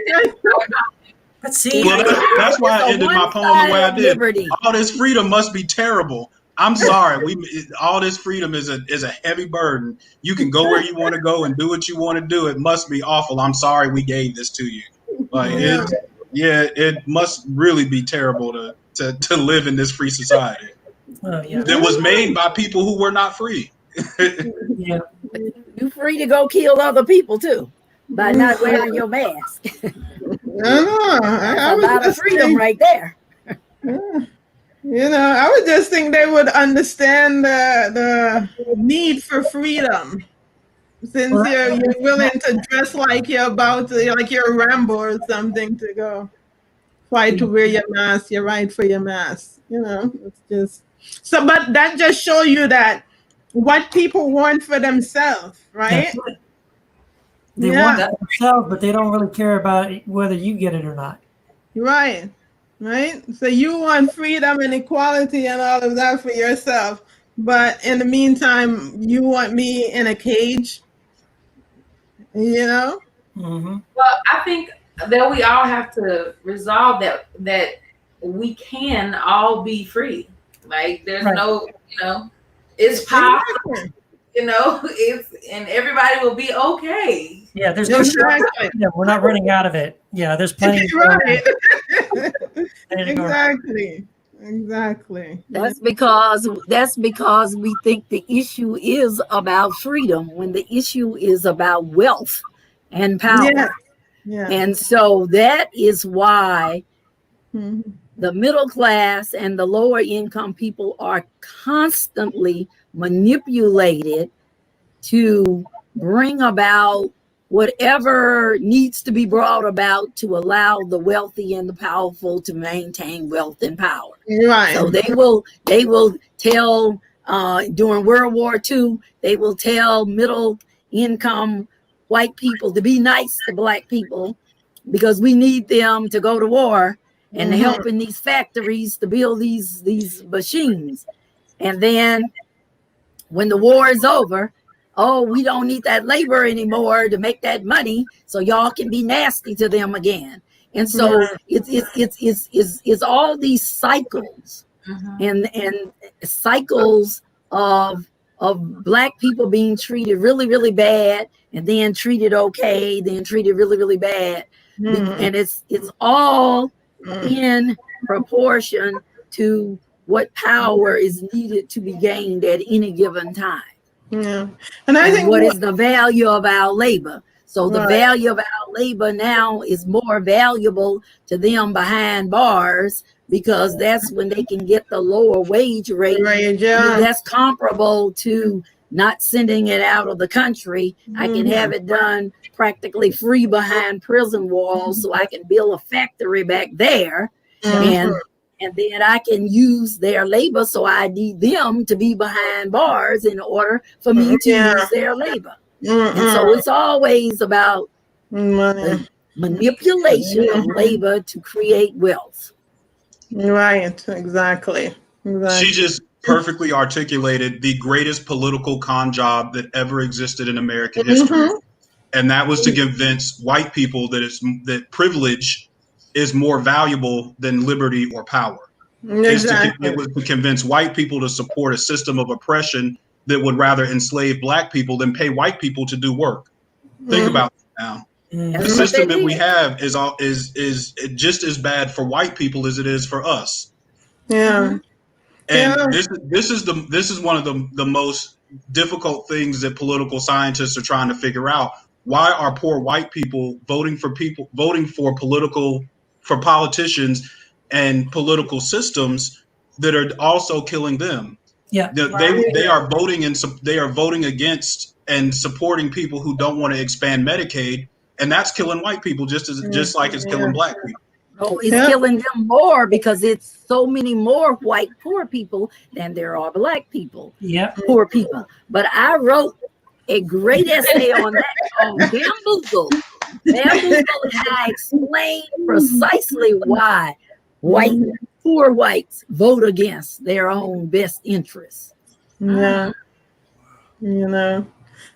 But see, well, that's why I ended my poem the way I did. Liberty. All this freedom must be terrible. I'm sorry. All this freedom is a heavy burden. You can go where you want to go and do what you want to do. It must be awful. I'm sorry we gave this to you. Like it must really be terrible to live in this free society that was made by people who were not free. Yeah, you're free to go kill other people too by not wearing your mask. That's a lot of freedom right there. I would just think they would understand the need for freedom, since you're willing to dress like you're a Rambo or something to go fight to wear your mask. You're right for your mask. It's just so. But that just shows you that what people want for themselves, right? They want it for themselves, but they don't really care about whether you get it or not. Right. So you want freedom and equality and all of that for yourself, but in the meantime, you want me in a cage. Mm-hmm. Well, I think that we all have to resolve that we can all be free. Like there's no, it's possible. and everybody will be okay. Yeah, there's no shortage. We're not running out of it. Yeah, there's plenty. Right. Exactly. Exactly. That's because we think the issue is about freedom when the issue is about wealth and power. Yeah. Yeah. And so that is why Mhm. the middle class and the lower income people are constantly manipulated to bring about whatever needs to be brought about to allow the wealthy and the powerful to maintain wealth and power. Right. So they will tell during World War II, they will tell middle income white people to be nice to black people because we need them to go to war and to help in these factories to build these machines. And then when the war is over, oh, we don't need that labor anymore to make that money, so y'all can be nasty to them again. And so it's all these cycles and cycles of black people being treated really, really bad, and then treated okay, then treated really, really bad. And it's all in proportion to what power is needed to be gained at any given time. Yeah. And I think what is the value of our labor? So the value of our labor now is more valuable to them behind bars because that's when they can get the lower wage rate. That's comparable to not sending it out of the country. I can have it done practically free behind prison walls, so I can build a factory back there, and then I can use their labor. So I need them to be behind bars in order for me to use their labor. And so it's always about the manipulation of labor to create wealth. Right, exactly. She just perfectly articulated the greatest political con job that ever existed in American history. And that was to convince white people that privilege is more valuable than liberty or power. It was to convince white people to support a system of oppression that would rather enslave black people than pay white people to do work. Think about it now. The system that we have is just as bad for white people as it is for us. Yeah. And this is one of the most difficult things that political scientists are trying to figure out. Why are poor white people voting for politicians and political systems that are also killing them? Yeah, they are voting against and supporting people who don't want to expand Medicaid, and that's killing white people just like it's killing black people. Oh, it's killing them more because it's so many more white poor people than there are black people. Poor people. But I wrote a great essay on that called Bamboozled. Bamboozled, and I explained precisely why poor whites vote against their own best interests. Yeah.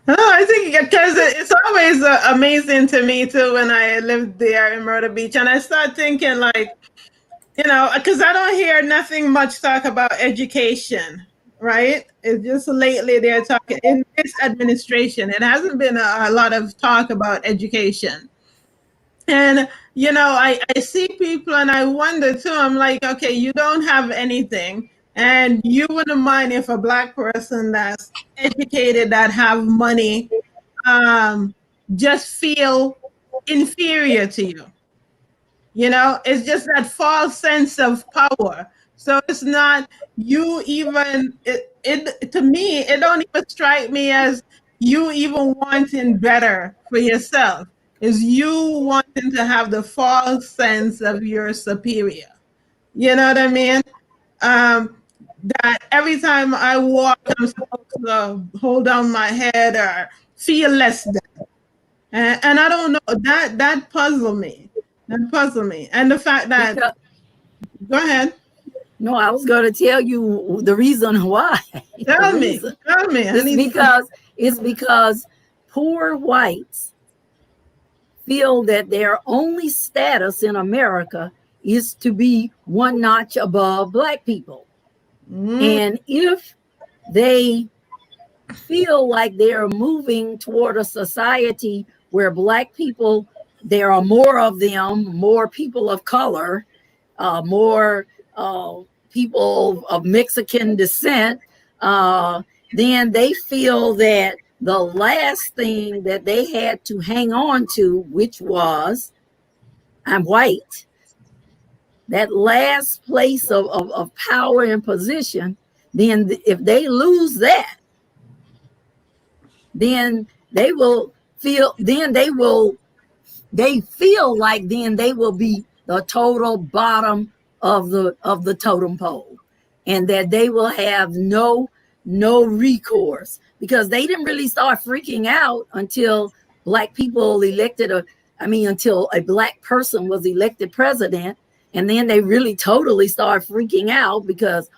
I think because it's always amazing to me too when I lived there in Myrtle Beach, and I start thinking because I don't hear nothing much talk about education, right? It's just lately they're talking in this administration. It hasn't been a lot of talk about education. And, I see people and I wonder too, I'm like, okay, you don't have anything. And you wouldn't mind if a black person that's educated, that have money, just feel inferior to you. It's just that false sense of power. So it's not you even, it to me, it don't even strike me as you even wanting better for yourself. Is you wanting to have the false sense of your superior. You know what I mean? That every time I walk, I'm supposed to hold down my head or feel less than. And I don't know, that puzzled me. That puzzled me. And the fact that, go ahead. No, I was going to tell you the reason why. Tell me. It's because poor whites feel that their only status in America is to be one notch above black people. And if they feel like they're moving toward a society where Black people, there are more of them, more people of color, more people of Mexican descent, then they feel that the last thing that they had to hang on to, which was, I'm white, that last place of power and position, then if they lose that, then they feel like then they will be the total bottom of the totem pole, and that they will have no recourse, because they didn't really start freaking out until Black people until a Black person was elected president, and then they really totally start freaking out, because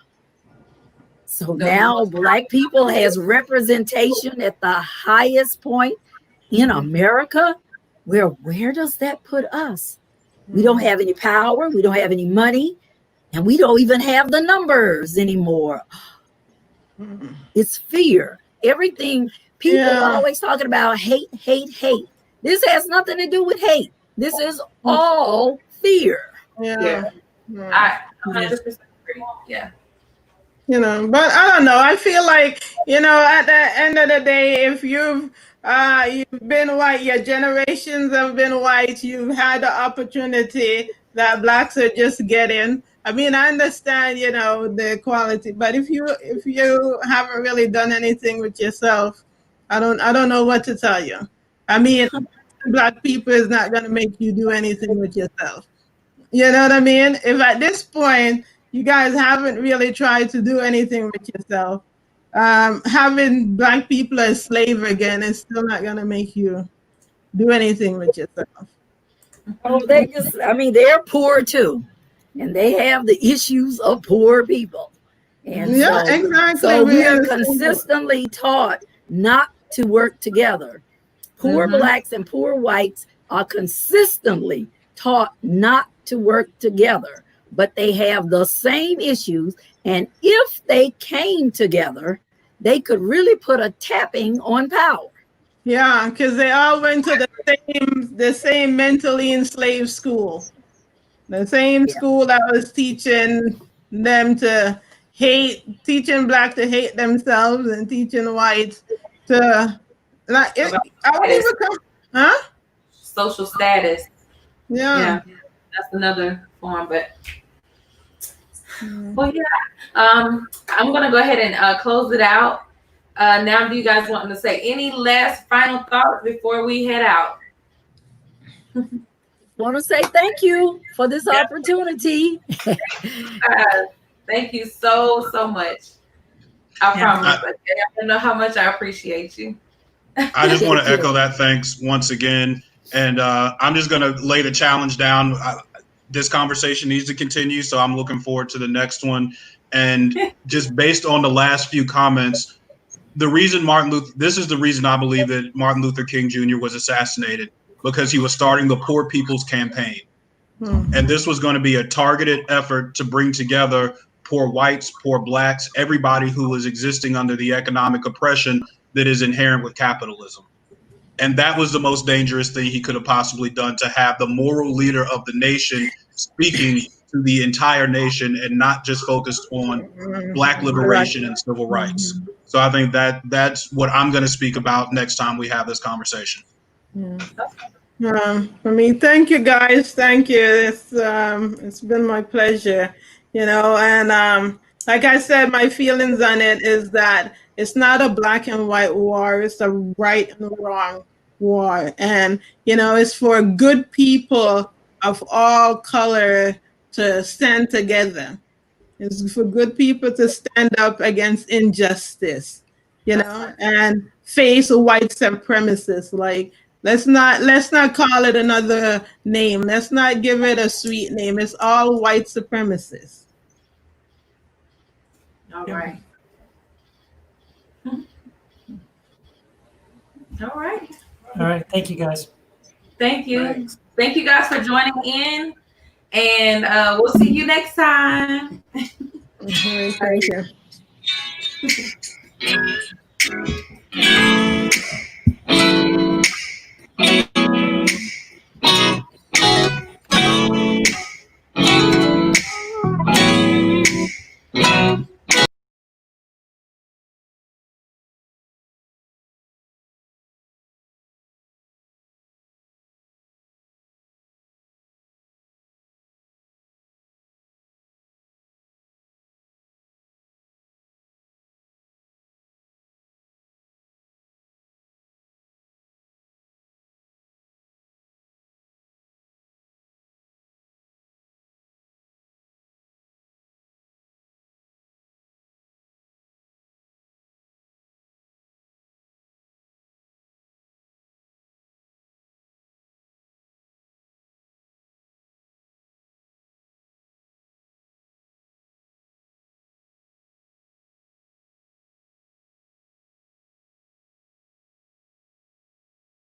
so now Black people has representation at the highest point in America. Where does that put us? We don't have any power, we don't have any money, and we don't even have the numbers anymore. It's fear. Everything, people always talking about hate, hate, hate. This has nothing to do with hate. This is all fear. Yeah. I 100% agree. Yeah. But I don't know. I feel like, at the end of the day, if you've been white, your generations have been white, you've had the opportunity that Blacks are just getting. I mean, I understand, the equality, but if you haven't really done anything with yourself, I don't know what to tell you. I mean, Black people is not going to make you do anything with yourself. You know what I mean? If at this point you guys haven't really tried to do anything with yourself, having Black people as slave again is still not going to make you do anything with yourself. Oh, they're poor too, and they have the issues of poor people. And exactly. So we're consistently taught not to work together. Poor Blacks and poor whites are consistently taught not to work together, but they have the same issues. And if they came together, they could really put a tapping on power. Yeah, because they all went to the same mentally enslaved school. The same school that was teaching them to teaching Black to hate themselves and teaching whites to I wouldn't even come, Social status. Yeah. That's another form, but well, yeah. I'm gonna go ahead and close it out. Now, do you guys want to say any last final thoughts before we head out? Want to say thank you for this opportunity. Thank you so much. I promise. I don't know how much I appreciate you. I just want to echo that thanks once again. And I'm just going to lay the challenge down. This conversation needs to continue, so I'm looking forward to the next one. And just based on the last few comments, this is the reason I believe that Martin Luther King Jr. was assassinated, because he was starting the Poor People's Campaign. And this was going to be a targeted effort to bring together poor whites, poor Blacks, everybody who was existing under the economic oppression that is inherent with capitalism. And that was the most dangerous thing he could have possibly done, to have the moral leader of the nation speaking to the entire nation and not just focused on Black liberation and civil rights. So I think that's what I'm going to speak about next time we have this conversation. I mean, thank you guys. Thank you. It's been my pleasure, and like I said, my feelings on it is that it's not a black and white war. It's a right and wrong war. And, it's for good people of all color to stand together. It's for good people to stand up against injustice, and face white supremacists. Like, let's not call it another name. Let's not give it a sweet name. It's all white supremacists. All right. All right. All right. Thank you, guys. Thank you. Thanks. Thank you guys for joining in. And we'll see you next time. Thank you.